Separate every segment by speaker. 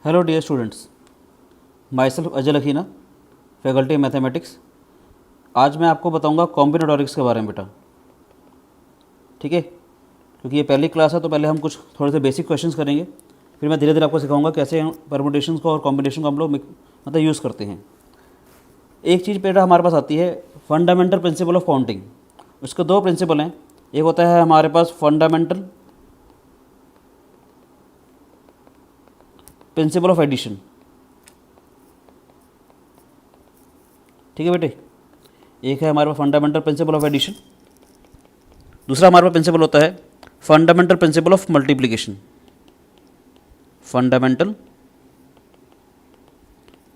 Speaker 1: Hello dear students, myself Ajay Lakhina, faculty mathematics. आज मैं आपको बताऊंगा कॉम्बिनेटोरिक्स के बारे में बेटा। ठीक है, क्योंकि ये पहली क्लास है तो पहले हम कुछ थोड़े से बेसिक क्वेश्चंस करेंगे, फिर मैं धीरे धीरे आपको सिखाऊंगा कैसे परमुटेशंस को और कॉम्बिनेशन को हम लोग मतलब यूज़ करते हैं। एक चीज़ बेटा हमारे पास आती है फंडामेंटल प्रिंसिपल ऑफ काउंटिंग। उसके दो प्रिंसिपल हैं। एक होता है हमारे पास फंडामेंटल प्रिंसिपल ऑफ एडिशन। ठीक है बेटे, एक है हमारे पास फंडामेंटल प्रिंसिपल ऑफ एडिशन, दूसरा हमारे पास प्रिंसिपल होता है fundamental principle of multiplication. Fundamental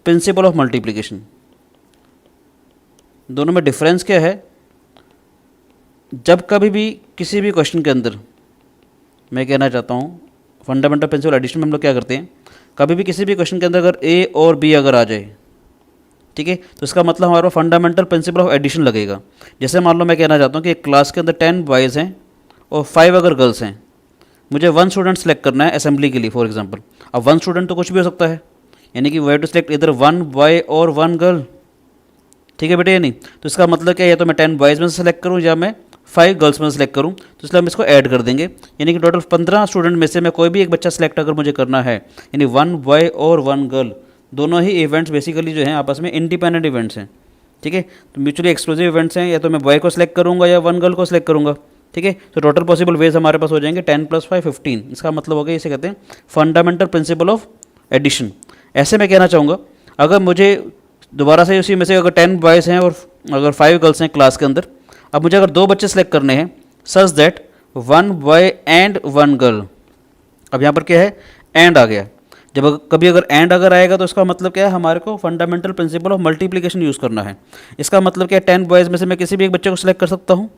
Speaker 1: principle of multiplication, दोनों में डिफरेंस क्या है? जब कभी भी किसी भी क्वेश्चन के अंदर, मैं कहना चाहता हूँ फंडामेंटल प्रिंसिपल एडिशन में हम लोग क्या करते हैं, कभी भी किसी भी क्वेश्चन के अंदर अगर ए और बी अगर आ जाए, ठीक है, तो इसका मतलब हमारे पास फंडामेंटल प्रिंसिपल ऑफ एडिशन लगेगा। जैसे मान लो मैं कहना चाहता हूँ कि एक क्लास के अंदर 10 बॉयज़ हैं और 5 अगर गर्ल्स हैं, मुझे 1 स्टूडेंट सेलेक्ट करना है असेंबली के लिए फॉर एग्जांपल। अब 1 स्टूडेंट तो कुछ भी हो सकता है, यानी कि वी हैव टू सेलेक्ट इधर 1 बॉय और 1 गर्ल। ठीक है बेटे, या नहीं? तो इसका मतलब क्या है, या तो मैं 10 बॉयज़ में से सेलेक्ट करूँ या मैं 5 गर्ल्स में सेलेक्ट करूँ, तो इसलिए हम इसको ऐड कर देंगे। यानी कि टोटल 15 स्टूडेंट में से मैं कोई भी एक बच्चा सेलेक्ट अगर मुझे करना है, यानी 1 बॉय और 1 गर्ल, दोनों ही इवेंट्स बेसिकली जो हैं आपस में इंडिपेंडेंट इवेंट्स हैं। ठीक है, तो म्यूचुअली एक्सक्लूसिव इवेंट्स हैं, या तो मैं बॉय को सिलेक्ट करूँगा या 1 गर्ल को सिलेक्ट करूँगा। ठीक है, तो टोटल पॉसिबल वेज हमारे पास हो जाएंगे 10 + 5 15। इसका मतलब हो गया, इसे कहते हैं फंडामेंटल प्रिंसिपल ऑफ एडिशन। ऐसे मैं कहना चाहूँगा, अगर मुझे दोबारा से उसी में से अगर 10 बॉयज़ हैं और अगर 5 गर्ल्स हैं क्लास के अंदर, अब मुझे अगर 2 बच्चे सेलेक्ट करने हैं such that 1 boy and 1 girl. अब यहाँ पर क्या है, एंड आ गया। जब कभी अगर एंड अगर आएगा तो इसका मतलब क्या है, हमारे को fundamental principle of multiplication use करना है। इसका मतलब क्या है, 10 बॉयज़ में से मैं किसी भी एक बच्चे को सिलेक्ट कर सकता हूँ,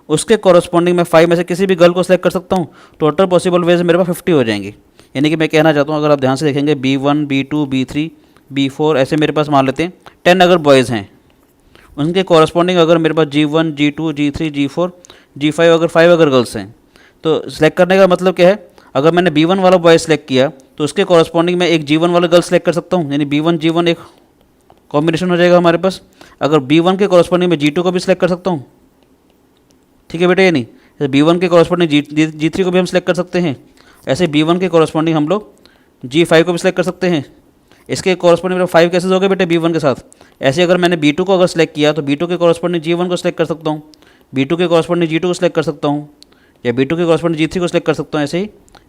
Speaker 1: उसके कॉरस्पॉन्डिंग मैं 5 में से किसी भी गर्ल को सिलेक्ट कर सकता हूँ। टोटल पॉसिबल वेज मेरे पास 50 हो जाएंगे। यानी कि मैं कहना चाहता हूँ, अगर आप ध्यान से देखेंगे B1 B2 B3 B4 ऐसे मेरे पास मान लेते हैं 10 अगर बॉयज़ हैं, उनके कॉरस्पॉन्डिंग अगर मेरे पास G1 G2 G3 G4 G5 अगर 5 अगर गर्ल्स हैं, तो सिलेक्ट करने का मतलब क्या है, अगर मैंने B1 वाला बॉय सेलेक्ट किया तो उसके कॉरस्पॉन्डिंग में एक G1 वाला गर्ल सेलेक्ट कर सकता हूँ, यानी B1 G1 एक कॉम्बिनेशन हो जाएगा हमारे पास। अगर B1 के कॉरस्पॉन्डिंग में G2 को भी सिलेक्ट कर सकता हूँ। ठीक है बेटे, ये नहीं, B1 के कॉरस्पॉन्डिंग G3 को भी हम सिलेक्ट कर सकते हैं। ऐसे B1 के कॉरस्पॉन्डिंग हम लोग G5 को भी सिलेक्ट कर सकते हैं। इसके कॉरस्पॉन्डिंग मेरे 5 केसेस हो गए बेटे B1 के साथ। ऐसे अगर मैंने B2 को अगर सिलेक्ट किया तो B2 के कॉरस्पॉन्डिंग G1 को सिलेक्ट कर सकता हूँ, B2 के कॉरस्पॉन्डिंग G2 को सिलेक्ट कर सकता हूँ, या B2 के कॉरस्पॉन्डिंग G3 को सिलेक्ट कर सकता हूँ। ऐसे ही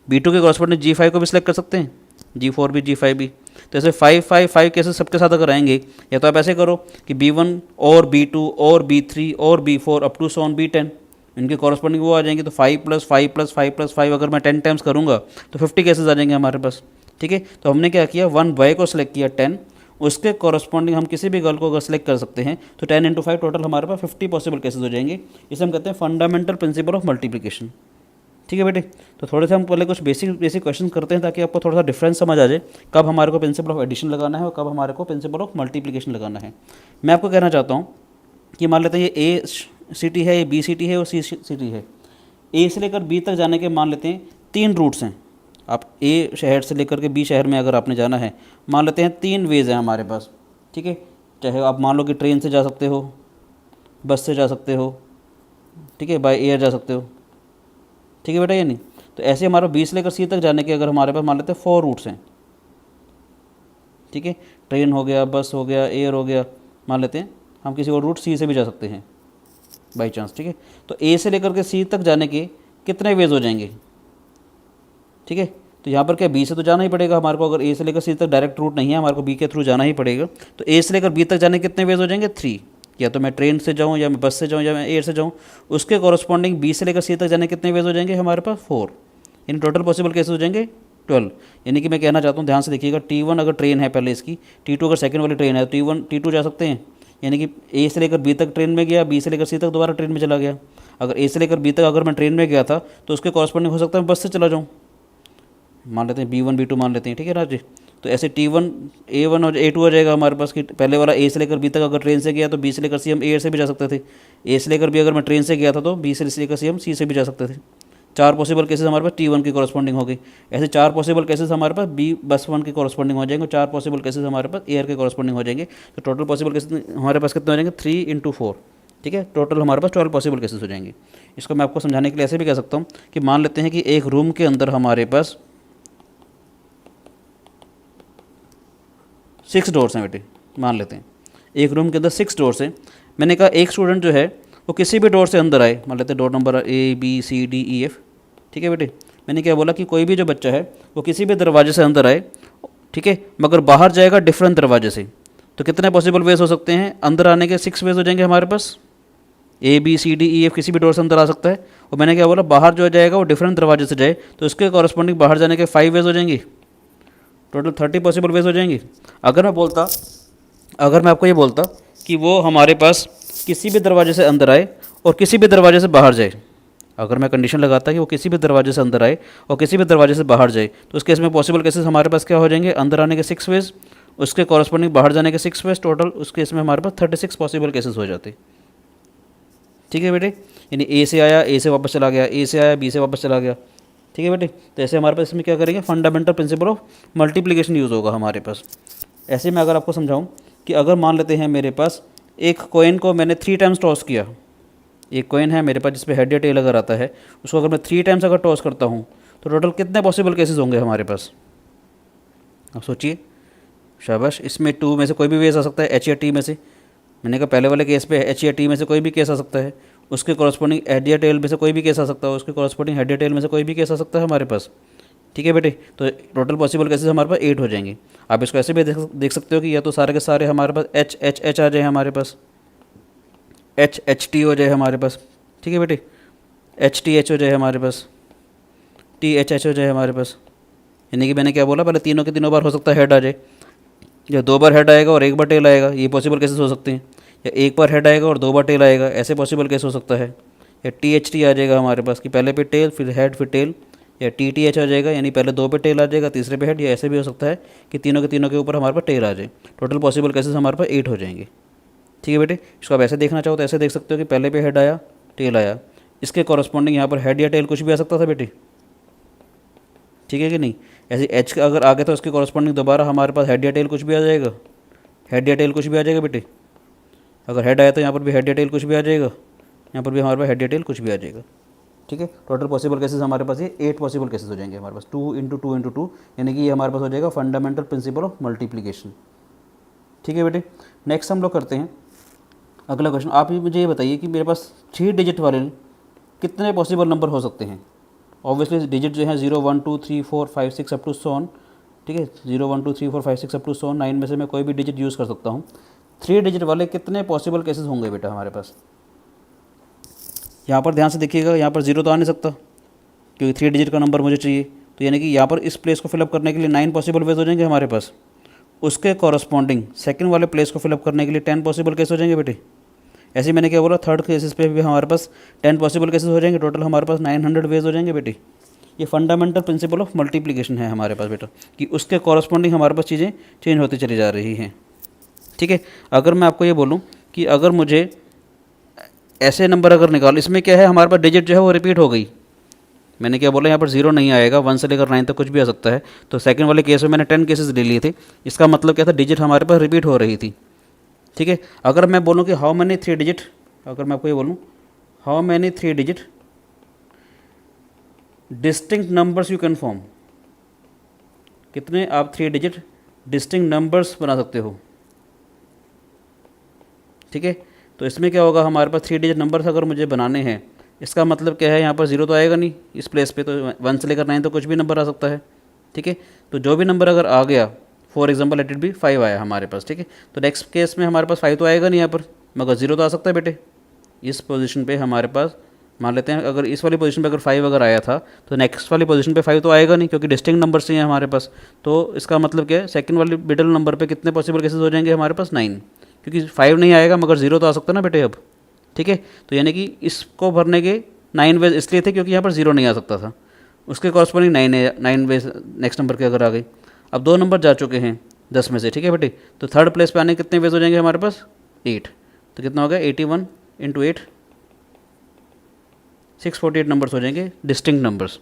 Speaker 1: B2 के कॉरस्पॉन्डिंग G5 को भी सिलेक्ट कर सकते हैं, G4 भी G5 भी। तो ऐसे 5 केसेस सबके साथ अगर आएंगे, या तो आप ऐसे करो कि B1 और B2 और B3 और B4 up to sworn B10, इनके कॉरस्पॉन्डिंग वो आ जाएंगे। तो 5 + 5 + 5 + 5 अगर मैं 10 टाइम्स करूँगा तो 50 केसेस आ जाएंगे हमारे पास। ठीक है, तो हमने क्या किया, 1 बॉय को सिलेक्ट किया 10, उसके कॉरस्पॉन्डिंग हम किसी भी गर्ल को अगर सेलेक्ट कर सकते हैं, तो 10 × 5 टोटल हमारे पास 50 पॉसिबल केसेस हो जाएंगे। इसे हम कहते हैं फंडामेंटल प्रिंसिपल ऑफ मल्टीप्लिकेशन। ठीक है बेटे, तो थोड़े से हम पहले कुछ बेसिक क्वेश्चन करते हैं ताकि आपको थोड़ा सा डिफरेंस समझ आ जाए, कब हमारे को प्रिंसिपल ऑफ एडिशन लगाना है और कब हमारे को प्रिंसिपल ऑफ मल्टीप्लिकेशन लगाना है। मैं आपको कहना चाहता हूँ कि मान लेते हैं ये A सिटी है, ये B सिटी है और C सिटी है। A से लेकर B तक जाने के मान लेते हैं 3 रूट्स हैं। आप A शहर से लेकर के B शहर में अगर आपने जाना है, मान लेते हैं 3 वेज़ हैं हमारे पास। ठीक है, चाहे आप मान लो कि ट्रेन से जा सकते हो, बस से जा सकते हो, ठीक है, बाय एयर जा सकते हो। ठीक है बेटा, ये नहीं, तो ऐसे हमारे B से लेकर C तक जाने के अगर हमारे पास मान लेते हैं 4 रूट्स हैं। ठीक है, ट्रेन हो गया, बस हो गया, एयर हो गया, मान लेते हैं हम किसी और रूट C से भी जा सकते हैं बाई चांस। ठीक है, तो A से लेकर के C तक जाने के कितने वेज हो जाएंगे? ठीक है, तो यहाँ पर क्या B से तो जाना ही पड़ेगा हमारे को। अगर A से लेकर C तक डायरेक्ट रूट नहीं है, हमारे को B के थ्रू जाना ही पड़ेगा। तो A से लेकर B तक जाने के कितने वेज हो जाएंगे? 3। या तो मैं ट्रेन से जाऊँ, या मैं बस से जाऊँ, या मैं एयर से जाऊँ, उसके कॉरस्पॉन्डिंग B से लेकर C तक जाने के कितने वेज हो जाएंगे हमारे पास? 4। यानी टोटल पॉसिबल केसेस हो जाएंगे 12। यानी कि मैं कहना चाहता हूँ, ध्यान से देखिएगा, T1 अगर ट्रेन है पहले इसकी, T2 अगर सेकंड वाली ट्रेन है, तो T1 T2 जा सकते हैं। यानी कि A से लेकर B तक ट्रेन में गया, B से लेकर C तक दोबारा ट्रेन में चला गया। अगर A से लेकर B तक अगर मैं ट्रेन में गया था, तो उसके कॉरस्पॉन्डिंग हो सकता है मैं बस से चला जाऊँ, मान लेते हैं B1 B2 मान लेते हैं। ठीक है ना जी, तो ऐसे T1 A1 और A2 हो जाएगा हमारे पास कि पहले वाला A से लेकर B तक अगर ट्रेन से गया तो B से लेकर C हम एयर से भी जा सकते थे। A से लेकर B अगर मैं ट्रेन से गया था तो B से लेकर C हम C से भी जा सकते थे। 4 पॉसिबल केसेस हमारे पास T1 की कॉरस्पॉन्डिंग हो गई। ऐसे 4 पॉसिबल केसेस हमारे पास B+1 की कॉरस्पॉन्डिंग हो जाएंगे, 4 पॉसिबल केसेस हमारे पास एयर के कॉरस्पॉन्डिंग हो जाएंगे। तो टोटल पॉसिबल केसेस हमारे पास कितने हो जाएंगे, 3 × 4, ठीक है। टोटल हमारे पास 12 पॉसिबल केसेस हो जाएंगे। इसको मैं आपको समझाने के लिए ऐसे भी कह सकता हूँ कि मान लेते हैं कि एक रूम के अंदर हमारे पास 6 डोर्स हैं बेटे, मान लेते हैं एक रूम के अंदर 6 डोर्स हैं। मैंने कहा एक स्टूडेंट जो है वो किसी भी डोर से अंदर आए, मान लेते हैं door number A B C D E F, ठीक है बेटे। मैंने क्या बोला कि कोई भी जो बच्चा है वो किसी भी दरवाजे से अंदर आए, ठीक है, मगर बाहर जाएगा डिफरेंट दरवाजे से। तो कितने पॉसिबल वेज हो सकते हैं, अंदर आने के 6 वेज हो जाएंगे हमारे पास। A B C D E F किसी भी डोर से अंदर आ सकता है। और मैंने क्या बोला, बाहर जो जाएगा वो डिफरेंट दरवाजे से जाए, तो इसके कॉरस्पॉन्डिंग बाहर जाने के 5 वेज हो जाएंगे। टोटल 30 पॉसिबल वेज हो जाएंगे। अगर मैं आपको ये बोलता कि वो हमारे पास किसी भी दरवाजे से अंदर आए और किसी भी दरवाजे से बाहर जाए, अगर मैं कंडीशन लगाता कि वो किसी भी दरवाजे से अंदर आए और किसी भी दरवाजे से बाहर जाए, तो उस केस में पॉसिबल केसेस हमारे पास क्या हो जाएंगे, अंदर आने के 6 वेज, उसके कॉरस्पॉन्डिंग बाहर जाने के 6 वेज, टोटल उस केस में हमारे पास 36 पॉसिबल केसेस हो जाते। ठीक है बेटे, यानी ए से आया, ए से वापस चला गया, ए से आया, बी से वापस चला गया। ठीक है बेटे, तो ऐसे हमारे पास इसमें क्या करेंगे, fundamental principle of multiplication use होगा हमारे पास। ऐसे मैं अगर आपको समझाऊँ कि अगर मान लेते हैं मेरे पास एक कॉइन को मैंने 3 टाइम्स टॉस किया, एक कॉइन है मेरे पास जिस पे हेड या टेल अगर आता है, उसको अगर मैं 3 टाइम्स अगर टॉस करता हूँ तो टोटल कितने पॉसिबल केसेस होंगे हमारे पास, आप सोचिए। शाबाश, इसमें 2 में से कोई भी केस आ सकता है, H या T में से। मैंने कहा पहले वाले केस पे H या T में से कोई भी केस आ सकता है, उसके कॉरस्पॉन्डिंग हेड या टेल में से कोई भी केस आ सकता है, उसके कॉरस्पॉन्डिंग हेड या टेल में से कोई भी केस आ सकता है हमारे पास। ठीक है बेटे, तो टोटल पॉसिबल केसेस हमारे पास 8 हो जाएंगे। आप इसको ऐसे भी देख सकते हो कि या तो सारे के सारे हमारे पास H आ जाए, हमारे पास H हो जाए हमारे पास। ठीक है बेटे, HH हो जाए हमारे पास, TH हो जाए हमारे पास। यानी कि मैंने क्या बोला, पहले तीनों के तीनों बार हो सकता है हेड आ जाए, या 2 बार हेड आएगा और 1 बार टेल आएगा, ये पॉसिबल केसेस हो सकते हैं। या 1 बार हेड आएगा और 2 बार टेल आएगा, ऐसे पॉसिबल केस हो सकता है। या THT आ जाएगा हमारे पास कि पहले पे टेल फिर हेड फिर टेल। या TTH आ जाएगा, यानी पहले 2 पे टेल आ जाएगा तीसरे पे हेड। या ऐसे भी हो सकता है कि तीनों के ऊपर हमारे पास टेल आ जाए। टोटल पॉसिबल केसेस हमारे पास 8 हो जाएंगे। ठीक है बेटे, इसको आप ऐसे देखना चाहो तो ऐसे देख सकते हो कि पहले पे हेड आया, टेल आया, इसके कॉरस्पॉन्डिंग यहाँ पर हेड या टेल कुछ भी आ सकता था बेटे। ठीक है कि नहीं, ऐसे H का अगर आ गया तो उसके कॉरस्पॉन्डिंग दोबारा हमारे पास हेड या टेल कुछ भी आ जाएगा, हेड या टेल कुछ भी आ जाएगा बेटे। अगर हेड आया तो यहाँ पर भी हेड या टेल कुछ भी आ जाएगा, यहाँ पर भी हमारे पास हेड या टेल कुछ भी आ जाएगा। ठीक है, टोटल पॉसिबल केसेस हमारे पास ये 8 पॉसिबल केसेस हो जाएंगे हमारे पास, 2 × 2 × 2, यानी कि ये हमारे पास हो जाएगा फंडामेंटल प्रिंसिपल ऑफ मल्टीप्लिकेशन। ठीक है बेटे, नेक्स्ट हम लोग करते हैं अगला क्वेश्चन। आप ही मुझे ये बताइए कि मेरे पास 3 डिजिट वाले कितने पॉसिबल नंबर हो सकते हैं। ऑब्वियसली डिजिट जो है 0 1 2 3 4 5 6 अप टू सो ऑन। ठीक है, 0 1 2 3 4 5 6 अप टू सो ऑन, 9 में से मैं कोई भी डिजिट यूज़ कर सकता हूँ। 3 डिजिट वाले कितने पॉसिबल केसेस होंगे बेटा हमारे पास। यहाँ पर ध्यान से देखिएगा, यहाँ पर 0 तो आ नहीं सकता क्योंकि 3 डिजिट का नंबर मुझे चाहिए। तो यानी कि यहाँ पर इस प्लेस को फिलअप करने के लिए 9 पॉसिबल वेज हो जाएंगे हमारे पास। उसके कॉरस्पॉन्डिंग सेकंड वाले प्लेस को फिलअप करने के लिए 10 पॉसिबल केस हो जाएंगे बेटे। ऐसे मैंने क्या बोला, थर्ड केसेस पे भी हमारे पास 10 पॉसिबल केसेस हो जाएंगे। टोटल हमारे पास 900 वेज हो जाएंगे बेटे। ये फंडामेंटल प्रिंसिपल ऑफ मल्टीप्लिकेशन है हमारे पास बेटा, कि उसके कॉरस्पॉन्डिंग हमारे पास चीज़ें चेंज होती चली जा रही हैं। ठीक है, अगर मैं आपको ये बोलूँ कि अगर मुझे ऐसे नंबर अगर निकाल, इसमें क्या है हमारे पास डिजिट जो है वो रिपीट हो गई। मैंने क्या बोला, यहाँ पर 0 नहीं आएगा, 1 से लेकर 9 तक कुछ भी आ सकता है। तो सेकंड वाले केस में मैंने 10 केसेस ले लिए थे। इसका मतलब क्या था, डिजिट हमारे पास रिपीट हो रही थी। ठीक है, अगर मैं बोलूँ कि हाउ मैनी 3 डिजिट, अगर मैं आपको ये बोलूँ how many 3 digit distinct numbers you can form, कितने आप 3 डिजिट डिस्टिंक्ट नंबर्स बना सकते हो। ठीक है, तो इसमें क्या होगा, हमारे पास 3 डिजिट नंबर्स अगर मुझे बनाने हैं, इसका मतलब क्या है, यहाँ पर 0 तो आएगा नहीं इस प्लेस पे, तो 1 से लेकर 9 तो कुछ भी नंबर आ सकता है। ठीक है, तो जो भी नंबर अगर आ गया, for example let it be 5 आया हमारे पास। ठीक है, तो नेक्स्ट केस में हमारे पास 5 तो आएगा नहीं यहाँ पर, मगर 0 तो आ सकता है बेटे। इस पोजीशन पे हमारे पास मान लेते हैं, अगर इस वाली पोजीशन पे अगर 5 अगर आया था, तो नेक्स्ट वाली पोजीशन पे 5 तो आएगा नहीं क्योंकि डिस्टिंक्ट नंबर चाहिए हमारे पास। तो इसका मतलब क्या है, सेकंड वाली मिडल नंबर पे कितने पॉसिबल केसेस हो जाएंगे हमारे पास, 9, क्योंकि 5 नहीं आएगा मगर 0 तो आ सकता है ना बेटे अब। ठीक है, तो यानी कि इसको भरने के 9 वेज इसलिए थे क्योंकि यहाँ पर 0 नहीं आ सकता था, उसके कॉरस्पॉन्डिंग 9 वेज नेक्स्ट नंबर के अगर आ गई। अब 2 नंबर जा चुके हैं 10 में से। ठीक है बेटे, तो थर्ड प्लेस पे आने कितने वेज हो जाएंगे हमारे पास, 8। तो कितना हो गया, 81 × 8, 648 नंबर्स हो जाएंगे डिस्टिंक्ट नंबर्स।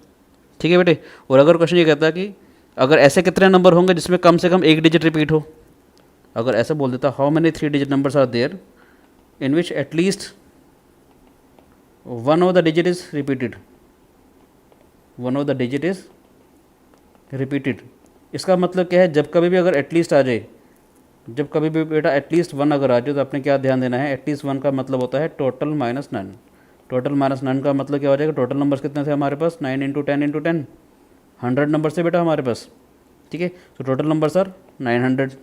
Speaker 1: ठीक है बेटे। और अगर क्वेश्चन ये कहता है कि अगर ऐसे कितने नंबर होंगे जिसमें कम से कम एक डिजिट रिपीट हो, अगर ऐसे बोल देता how many 3 digit numbers are there in which at least one of the digit is repeated, one of the digit is repeated. इसका मतलब क्या है, जब कभी भी अगर एटलीस्ट आ जाए, जब कभी भी बेटा एटलीस्ट वन अगर आ जाए तो आपने क्या ध्यान देना है, एटलीस्ट वन का मतलब होता है total minus none. Total minus none का मतलब क्या हो जाएगा, टोटल नंबर्स कितने थे हमारे पास, 9 इंटू 10 इंटू 10, 100 नंबर से बेटा हमारे पास। ठीक है, तो टोटल नंबर्स आर 900।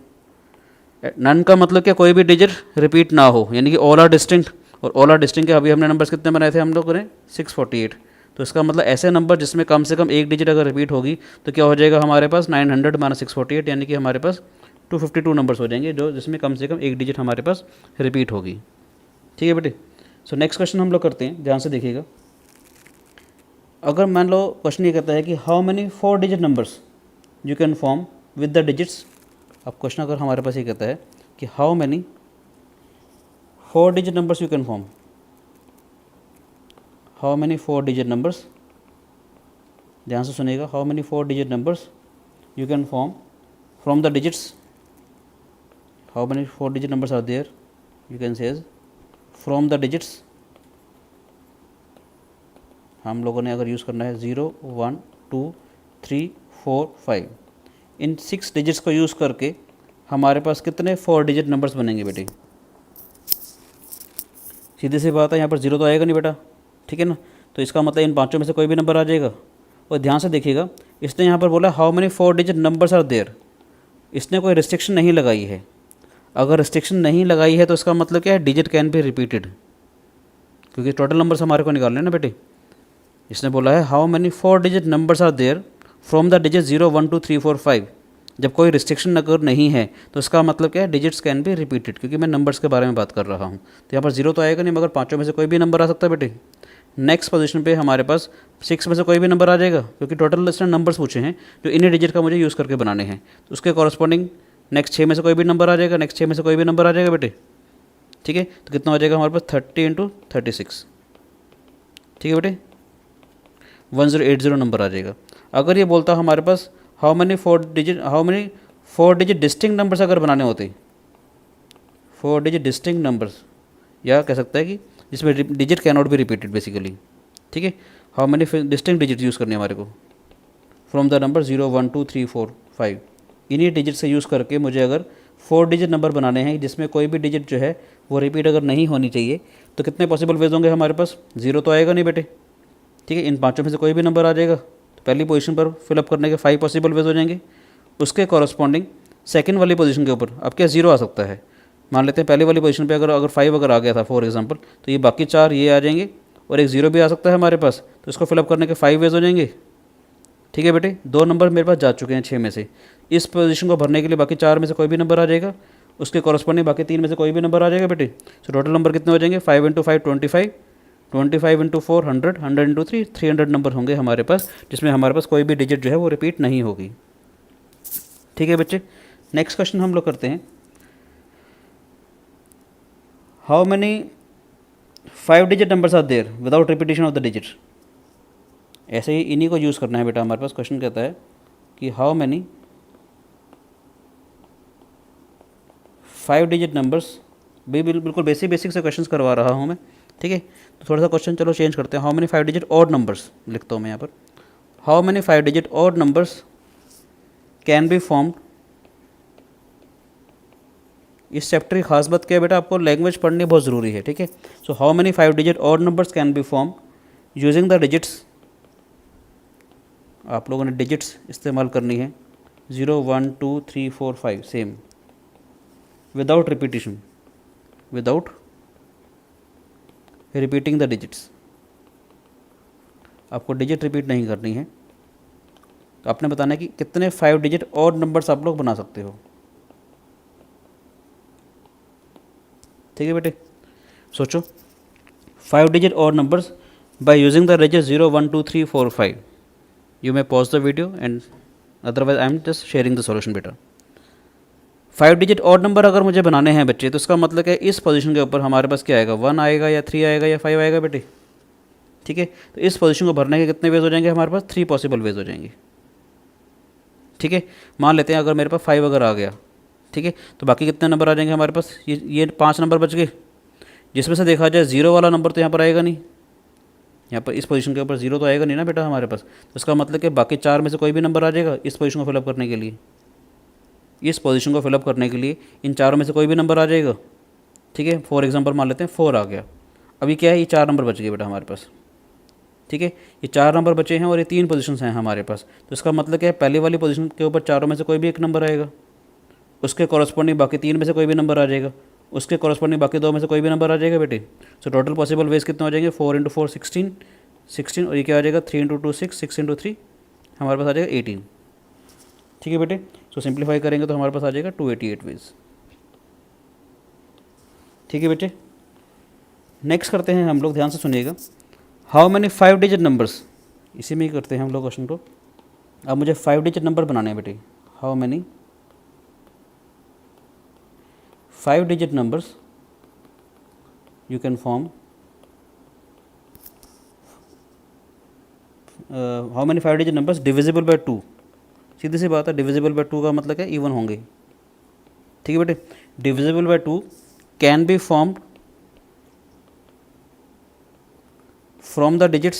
Speaker 1: नन का मतलब क्या, कोई भी डिजिट रिपीट ना हो, यानी कि ऑल आर डिस्टिंक्ट। और ऑल आर डिस्टिंक्ट के अभी हमने नंबर्स कितने बनाए थे हम लोगों ने, 648। तो इसका मतलब ऐसे नंबर जिसमें कम से कम एक डिजिट अगर रिपीट होगी तो क्या हो जाएगा हमारे पास 900 माइनस 648, यानी कि हमारे पास 252 नंबर्स हो जाएंगे जो जिसमें कम से कम एक डिजिट हमारे पास रिपीट होगी। ठीक है बेटे। सो नेक्स्ट क्वेश्चन हम लोग करते हैं, ध्यान से देखिएगा। अगर मान लो क्वेश्चन ये कहता है कि how many 4 digit numbers you can form with the digits. अब क्वेश्चन अगर हमारे पास ये कहता है कि how many 4 digit numbers you can form, how many 4 digit numbers, ध्यान से सुनिएगा, how many 4 digit numbers you can form from the digits, how many 4 digit numbers are there you can say from the digits. हम लोगों ने अगर use करना है 0 1 2 3 4 5, इन 6 digits को यूज़ करके हमारे पास कितने 4 डिजिट नंबर्स बनेंगे बेटे। सीधी सी बात है, यहाँ पर 0 तो आएगा नहीं बेटा, ठीक है ना। तो इसका मतलब इन पांचों में से कोई भी नंबर आ जाएगा। और ध्यान से देखिएगा, इसने यहाँ पर बोला how many 4 digit numbers are there, इसने कोई रिस्ट्रिक्शन नहीं लगाई है। अगर रिस्ट्रिक्शन नहीं लगाई है तो इसका मतलब क्या है, डिजिट कैन बी रिपीटेड, क्योंकि टोटल नंबर्स हमारे को निकालने हैं ना बेटे। इसने बोला है how many 4 digit numbers are there from the digit 0 1 2 3 4 5। जब कोई रिस्ट्रिक्शन अगर नहीं है तो इसका मतलब क्या है, डिजिट्स कैन बी रिपीटेड, क्योंकि मैं नंबर्स के बारे में बात कर रहा हूँ। तो यहाँ पर 0 तो आएगा नहीं, मगर पाँचों में से कोई भी नंबर आ सकता है बेटे। नेक्स्ट पोजीशन पे हमारे पास 6 में से कोई भी नंबर आ जाएगा, क्योंकि टोटल इसने नंबर्स पूछे हैं जो इन्हीं डिजिट का मुझे यूज़ करके बनाने हैं। तो उसके कॉरस्पॉन्डिंग नेक्स्ट 6 में से कोई भी नंबर आ जाएगा, नेक्स्ट 6 में से कोई भी नंबर आ जाएगा बेटे। ठीक है, तो कितना हो जाएगा हमारे पास 30 इंटू 36। ठीक है बेटे, 1080 नंबर आ जाएगा। अगर ये बोलता हमारे पास how many 4 digit distinct numbers अगर बनाने होते, 4 डिजिट डिस्टिंक्ट नंबर्स, या कह सकता है कि जिसमें digit can not be repeated basically. ठीक है, how many distinct digit use करने हमारे को फ्रॉम द नंबर 0 1 2 3 4 5। इन्हीं डिजिट से यूज़ करके मुझे अगर 4 डिजिट नंबर बनाने हैं जिसमें कोई भी डिजिट जो है वो रिपीट अगर नहीं होनी चाहिए, तो कितने पॉसिबल वेज होंगे हमारे पास, 0 तो आएगा नहीं बेटे। ठीक है, इन पाँचों में से कोई भी नंबर आ जाएगा, तो पहली पोजीशन पर फिलअप करने के 5 पॉसिबल वेज हो जाएंगे। उसके कॉरस्पॉन्डिंग सेकंड वाली पोजीशन के ऊपर अब क्या 0 आ सकता है। मान लेते हैं पहली वाली पोजीशन पे अगर 5 अगर आ गया था फॉर एग्जांपल, तो ये बाकी 4 ये आ जाएंगे और एक 0 भी आ सकता है हमारे पास, तो इसको फिलअप करने के 5 वेज हो जाएंगे। ठीक है बेटे, 2 नंबर मेरे पास जा चुके हैं 6 में से। इस पोजीशन को भरने के लिए बाकी 4 में से कोई भी नंबर आ जाएगा, उसके कॉरस्पॉन्डिंग बाकी 3 में से कोई भी नंबर आ जाएगा बेटे। सो टोटल नंबर कितने हो जाएंगे, 5 इंटू 5 25, 25 इंटू 4 100, 100 इंटू 3 300 नंबर होंगे हमारे पास, जिसमें हमारे पास कोई भी डिजिट जो है वो रिपीट नहीं होगी। ठीक है बच्चे, नेक्स्ट क्वेश्चन हम लोग करते हैं, how many 5 digit numbers are there without repetition of the digit. ऐसे ही इन्हीं को यूज़ करना है बेटा। हमारे पास क्वेश्चन कहता है कि हाउ मेनी 5 डिजिट नंबर्स, बिल्कुल बेसिक से क्वेश्चंस करवा रहा हूँ मैं। ठीक है, तो थोड़ा सा क्वेश्चन चलो चेंज करते हैं। How many 5 digit odd numbers लिखता हूँ मैं यहाँ पर, how many 5 digit odd numbers can be formed. इस चैप्टर की खास बात क्या है बेटा, आपको लैंग्वेज पढ़नी बहुत ज़रूरी है। ठीक है, so how many 5 digit odd numbers can be form using the digits, आप लोगों ने डिजिट्स इस्तेमाल करनी है 0 1 2 3 4 5 same, without repetition, without repeating the digits. आपको डिजिट रिपीट नहीं करनी है। तो आपने बताना है कि कितने 5 डिजिट ऑड नंबर्स आप लोग बना सकते हो। ठीक है बेटे, सोचो 5 digit odd numbers by using the digit 0 1 2 3 4 5। You may pause the video and otherwise I am just sharing the solution बेटा। 5 डिजिट ऑड नंबर अगर मुझे बनाने हैं बच्चे, तो इसका मतलब है इस पोजीशन के ऊपर हमारे पास क्या आएगा, 1 आएगा या 3 आएगा या 5 आएगा बेटे। ठीक है। तो इस पोजीशन को भरने के कितने वेज हो जाएंगे हमारे पास? 3 पॉसिबल वेज हो जाएंगे, ठीक है। मान लेते हैं अगर मेरे पास 5 अगर आ गया, ठीक है, तो बाकी कितने नंबर आ जाएंगे हमारे पास? ये 5 नंबर बच गए, जिसमें से देखा जाए 0 वाला नंबर तो यहाँ पर आएगा नहीं, यहाँ पर इस पोजीशन के ऊपर 0 तो आएगा नहीं ना बेटा हमारे पास। तो इसका मतलब कि बाकी 4 में से कोई भी नंबर आ जाएगा इस पोजीशन को फिलअप करने के लिए, इस पोजीशन को फिलअप करने के लिए इन चारों में से कोई भी नंबर आ जाएगा, ठीक है। फॉर एग्जांपल मान लेते हैं 4 आ गया। अभी क्या है, ये 4 नंबर बच गए बेटा हमारे पास, ठीक है। ये 4 नंबर बचे हैं और ये 3 पोजीशंस हैं हमारे पास। तो इसका मतलब क्या है, पहले वाली पोजीशन के ऊपर चारों में से कोई भी एक नंबर आएगा, उसके कॉरस्पॉन्डिंग बाकी 3 में से कोई भी नंबर आ जाएगा, उसके कॉरस्पॉन्डिंग बाकी 2 में से कोई भी नंबर आ जाएगा बेटे। सो टोटल पॉसिबल वेज कितने हो जाएंगे? 4 × 4 16 और ये क्या आ जाएगा 3 × 2 6 6 × 3 हमारे पास आ जाएगा 18, ठीक है बेटे। सो सिंप्लीफाई करेंगे तो हमारे पास आ जाएगा 288 वेज, ठीक है बेटे। नेक्स्ट करते हैं हम लोग, ध्यान से सुनिएगा, हाउ मैनी 5 डिजिट नंबर्स, इसी में ही करते हैं हम लोग क्वेश्चन को। अब मुझे 5 डिजिट नंबर बनाने हैं बेटे, how many 5 digit numbers you can form, how many 5 digit numbers divisible by 2। सीधी सी बात है, डिविजिबल बाय 2 का मतलब क्या, इवन होंगे, ठीक है बेटे। Divisible by 2 can be formed from the digits,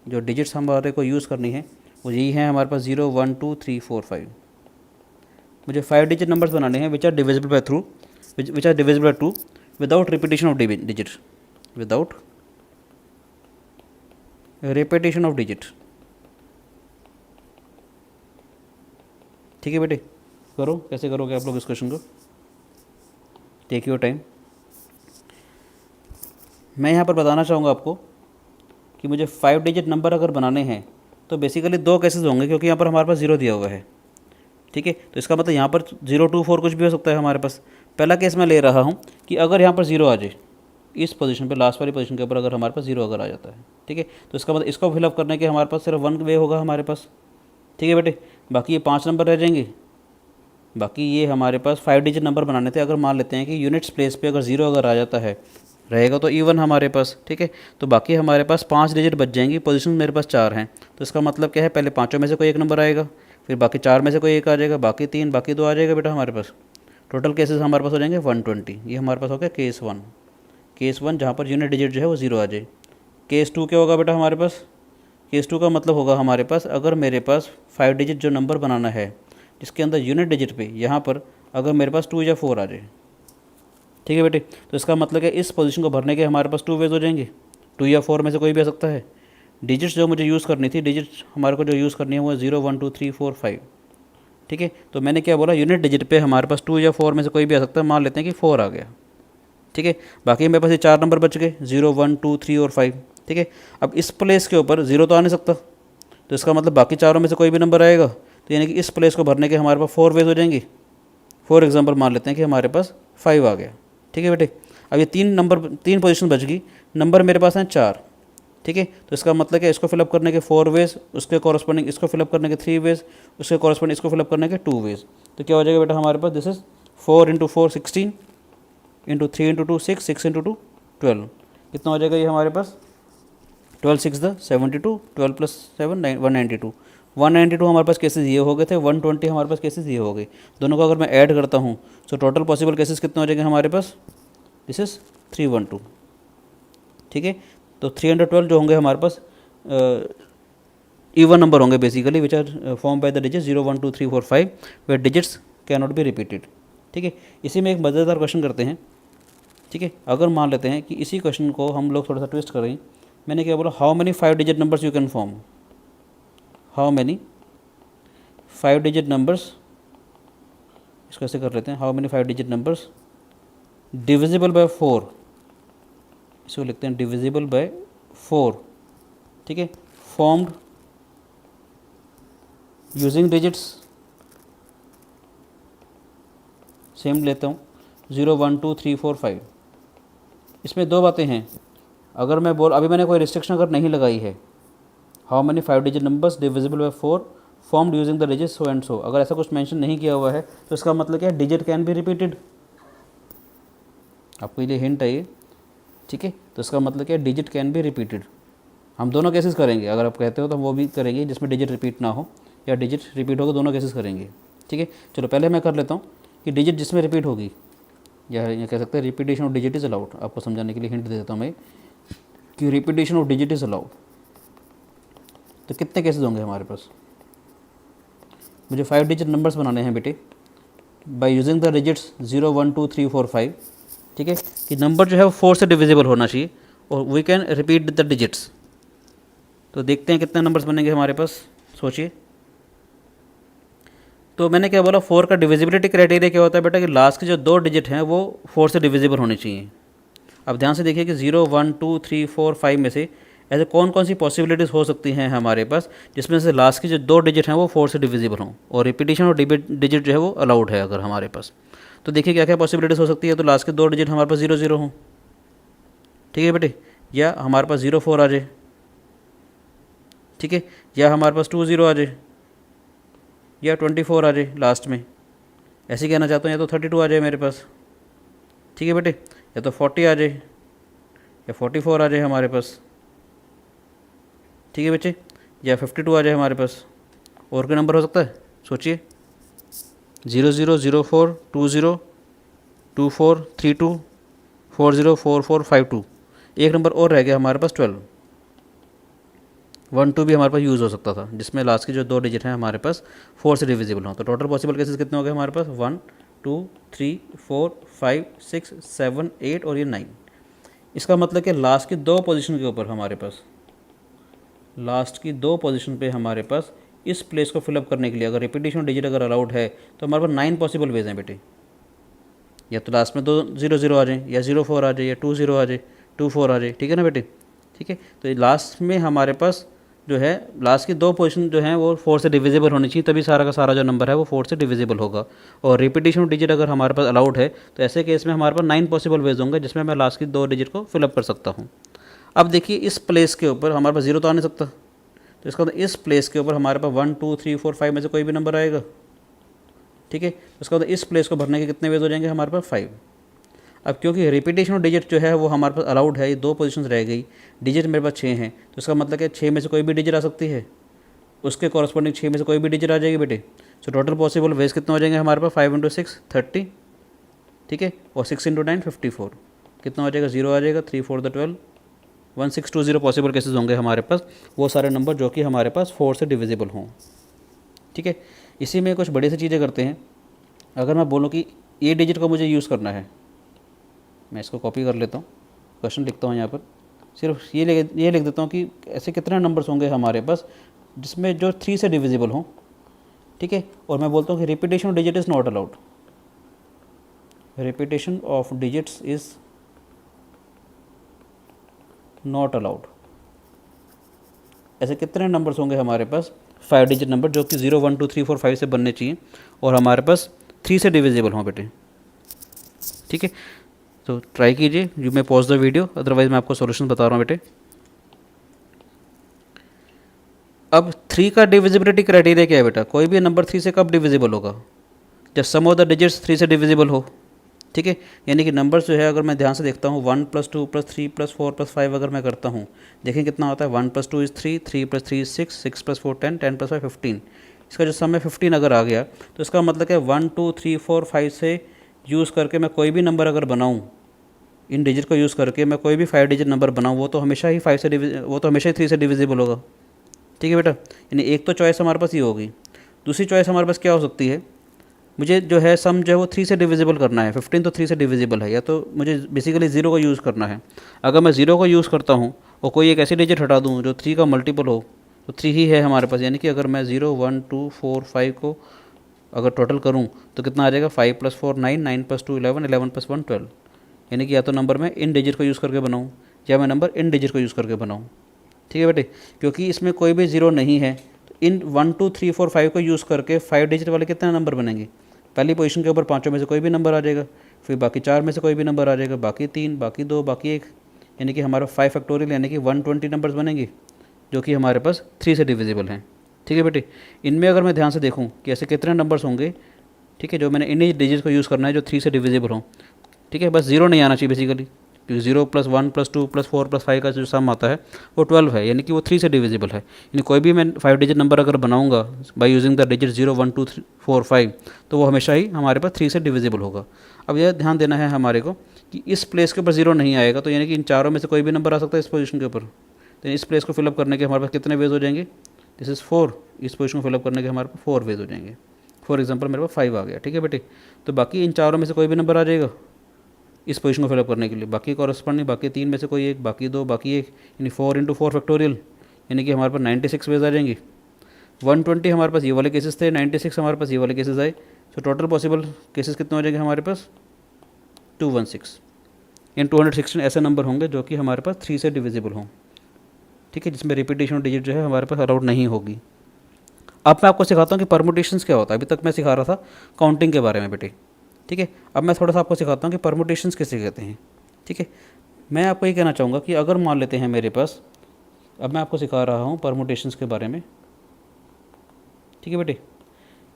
Speaker 1: जो डिजिट्स हमारे को यूज़ करनी है वो यही है हमारे पास 0 1 2 3 4 5। मुझे 5 डिजिट नंबर्स बनाने हैं which are divisible by 2 which are divisible by 2 without repetition of digit, without repetition of digit, ठीक है बेटे। करो, कैसे करोगे आप लोग इस क्वेश्चन को, टेक योर टाइम। मैं यहाँ पर बताना चाहूँगा आपको कि मुझे 5 डिजिट नंबर अगर बनाने हैं तो बेसिकली 2 केसेस होंगे, क्योंकि यहाँ पर हमारे पास 0 दिया हुआ है, ठीक है। तो इसका मतलब यहाँ पर 0 2 4 कुछ भी हो सकता है हमारे पास। पहला केस मैं ले रहा हूँ कि अगर यहाँ पर 0 आ जाए, इस पोजीशन पे, लास्ट वाली पोजीशन के ऊपर अगर हमारे पास 0 अगर आ जाता है, ठीक है, तो इसका मतलब इसको फिलअप करने के हमारे पास सिर्फ 1 वे होगा हमारे पास, ठीक है बेटे। बाकी ये 5 नंबर रह जाएंगे, बाकी ये हमारे पास 5 डिजिट नंबर बनाने थे। अगर मान लेते हैं कि यूनिट्स प्लेस पे अगर 0 अगर आ जाता है रहेगा तो इवन हमारे पास, ठीक है। तो बाकी हमारे पास 5 डिजिट बच जाएंगी, पोजीशन मेरे पास 4 हैं। तो इसका मतलब क्या है, पहले 5 में से कोई एक नंबर आएगा, फिर बाकी 4 में से कोई एक आ जाएगा, बाकी 3, बाकी 2 आ जाएगा बेटा हमारे पास। टोटल केसेस हमारे पास हो जाएंगे 120। ये हमारे पास हो गया केस 1 जहाँ पर यूनिट डिजिट जो है वो 0 आ जाए। केस 2 क्या होगा बेटा हमारे पास? केस 2 का मतलब होगा हमारे पास, अगर मेरे पास 5 डिजिट जो नंबर बनाना है जिसके अंदर यूनिट डिजिट पे यहाँ पर अगर मेरे पास 2 या 4 आ जाए, ठीक है बेटे, तो इसका मतलब है इस पोजीशन को भरने के हमारे पास 2 वेज हो जाएंगे, 2 या 4 में से कोई भी आ सकता है। डिजिट्स जो मुझे यूज़ करनी थी, डिजिट्स हमारे को जो यूज़ करनी है वो 0 1 2 3 4 5, ठीक है। तो मैंने क्या बोला, यूनिट डिजिट पे हमारे पास 2 या 4 में से कोई भी आ सकता है। मान लेते हैं कि 4 आ गया, ठीक है। बाकी मेरे पास ये 4 नंबर बच गए, 0 1 2 3 और 5, ठीक है। अब इस प्लेस के ऊपर 0 तो आ नहीं सकता, तो इसका मतलब बाकी चारों में से कोई भी नंबर आएगा, तो यानी कि इस प्लेस को भरने के हमारे पास 4 वेज हो जाएंगे। फॉर एग्जांपल मान लेते हैं कि हमारे पास 5 आ गया, ठीक है बेटे। अब ये 3 पोजीशन बच गई, नंबर मेरे पास हैं 4, ठीक है। तो इसका मतलब क्या, इसको फिलअप करने के 4 वेज, उसके कॉरस्पॉन्डिंग इसको फिलअप करने के 3 वेज, उसके कॉरस्पॉन्डिंग इसको फिलअप करने के 2 वेज। तो क्या हो जाएगा बेटा हमारे पास, दिस इज 4 × 4 16 × 3 × 2 6 6 × 2 12। कितना हो जाएगा ये हमारे पास, 12 6 72, 12 + 7 192। 192 हमारे पास केसेस ये हो गए थे, 120 हमारे पास केसेस ये हो गए। दोनों को अगर मैं ऐड करता हूँ तो टोटल पॉसिबल केसेस कितने हो जाएंगे हमारे पास, दिस इज 312, ठीक है। तो 312 जो होंगे हमारे पास इवन नंबर होंगे basically, which are form by the digit 0 1 2 3 4 5 where digits can not be repeated, ठीक है। इसी में एक मज़ेदार क्वेश्चन करते हैं, ठीक है। अगर मान लेते हैं कि इसी क्वेश्चन को हम लोग थोड़ा सा ट्विस्ट करें, मैंने क्या बोला, how many 5 digit numbers you can form, how many 5 digit numbers, इसको ऐसे कर लेते हैं, how many 5 digit numbers divisible by 4, इसको लिखते हैं डिविजिबल बाय 4, ठीक है, फॉर्म्ड यूजिंग डिजिट्स, सेम लेता हूँ 0 1 2 3 4 5। इसमें 2 बातें हैं, अगर मैं अभी मैंने कोई रिस्ट्रिक्शन अगर नहीं लगाई है, how many 5 digit numbers divisible by 4 formed using the digit so and so, अगर ऐसा कुछ मेंशन नहीं किया हुआ है तो इसका मतलब क्या है, डिजिट कैन बी रिपीटेड। आपको ये हिंट है ये, ठीक है। तो इसका मतलब क्या है, डिजिट कैन बी रिपीटेड। हम दोनों केसेस करेंगे, अगर आप कहते हो तो हम वो भी करेंगे जिसमें डिजिट रिपीट ना हो या डिजिट रिपीट होगा, दोनों केसेस करेंगे। ठीक है, चलो पहले मैं कर लेता हूँ कि डिजिट जिसमें रिपीट होगी, या कह सकते हैं repetition of digit is allowed. आपको समझाने के लिए हिंट दे देता हूँ मैं कि repetition of digit is allowed. तो कितने केसेस होंगे हमारे पास? मुझे 5 डिजिट नंबर्स बनाने हैं बेटे, बाय यूजिंग द डिजिट्स 0 1 2 3 4 5। ठीक है, कि नंबर जो है वो 4 से डिविजिबल होना चाहिए और we can repeat the digits. तो देखते हैं कितने नंबर्स बनेंगे हमारे पास, सोचिए। तो मैंने क्या बोला, 4 का डिविजिबिलिटी क्राइटेरिया क्या होता है बेटा, कि लास्ट के जो 2 डिजिट हैं वो 4 से डिविजिबल होने चाहिए। अब ध्यान से देखिए कि 0 1 2 3 4 5 में से ऐसे कौन कौन सी पॉसिबिलिटीज़ हो सकती हैं हमारे पास जिसमें से लास्ट के जो 2 डिजिट हैं वो 4 से डिविजिबल हों और रिपीटेशन और डिजिट जो है वो अलाउड है अगर हमारे पास। तो देखिए क्या क्या पॉसिबिलिटीज़ हो सकती है। तो लास्ट के 2 डिजिट हमारे पास 0 0 हों, ठीक है बेटे, या हमारे पास 0 4 आ जाए, ठीक है, या हमारे पास 2 0 आ जाए, या 24 आ जाए लास्ट में। ऐसे कहना चाहता हूँ, या तो 32 आ जाए मेरे पास, ठीक है बेटे, या तो 40 आ जाए, या 44 आ जाए हमारे पास, ठीक है बच्चे, या 52 आ जाए हमारे पास। और क्या नंबर हो सकता है, सोचिए। 0 0 0 4 2 0 2 4 3 2 4 0 4 4 5 2। एक नंबर और रह गया हमारे पास 12। 1 2 भी हमारे पास यूज़ हो सकता था जिसमें लास्ट के जो 2 डिजिट हैं हमारे पास 4 से डिविजिबल हों। तो टोटल पॉसिबल केसेस कितने हो गए हमारे पास, 1 2 3 4 5 6 7 8 और ये 9। इसका मतलब कि लास्ट की 2 पोजीशन के ऊपर हमारे पास, लास्ट की 2 पोजीशन पे हमारे पास इस प्लेस को फिलअप करने के लिए अगर रिपीटेशन डिजिट अगर अलाउड है तो हमारे पास 9 पॉसिबल वेज हैं बेटे। या तो लास्ट में 2 0 0 आ जाए, या 0 4 आ जाए, या 2 0 आ जाए, 2 4 आ जाए, ठीक है ना बेटे। ठीक है, तो लास्ट में हमारे पास जो है लास्ट की 2 पोजीशन जो हैं वो 4 से डिविजिबल होनी चाहिए, तभी सारा का सारा जो नंबर है वो 4 से डिविजिबल होगा। और रिपीटेशन डिजिट अगर हमारे पास अलाउड है तो ऐसे केस में हमारे पास 9 पॉसिबल वेज होंगे जिसमें मैं लास्ट की 2 डिजिट को फिलअप कर सकता हूँ। अब देखिए इस प्लेस के ऊपर हमारे पास 0 तो आ नहीं सकता, तो इसका मतलब इस प्लेस के ऊपर हमारे पास 1 2 3 4 5 में से कोई भी नंबर आएगा, ठीक है। उसका मतलब इस प्लेस को भरने के कितने वेज हो जाएंगे हमारे पास, 5। अब क्योंकि रिपीटेशन डिजिट जो है वो हमारे पास अलाउड है, ये 2 पोजीशंस रह गई, डिजिट मेरे पास 6 हैं, तो इसका मतलब कि 6 में से कोई भी डिजिट आ सकती है, उसके कॉरस्पॉन्डिंग 6 में से कोई भी डिजिट आ जाएगी बेटे। सो टोटल पॉसिबल वेज कितने हो जाएंगे हमारे पास, 5 × 6 30, ठीक है, और 6 × 9 54। कितना हो जाएगा, 0 आ जाएगा, 3 4 12, 1620 पॉसिबल केसेस होंगे हमारे पास, वो सारे नंबर जो कि हमारे पास 4 से डिविजिबल हों, ठीक है। इसी में कुछ बड़ी सी चीज़ें करते हैं। अगर मैं बोलूँ कि ये डिजिट को मुझे यूज़ करना है, मैं इसको कॉपी कर लेता हूँ, क्वेश्चन लिखता हूँ यहाँ पर, सिर्फ ये लिख देता हूँ कि ऐसे कितने नंबर्स होंगे हमारे पास जिसमें जो 3 से डिविजिबल हों, ठीक है। और मैं बोलता हूँ कि repetition of digit is not allowed, repetition of digits is not allowed. ऐसे कितने नंबर्स होंगे हमारे पास, 5 डिजिट नंबर जो कि 0 1 2 3 4 5 से बनने चाहिए और हमारे पास 3 से डिविजिबल हों बेटे, ठीक है। तो ट्राई कीजिए, you may pause the video, otherwise मैं आपको सॉल्यूशन बता रहा हूँ बेटे। अब 3 का डिविजिबिलिटी क्राइटेरिया क्या है बेटा, कोई भी नंबर 3 से कब डिविजिबल होगा, जब सम ऑफ द डिजिट्स 3 से डिविजिबल हो, ठीक है। यानी कि नंबर्स जो है अगर मैं ध्यान से देखता हूँ 1 + 2 + 3 + 4 + 5 अगर मैं करता हूँ, देखें कितना होता है, 1 + 2 = 3, 3 + 3 = 6, 6 + 4 10, 10 + 5 15। इसका जो सम है 15 अगर आ गया तो इसका मतलब है 1 2 3 4 5 से यूज़ करके मैं कोई भी नंबर अगर बनाऊँ, इन डिजिट को यूज़ करके मैं कोई भी 5 डिजिट नंबर बनाऊँ, वो तो हमेशा ही 3 से डिविजिबल होगा, ठीक है बेटा। यानी एक तो चॉइस हमारे पास ये होगी। दूसरी चॉइस हमारे पास क्या हो सकती है, मुझे जो है सम जो है वो 3 से डिविजिबल करना है, 15 तो 3 से डिविजिबल है, या तो मुझे बेसिकली 0 को यूज़ करना है। अगर मैं 0 को यूज़ करता हूँ और कोई एक ऐसी डिजिट हटा दूँ जो 3 का मल्टीपल हो, तो 3 ही है हमारे पास। यानी कि अगर मैं 0 1 2 4 5 को अगर टोटल करूँ तो कितना आ जाएगा, 5 + 4 9, 9 + 2 11, 11 + 1 12। यानी कि या तो नंबर मैं इन डिजिट को यूज़ करके बनाऊँ या मैं नंबर इन डिजिट को यूज़ करके बनाऊँ, ठीक है बेटे। क्योंकि इसमें कोई भी 0 नहीं है तो इन 1 2 3 4 5 को यूज़ करके 5 डिजिट वाले कितने नंबर बनेंगे, पहली पोजीशन के ऊपर 5 में से कोई भी नंबर आ जाएगा, फिर बाकी 4 में से कोई भी नंबर आ जाएगा, बाकी 3, बाकी 2, बाकी 1, यानी कि हमारा 5 फैक्टोरियल यानी कि 120 नंबर्स बनेंगे जो कि हमारे पास 3 से डिविजिबल हैं, ठीक है बेटे। इनमें अगर मैं ध्यान से देखूँ कि ऐसे कितने नंबर्स होंगे, ठीक है, जो मैंने इन डिजिट को यूज़ करना है जो 3 से डिविजिबल हों, ठीक है। बस 0 नहीं आना चाहिए बेसिकली, क्योंकि 0 + 1 + 2 + 4 + 5 का जो सम आता है वो 12 है, यानी कि वो 3 से डिविजिबल है। यानी कोई भी मैं 5 डिजिट नंबर अगर बनाऊंगा बाय यूजिंग द डिजिट 0 1 2 3 4 5, तो वो हमेशा ही हमारे पास 3 से डिविजिबल होगा। अब यह ध्यान देना है हमारे को कि इस प्लेस के ऊपर 0 नहीं आएगा, तो यानी कि इन चारों में से कोई भी नंबर आ सकता है इस पोजीशन के ऊपर। तो इस प्लेस को फिलअप करने के हमारे पास कितने वेज हो जाएंगे? This is 4। इस पोजीशन को फिलअप करने के हमारे पास 4 वेज हो जाएंगे। फॉर एग्जांपल मेरे पास 5 आ गया, ठीक है बेटे। तो बाकी इन चारों में से कोई भी नंबर आ जाएगा इस पोजीशन को फिलअप करने के लिए, बाकी कॉरस्पॉन्डिंग बाकी 3 में से कोई एक, बाकी 2, बाकी 1, यानी 4 × 4 फैक्टोरियल, यानी कि हमारे पास 96 वेज आ जाएंगी। 120 हमारे पास ये वाले केसेस थे, 96 हमारे पास ये वाले केसेस आए। तो टोटल पॉसिबल केसेस कितने हो जाएंगे हमारे पास? 216। इन 216 ऐसे नंबर होंगे जो कि हमारे पास 3 से डिविजिबल हों, ठीक है, जिसमें रिपीटेशन डिजिट जो है हमारे पास अलाउड नहीं होगी। अब मैं आपको सिखाता हूँ कि परमुटेशंस क्या होता है। अभी तक मैं सिखा रहा था काउंटिंग के बारे में बेटे, ठीक है। अब मैं थोड़ा सा आपको सिखाता हूँ कि परमुटेशंस किसे कहते हैं, ठीक है। मैं आपको ये कहना चाहूँगा कि अगर मान लेते हैं मेरे पास, अब मैं आपको सिखा रहा हूँ परमुटेशंस के बारे में, ठीक है बेटे।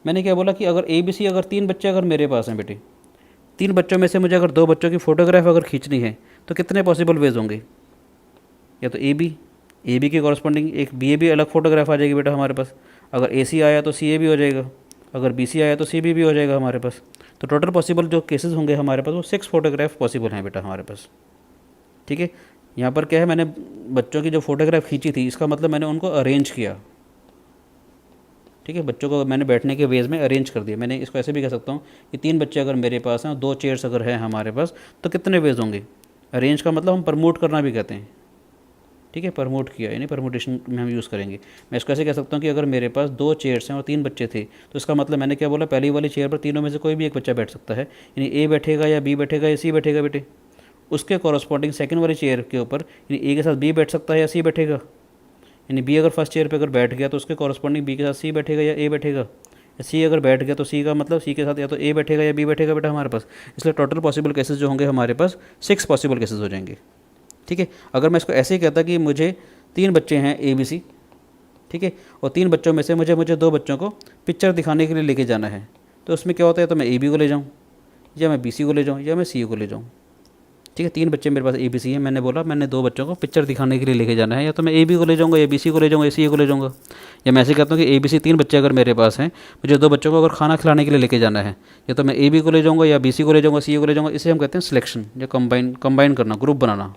Speaker 1: मैंने क्या बोला कि अगर ABC अगर 3 बच्चे अगर मेरे पास हैं बेटे, 3 बच्चों में से मुझे अगर 2 बच्चों की फ़ोटोग्राफ अगर खींचनी है तो कितने पॉसिबल वेज होंगे? या तो AB के कॉरस्पॉन्डिंग एक BA अलग फ़ोटोग्राफ आ जाएगी बेटा हमारे पास। अगर AC आया तो CA भी हो जाएगा, अगर BC आया तो CB भी हो जाएगा हमारे पास। तो टोटल पॉसिबल जो केसेस होंगे हमारे पास वो 6 फोटोग्राफ पॉसिबल हैं बेटा हमारे पास, ठीक है। यहाँ पर क्या है, मैंने बच्चों की जो फ़ोटोग्राफ खींची थी, इसका मतलब मैंने उनको अरेंज किया, ठीक है। बच्चों को मैंने बैठने के वेज में अरेंज कर दिया। मैंने इसको ऐसे भी कह सकता हूँ कि 3 बच्चे अगर मेरे पास हैं और 2 चेयर्स अगर हैं हमारे पास, तो कितने वेज होंगे? अरेंज का मतलब हम प्रमोट करना भी कहते हैं, ठीक है। प्रमोट किया यानी परमुटेशन में हम यूज़ करेंगे। मैं इसको ऐसे कह सकता हूँ कि अगर मेरे पास 2 चेयर्स हैं और 3 बच्चे थे, तो इसका मतलब मैंने क्या बोला, पहली वाली चेयर पर तीनों में से कोई भी एक बच्चा बैठ सकता है, यानी A बैठेगा या B बैठेगा या C बैठेगा बेटे। उसके कॉरस्पॉन्डिंग सेकंड वाली चेयर के ऊपर यानी A के साथ B बैठ सकता है या C बैठेगा, यानी B अगर फर्स्ट चेयर पर अगर बैठ गया तो उसके कॉरस्पॉन्डिंग B के साथ C बैठेगा या A बैठेगा, या C अगर बैठ गया तो C का मतलब C के साथ या तो A बैठेगा या B बैठेगा बेटा हमारे पास। इसलिए टोटल पॉसिबल केसेस जो होंगे हमारे पास 6 पॉसिबल केसेस हो जाएंगे, ठीक है। अगर मैं इसको ऐसे ही कहता कि मुझे 3 बच्चे हैं ABC, ठीक है, और 3 बच्चों में से मुझे 2 बच्चों को पिक्चर दिखाने के लिए लेके जाना है, तो उसमें क्या होता है, तो मैं AB को ले जाऊँ या मैं BC को ले जाऊँ या मैं CA को ले जाऊँ, ठीक है। 3 बच्चे मेरे पास ABC हैं, मैंने बोला मैंने 2 बच्चों को पिक्चर दिखाने के लिए लेके जाना है, या तो मैं AB को ले जाऊँगा या BC को ले जाऊँगा या CA को ले जाऊँगा। या मैं ऐसे कहता हूँ कि ABC 3 बच्चे अगर मेरे पास हैं, मुझे 2 बच्चों को अगर खाना खिलाने के लिए लेके जाना है, या तो मैं AB को ले जाऊँगा या BC को ले जाऊँगा, CA को ले जाऊँगा। इसे हम कहते हैं सिलेक्शन या कंबाइन करना, ग्रुप बनाना।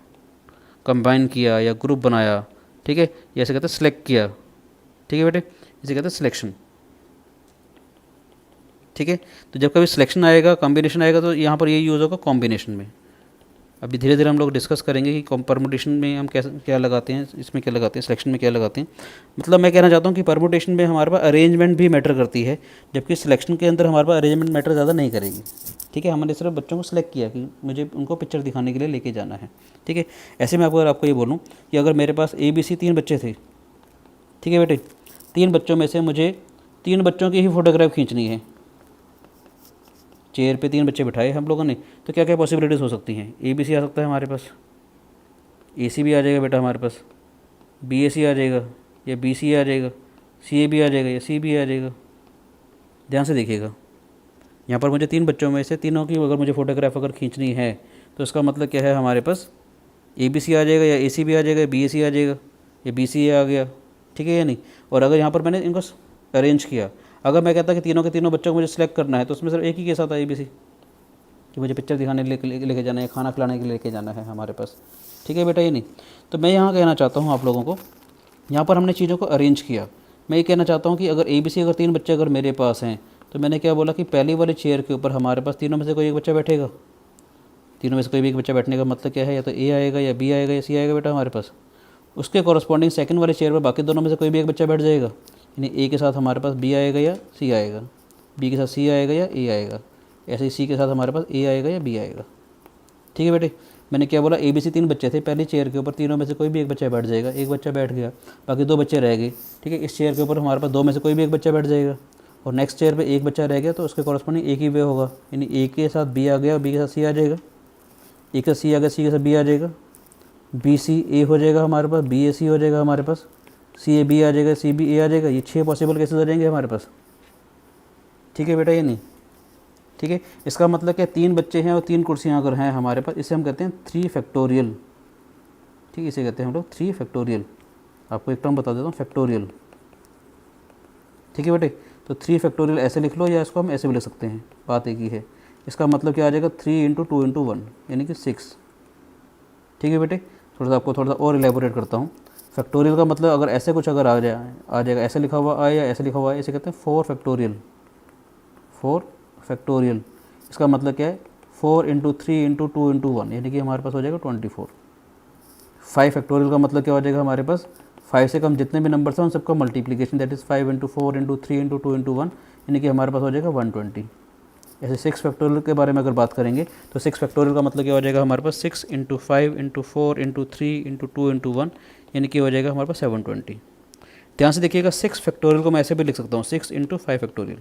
Speaker 1: कंबाइन किया या ग्रुप बनाया, ठीक है, ये ऐसे कहते हैं सिलेक्ट किया, ठीक है बेटे, इसे कहते हैं सिलेक्शन, ठीक है। तो जब कभी सिलेक्शन आएगा, कॉम्बिनेशन आएगा, तो यहाँ पर ये यूज़ होगा कॉम्बिनेशन में। अभी धीरे धीरे हम लोग डिस्कस करेंगे कि परमुटेशन में हम क्या लगाते हैं, इसमें क्या लगाते हैं, सिलेक्शन में क्या लगाते हैं। मतलब मैं कहना चाहता हूँ कि परमुटेशन में हमारे पास अरेंजमेंट भी मैटर करती है, जबकि सिलेक्शन के अंदर हमारे पास अरेंजमेंट मैटर ज़्यादा नहीं करेगी, ठीक है। हमने सिर्फ बच्चों को सिलेक्ट किया कि मुझे उनको पिक्चर दिखाने के लिए लेके जाना है, ठीक है। ऐसे में आपको ये बोलूँ कि अगर मेरे पास ABC 3 बच्चे थे, ठीक है बेटे, 3 बच्चों में से मुझे 3 बच्चों की ही फ़ोटोग्राफ खींचनी है। चेयर पे 3 बच्चे बिठाए हम लोगों ने, तो क्या क्या पॉसिबिलिटीज़ हो सकती हैं? ABC आ सकता है हमारे पास, AC भी आ जाएगा बेटा हमारे पास, BAC आ जाएगा या BC आ जाएगा, CA भी आ जाएगा या C भी आ जाएगा। ध्यान से देखिएगा, यहाँ पर मुझे 3 बच्चों में से तीनों की अगर मुझे फ़ोटोग्राफ अगर खींचनी है, तो इसका मतलब क्या है, हमारे पास ABC आ जाएगा या AC भी आ जाएगा, BAC आ जाएगा या BC आ गया, ठीक है या नहीं। और अगर यहाँ पर मैंने इनको अरेंज किया, अगर मैं कहता कि तीनों के तीनों बच्चों को मुझे सिलेक्ट करना है, तो उसमें सिर्फ एक ही केस आता है ABC, कि मुझे पिक्चर दिखाने लेके जाना है, खाना खिलाने के लिए लेके जाना है हमारे पास, ठीक है बेटा, ये नहीं। तो मैं यहाँ कहना चाहता हूँ आप लोगों को, यहाँ पर हमने चीज़ों को अरेंज किया। मैं ये कहना चाहता हूँ कि अगर ABC अगर 3 बच्चे अगर मेरे पास हैं, तो मैंने क्या बोला कि पहली वाली चेयर के ऊपर हमारे पास तीनों में से कोई एक बच्चा बैठेगा। तीनों में से कोई भी एक बच्चा बैठने का मतलब क्या है, या तो A आएगा या B आएगा या C आएगा बेटा हमारे पास। उसके कॉरस्पॉन्डिंग सेकंड वाले चेयर पर बाकी दोनों में से कोई भी एक बच्चा बैठ जाएगा, यानी A के साथ हमारे पास B आएगा या C आएगा, B के साथ C आएगा या A आएगा, ऐसे ही C के साथ हमारे पास A आएगा या B आएगा, ठीक है बेटे। मैंने क्या बोला, ABC 3 बच्चे थे, पहली चेयर के ऊपर तीनों में से कोई भी एक बच्चा बैठ जाएगा, एक बच्चा बैठ गया, बाकी 2 बच्चे रह गए, ठीक है। इस चेयर के ऊपर हमारे पास 2 में से कोई भी एक बच्चा बैठ जाएगा, और नेक्स्ट चेयर पे एक बच्चा रह गया, तो उसके कॉरस्पॉन्डिंग एक ही वे होगा, यानी A के साथ B आ गया, B के साथ C आ जाएगा, A के साथ C आ गया, C के साथ B आ जाएगा, BC A हो जाएगा हमारे पास, BAC हो जाएगा हमारे पास, CA B आ जाएगा, CB A आ जाएगा। ये 6 पॉसिबल केसेस आ जाएंगे हमारे पास, ठीक है बेटा, ये नहीं। ठीक है, इसका मतलब क्या, 3 बच्चे हैं और 3 कुर्सियाँ अगर हैं हमारे पास, इसे हम कहते हैं 3 फैक्टोरियल। ठीक है, इसे कहते हैं हम लोग 3 फैक्टोरियल। आपको एक टर्म बता देता हूँ, फैक्टोरियल। ठीक है बेटे, तो 3 फैक्टोरियल ऐसे लिख लो या इसको हम ऐसे भी लिख सकते हैं, बात एक ही है। इसका मतलब क्या आ जाएगा, 3 इंटू 2 इंटू 1 यानी कि 6। ठीक है बेटे, थोड़ा सा आपको थोड़ा सा और इलेबोरेट करता हूँ। फैक्टोरियल का मतलब अगर ऐसे कुछ अगर आ जाएगा, ऐसे लिखा हुआ आए या ऐसे लिखा हुआ है, इसे कहते हैं 4 फैक्टोरियल। 4 फैक्टोरियल, इसका मतलब क्या है, 4 इंटू 3 इंटू 2 इंटू 1 यानी कि हमारे पास हो जाएगा 24। 5 फैक्टोरियल का मतलब क्या हो जाएगा हमारे पास, 5 से कम जितने भी नंबर्स हैं उन सबका multiplication, that is 5 into 4 into 3 into 2 into 1 यानी कि हमारे पास हो जाएगा 120। ऐसे 6 फैक्टोरियल के बारे में अगर बात करेंगे तो 6 फैक्टोरियल का मतलब क्या हो जाएगा हमारे पास, 6 into 5 into 4 into 3 into 2 into 1 यानी कि हो जाएगा हमारे पास 720। ध्यान से देखिएगा, 6 फैक्टोरियल को मैं ऐसे भी लिख सकता हूँ, 6 इंटू 5 फैक्टोरियल।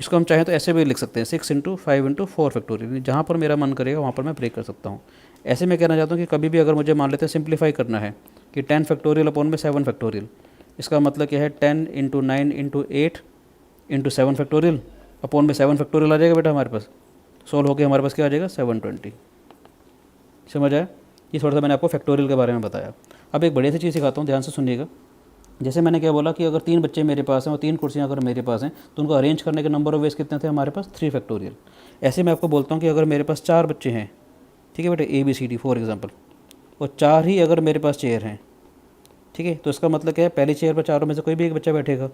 Speaker 1: इसको हम चाहें तो ऐसे भी लिख सकते हैं, 6 इंटू 5 इंटू 4 फैक्टोरियल। जहाँ पर मेरा मन करेगा वहाँ पर मैं ब्रेक कर सकता हूँ। ऐसे मैं कहना चाहता हूँ कि कभी भी अगर मुझे मान लेते हैं सिंप्लीफाई करना है कि 10 फैक्टोरियल अपॉन में 7 फैक्टोरियल, इसका मतलब क्या है, 10 into 9 into 8 into 7 factorial upon में 7 फैक्टोरियल आ जाएगा बेटा हमारे पास। सोल्व होकर हमारे पास क्या आ जाएगा, 720। समझ आया? ये थोड़ा सा मैंने आपको फैक्टोरियल के बारे में बताया। अब एक बढ़िया सी चीज़ सिखाता हूँ, ध्यान से सुनिएगा। जैसे मैंने क्या बोला कि अगर 3 बच्चे मेरे पास हैं और 3 कुर्सियाँ अगर मेरे पास हैं तो उनको अरेंज करने के नंबर ऑफ वेज कितने थे हमारे पास, 3 फैक्टोरियल। ऐसे मैं आपको बोलता हूँ कि अगर मेरे पास 4 बच्चे हैं, ठीक है बेटे, ABCD फॉर एग्जांपल, और 4 ही अगर मेरे पास चेयर हैं, ठीक है, तो इसका मतलब क्या है, पहली चेयर पर चारों में से कोई भी एक बच्चा बैठेगा,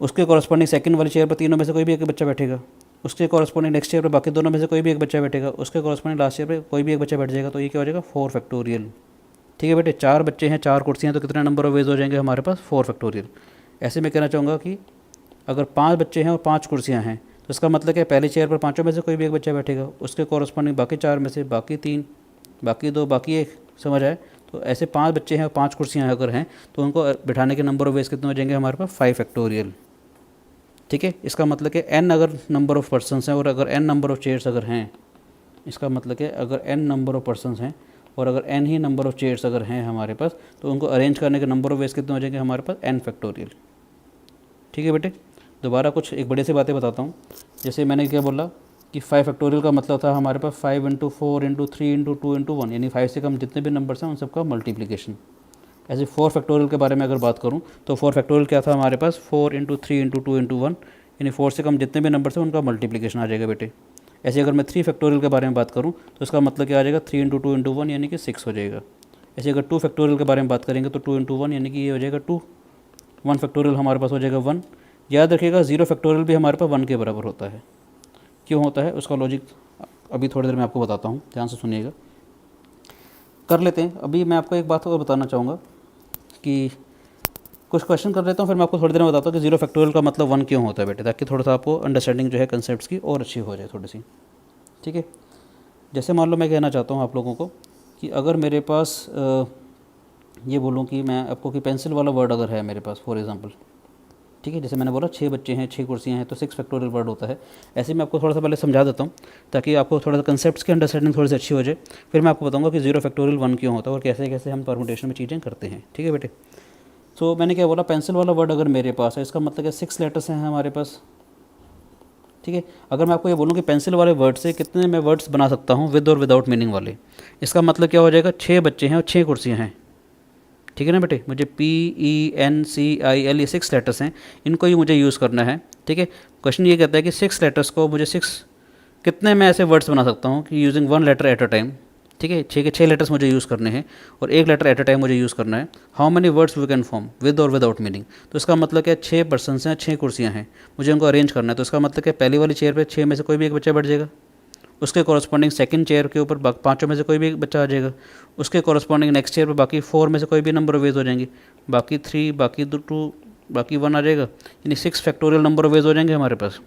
Speaker 1: उसके कॉरस्पॉन्डिंग सेकंड वाली चेयर पर तीनों में से कोई भी एक बच्चा बैठेगा, उसके कॉरस्पॉन्डिंग नेक्स्ट चेयर पर बाकी दोनों में से कोई भी एक बच्चा बैठेगा, उसके कॉरस्पॉन्डिंग लास्ट चेयर पर कोई भी एक बच्चा बैठ जाएगा। तो ये क्या हो जाएगा, 4 फैक्टोरियल। ठीक है बेटे, 4 बच्चे हैं, 4 कुर्सियाँ, तो कितने नंबर ऑफ वेज हो जाएंगे हमारे पास, 4 फैक्टोरियल। ऐसे मैं कहना चाहूँगा कि अगर 5 बच्चे हैं और 5 कुर्सियाँ हैं तो इसका मतलब क्या है, पहली चेयर पर पाँचों में से कोई भी एक बच्चा बैठेगा, उसके कॉरस्पॉन्डिंग बाकी 4 में से बाकी 3, बाकी 2, बाकी 1। समझ आए? तो ऐसे 5 बच्चे हैं और 5 कुर्सियाँ अगर हैं तो उनको बिठाने के नंबर ऑफ वेज कितने हो जाएंगे हमारे पास, 5 फैक्टोरियल। ठीक है, इसका मतलब कि n अगर नंबर ऑफ़ पर्सनस हैं और अगर n नंबर ऑफ़ चेयर्स अगर हैं, इसका मतलब कि अगर n नंबर ऑफ़ पर्सनस हैं और अगर n he number of chairs अगर हैं हमारे पास, तो उनको अरेंज करने के नंबर ऑफ़ वेज कितने हो जाएंगे हमारे पास, n फैक्टोरियल। ठीक है बेटे, दोबारा कुछ एक बड़े से बातें बताता हूँ। जैसे मैंने क्या बोला कि 5 फैक्टोरियल का मतलब था हमारे पास 5 इंटू 4 इंटू 3 इंटू 2 इंटू 1 यानी 5 से कम जितने भी नंबर्स हैं उन सबका मल्टीप्लिकेशन। ऐसे 4 फैक्टोरियल के बारे में अगर बात करूँ तो 4 फैक्टोरियल क्या था हमारे पास, 4 इंटू 3 इंटू 2 इंटू 1 यानी 4 से कम जितने भी नंबर्स हैं उनका मल्टीप्लिकेशन आ जाएगा बेटे। ऐसे अगर मैं 3 फैक्टोरियल के बारे में बात करूँ तो इसका मतलब क्या आ जाएगा, 3 इंटू 2 इंटू 1 यानी कि 6 हो जाएगा। ऐसे अगर 2 फैक्टोरियल के बारे में बात करेंगे तो 2 इंटू 1 यानी कि ये हो जाएगा 2। 1 फैक्टोरियल हमारे पास हो जाएगा 1। याद रखिएगा 0 फैक्टोरियल भी हमारे पास 1 के बराबर होता है। क्यों होता है उसका लॉजिक अभी थोड़ी देर में आपको बताता हूँ, ध्यान से सुनिएगा। कर लेते हैं, अभी मैं आपको एक बात और बताना चाहूँगा कि कुछ क्वेश्चन कर लेता हूँ, फिर मैं आपको थोड़ी देर में बताता हूँ कि 0 फैक्टोरियल का मतलब 1 क्यों होता है बेटे, ताकि थोड़ा सा आपको अंडरस्टैंडिंग जो है कंसेप्ट्स की और अच्छी हो जाए थोड़ी सी। ठीक है, जैसे मान लो मैं कहना चाहता हूँ आप लोगों को कि अगर मेरे पास ये बोलूँ कि मैं आपको कि पेंसिल वाला वर्ड अगर है मेरे पास फॉर एग्जांपल, ठीक है, जैसे मैंने बोला 6 बच्चे हैं, 6 कुर्सियाँ हैं, तो 6 फैक्टोरियल वर्ड होता है। ऐसे मैं आपको थोड़ा सा पहले समझा देता हूँ ताकि आपको थोड़ा सा कंसेप्ट्स की अंडरस्टैंडिंग थोड़ी सी अच्छी हो जाए। फिर मैं आपको बताऊँगा कि 0 फैक्टोरियल 1 क्यों होता है और कैसे कैसे हम परमुटेशन में चीज़ें करते हैं। ठीक है बेटे, तो मैंने क्या बोला, पेंसिल वाला वर्ड अगर मेरे पास है इसका मतलब 6 लेटर्स हैं हमारे पास। ठीक है, अगर मैं आपको ये बोलूँ कि पेंसिल वाले वर्ड से कितने मैं वर्ड्स बना सकता हूँ विद और विदाउट मीनिंग वाले, इसका मतलब क्या हो जाएगा, 6 बच्चे हैं और 6 कुर्सियाँ हैं। ठीक है ना बेटे, मुझे PENCIL ये 6 लेटर्स हैं, इनको ही मुझे यूज़ करना है। ठीक है, क्वेश्चन ये कहता है कि 6 लेटर्स को मुझे 6 कितने मैं ऐसे वर्ड्स बना सकता हूँ कि using 1 letter at a time. ठीक है, 6 के 6 लेटर्स मुझे यूज़ करने हैं और 1 लेटर एट अ टाइम मुझे यूज़ करना है। How many words we can form with और विदाउट मीनिंग, तो इसका मतलब क्या, 6 पर्सनस हैं, 6 कुर्सियाँ हैं, मुझे उनको अरेंज करना है। तो इसका मतलब क्या, पहली वाली चेयर पर 6 में से कोई भी एक बच्चा बैठ जाएगा, उसके कॉरस्पॉन्डिंग सेकंड चेयर के ऊपर 5 में से कोई भी एक बच्चा आ जाएगा, उसके कॉरस्पॉन्डिंग नेक्स्ट चेयर पर बाकी 4 में से कोई भी नंबर ऑफ वेज हो जाएंगे, बाकी 3, बाकी 2, बाकी 1 आ जाएगा, यानी 6 फैक्टोरियल नंबर ऑफ वेज हो जाएंगे हमारे पास।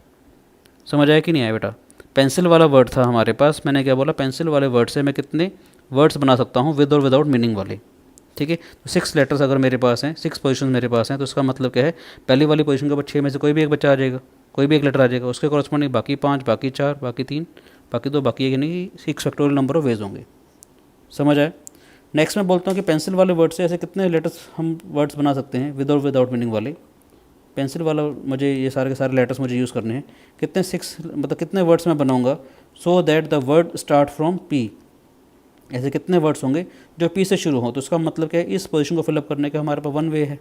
Speaker 1: समझ आया कि नहीं आया बेटा? पेंसिल वाला वर्ड था हमारे पास, मैंने क्या बोला, पेंसिल वाले वर्ड से मैं कितने वर्ड्स बना सकता हूँ विद और विदाउट मीनिंग वाले। ठीक है, तो 6 लेटर्स अगर मेरे पास हैं, 6 पोजीशन मेरे पास हैं, तो इसका मतलब क्या है, पहली वाली पोजीशन के ऊपर 6 में से कोई भी एक बच्चा आ जाएगा, कोई भी एक लेटर आ जाएगा, उसके कॉरस्पॉन्डिंग बाकी 5, बाकी 4, बाकी 3, बाकी 2, बाकी 1 यानी कि 6 फैक्टोरियल नंबर ऑफ वेज होंगे। समझ आए? नेक्स्ट मैं बोलता हूँ कि पेंसिल वाले वर्ड से ऐसे कितने लेटर्स हम वर्ड्स बना सकते हैं विद और विदाउट मीनिंग वाले। पेंसिल वाला मुझे ये सारे के सारे लेटर्स मुझे यूज़ करने हैं। कितने 6 मतलब कितने वर्ड्स मैं बनाऊंगा so that the word start from P. ऐसे कितने वर्ड्स होंगे जो पी से शुरू हों। तो इसका मतलब क्या है, इस पोजीशन को फिलअप करने का हमारे पास 1 वे है।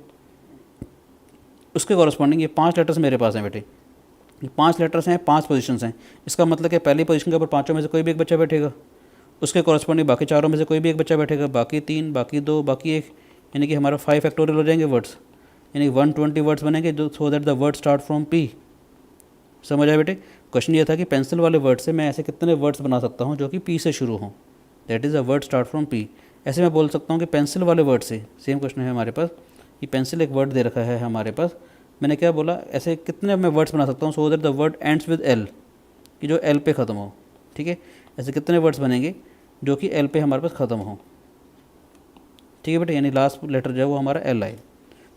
Speaker 1: उसके कॉरस्पॉन्डिंग ये 5 लेटर्स मेरे पास हैं बेटे, ये 5 लेटर्स हैं, 5 पोजीशंस हैं। इसका मतलब कि पहली पोजीशन के ऊपर 5 में से कोई भी एक बच्चा बैठेगा, उसके कॉरस्पॉन्डिंग बाकी 4 में से कोई भी एक बच्चा बैठेगा, बाकी 3, बाकी 2, बाकी 1, यानी कि हमारा 5 फैक्टोरियल हो जाएंगे वर्ड्स, यानी 120 वर्ड्स बनेंगे जो so that the word start from P. समझ आया बेटे। क्वेश्चन ये था कि पेंसिल वाले वर्ड से मैं ऐसे कितने वर्ड्स बना सकता हूँ जो कि पी से शुरू हों, that is a word start from P. ऐसे मैं बोल सकता हूँ कि पेंसिल वाले वर्ड से, सेम क्वेश्चन है हमारे पास, ये पेंसिल एक वर्ड दे रखा है हमारे पास, मैंने क्या बोला, ऐसे कितने मैं वर्ड्स बना सकता हूँ so that the word ends with L, कि जो एल पे ख़त्म हो। ठीक है, ऐसे कितने वर्ड्स बनेंगे जो कि एल पे हमारे पास ख़त्म हो। ठीक है बेटा, यानी लास्ट लेटर जो है वो हमारा एल आए,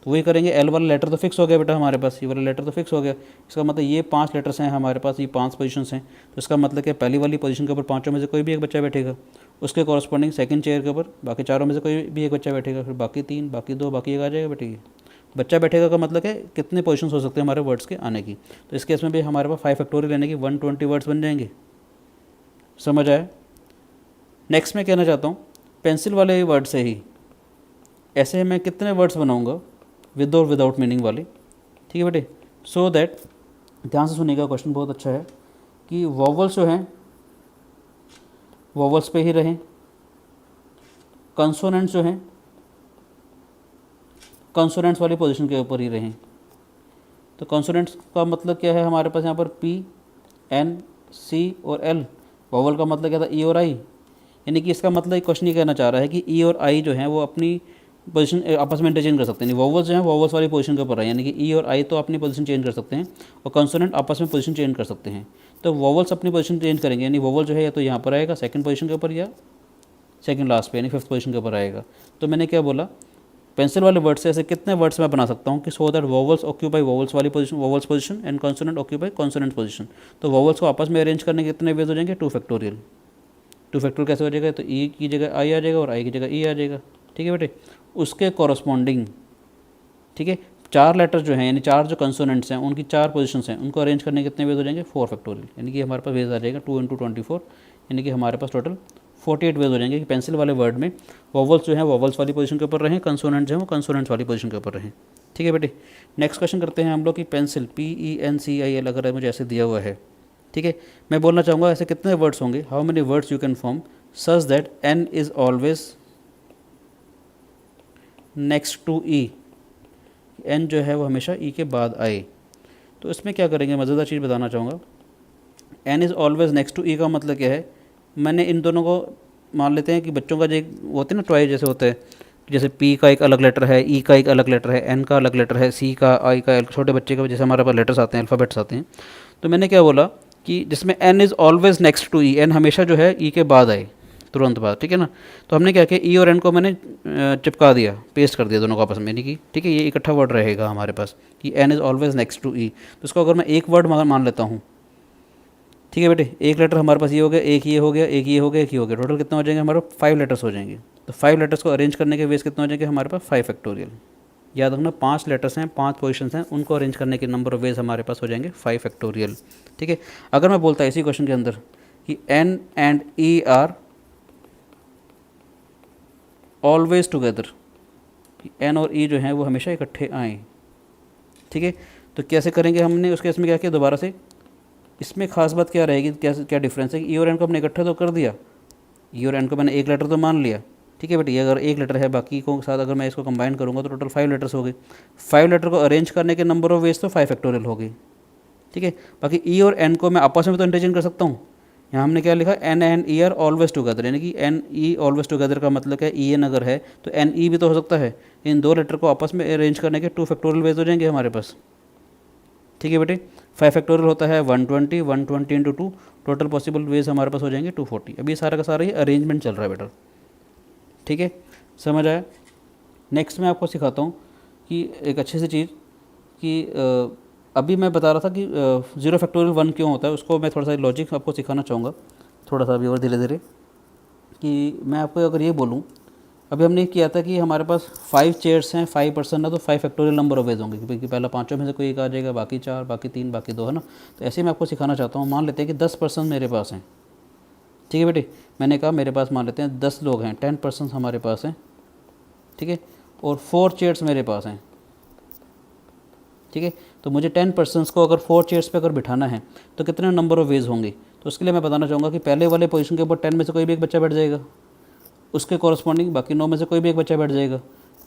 Speaker 1: तो वही करेंगे। एल वाला लेटर तो फिक्स हो गया बेटा हमारे पास, ये वाला लेटर तो फिक्स हो गया। इसका मतलब ये 5 लेटर्स हैं हमारे पास, ये 5 पोजीशंस हैं। तो इसका मतलब कि पहली वाली पोजीशन के ऊपर 5 में से कोई भी एक बच्चा बैठेगा, उसके कॉरस्पॉन्डिंग सेकंड चेयर के ऊपर बाकी 4 में से कोई भी एक बच्चा बैठेगा, फिर बाकी 3, बाकी 2, बाकी 1 आ जाएगा बेटे। बच्चा बैठेगा का मतलब है कितने पोजीशंस हो सकते हैं हमारे वर्ड्स के आने की। तो इस केस में भी हमारे पास 5 फैक्टोरियल यानी कि 120 वर्ड्स बन जाएंगे। समझ आया। नेक्स्ट मैं कहना चाहता हूँ पेंसिल वाले वर्ड से ही ऐसे मैं कितने वर्ड्स बनाऊंगा विद और विदाउट मीनिंग वाले। ठीक है बेटे, सो दैट ध्यान से सुनिएगा, क्वेश्चन बहुत अच्छा है कि वॉवल्स जो हैं वॉवल्स पे ही रहें, कंसोनेंट्स जो हैं कंसोनेंट्स वाली पोजीशन के ऊपर ही रहें। तो कंसोनेंट्स का मतलब क्या है हमारे पास यहाँ पर पी, एन, सी और एल। वॉवल का मतलब क्या था, ई और आई, यानी कि इसका मतलब क्वेश्चन ये कहना चाह रहा है कि ई और आई जो हैं वो अपनी पोजीशन आपस में इंटरचेंज कर सकते हैं। वॉवल्स जो हैं वॉवल्स वाली पोजीशन के ऊपर है, यानी कि ई और आई तो अपनी पोजीशन चेंज कर सकते हैं और कंसोनेंट आपस में पोजीशन चेंज कर सकते हैं। तो वॉवल्स अपनी पोजीशन चेंज करेंगे, यानी वॉवल जो है या तो यहाँ पर आएगा सेकंड पोजीशन के ऊपर या सेकंड लास्ट पे यानी 5th पोजीशन के ऊपर आएगा। तो मैंने क्या बोला, पेंसिल वाले वर्ड से ऐसे कितने वर्ड्स मैं बना सकता हूँ कि so that vowels occupy vowels वाली position, vowels position and consonant occupy consonant position. तो वॉवल्स को आपस में अरेंज करने के कितने वेज हो जाएंगे, 2 फैक्टोरियल। 2 फैक्टोरियल कैसे हो जाएगा, तो ई की जगह आई आ जाएगा और आई की जगह ई आ जाएगा। ठीक है बेटे, उसके कॉरस्पॉन्डिंग, ठीक है, 4 लेटर्स जो हैं यानी 4 जो कंसोनेंट्स हैं उनकी 4 पोजीशंस हैं, उनको अरेंज करने के कितने वेज हो जाएंगे, 4 फैक्टोरियल, यानी कि हमारे पास वेज आ जाएगा 2 × 24, यानी कि हमारे पास टोटल 48 वेज हो जाएंगे कि पेंसिल वाले वर्ड में वॉवल्स जो हैं वॉवल्स वाली पोजीशन के ऊपर रहें, कंसोनेंट जो हैं वो कंसोनेंट्स वाली पोजीशन के ऊपर रहें। ठीक है बेटे, नेक्स्ट क्वेश्चन करते हैं हम लोग कि पेंसिल PENCIL अगर मुझे ऐसे दिया हुआ है, ठीक है, मैं बोलना चाहूँगा ऐसे कितने वर्ड्स होंगे, how many words you can form such that N is always next to E, N जो है वो हमेशा ई के बाद आए। तो इसमें क्या करेंगे, मज़ेदार चीज़ बताना चाहूँगा। N is always next to E का मतलब क्या है, मैंने इन दोनों को मान लेते हैं कि बच्चों का जो एक होते हैं ना टॉय जैसे होते हैं, जैसे पी का एक अलग लेटर है, ई का एक अलग लेटर है, एन का अलग लेटर है, सी का, आई का, छोटे बच्चे का जैसे हमारे पास लेटर्स आते हैं, अल्फ़ाबेट्स आते हैं। तो मैंने क्या बोला कि जिसमें N is always next to E, N हमेशा जो है ई के बाद आए, तुरंत बाद। ठीक है ना, तो हमने क्या किया, ई और एन को मैंने चिपका दिया, पेस्ट कर दिया दोनों को आपस में, यानी कि ठीक है ये इकट्ठा वर्ड रहेगा हमारे पास कि N is always next to E. तो इसको अगर मैं एक वर्ड मान लेता हूँ, ठीक है बेटे, एक लेटर हमारे पास ये हो गया, एक ये हो गया, एक ये हो गया, एक ये हो गया, टोटल कितना हो जाएंगे हमारे 5 लेटर्स हो जाएंगे। तो 5 लेटर्स को अरेंज करने के वेज कितना हो जाएंगे हमारे पास 5 फैक्टोरियल। याद रखना 5 लेटर्स हैं, 5 पोजीशंस हैं, उनको अरेंज करने के नंबर ऑफ वेज हमारे पास हो जाएंगे 5 फैक्टोरियल। ठीक है, अगर मैं बोलता इसी क्वेश्चन के अंदर कि N and E are always together, N और ई जो हैं वो हमेशा इकट्ठे आएँ। ठीक है, तो कैसे करेंगे हमने उसके इसमें क्या किया, दोबारा से इसमें खास बात क्या रहेगी, क्या डिफरेंस है कि ई और एन को हमने इकट्ठा तो कर दिया, ई और एन को मैंने एक लेटर तो मान लिया। ठीक है बेटे, ये अगर एक लेटर है, बाकी को साथ अगर मैं इसको कंबाइन करूँगा तो टोटल 5 लेटर्स हो गए। 5 लेटर को अरेंज करने के नंबर ऑफ वेज तो 5 फैक्टोरियल हो गई। ठीक है, बाकी ई और एन को मैं आपस में तो इंटरचेंज कर सकता हूँ। यहाँ हमने क्या लिखा, N and E are always together, यानी कि एन ई ऑलवेज टुगेदर का मतलब क्या, ई एन अगर है तो एन ई भी तो हो सकता है। इन 2 लेटर को आपस में अरेंज करने के 2 फैक्टोरियल वेज हो जाएंगे हमारे पास। ठीक है बेटे, 5 फैक्टोरियल होता है 120, 120 × 2, टोटल पॉसिबल वेज हमारे पास हो जाएंगे 240। अभी सारा का सारा ये अरेंजमेंट चल रहा है बेटा। ठीक है, समझ आया। नेक्स्ट मैं आपको सिखाता हूँ कि एक अच्छी सी चीज़ कि अभी मैं बता रहा था कि 0 फैक्टोरियल 1 क्यों होता है, उसको मैं थोड़ा सा लॉजिक आपको सिखाना चाहूँगा, थोड़ा सा अभी और धीरे धीरे। कि मैं आपको अगर ये बोलूँ अभी हमने किया था कि हमारे पास 5 चेयर्स हैं, 5 पर्सन है, तो 5 फैक्टोरियल नंबर ऑफ वेज होंगे, क्योंकि पहला 5 में से कोई एक आ जाएगा, बाकी 4, बाकी 3, बाकी 2, है ना। तो ऐसे ही मैं आपको सिखाना चाहता हूँ। मान लेते हैं कि 10 पर्सन मेरे पास हैं, ठीक है बेटे। मैंने कहा मेरे पास मान लेते हैं 10 लोग हैं, 10 पर्सन हमारे पास हैं, ठीक है। और 4 चेयर्स मेरे पास हैं, ठीक है। तो मुझे 10 पर्सनस को अगर 4 चेयर्स पे अगर बिठाना है तो कितने नंबर ऑफ वेज होंगे। तो उसके लिए मैं बताना चाहूँगा कि पहले वाले पोजीशन के ऊपर 10 में से कोई भी एक बच्चा बैठ जाएगा, उसके कॉरस्पॉन्डिंग बाकी 9 में से कोई भी एक बच्चा बैठ जाएगा,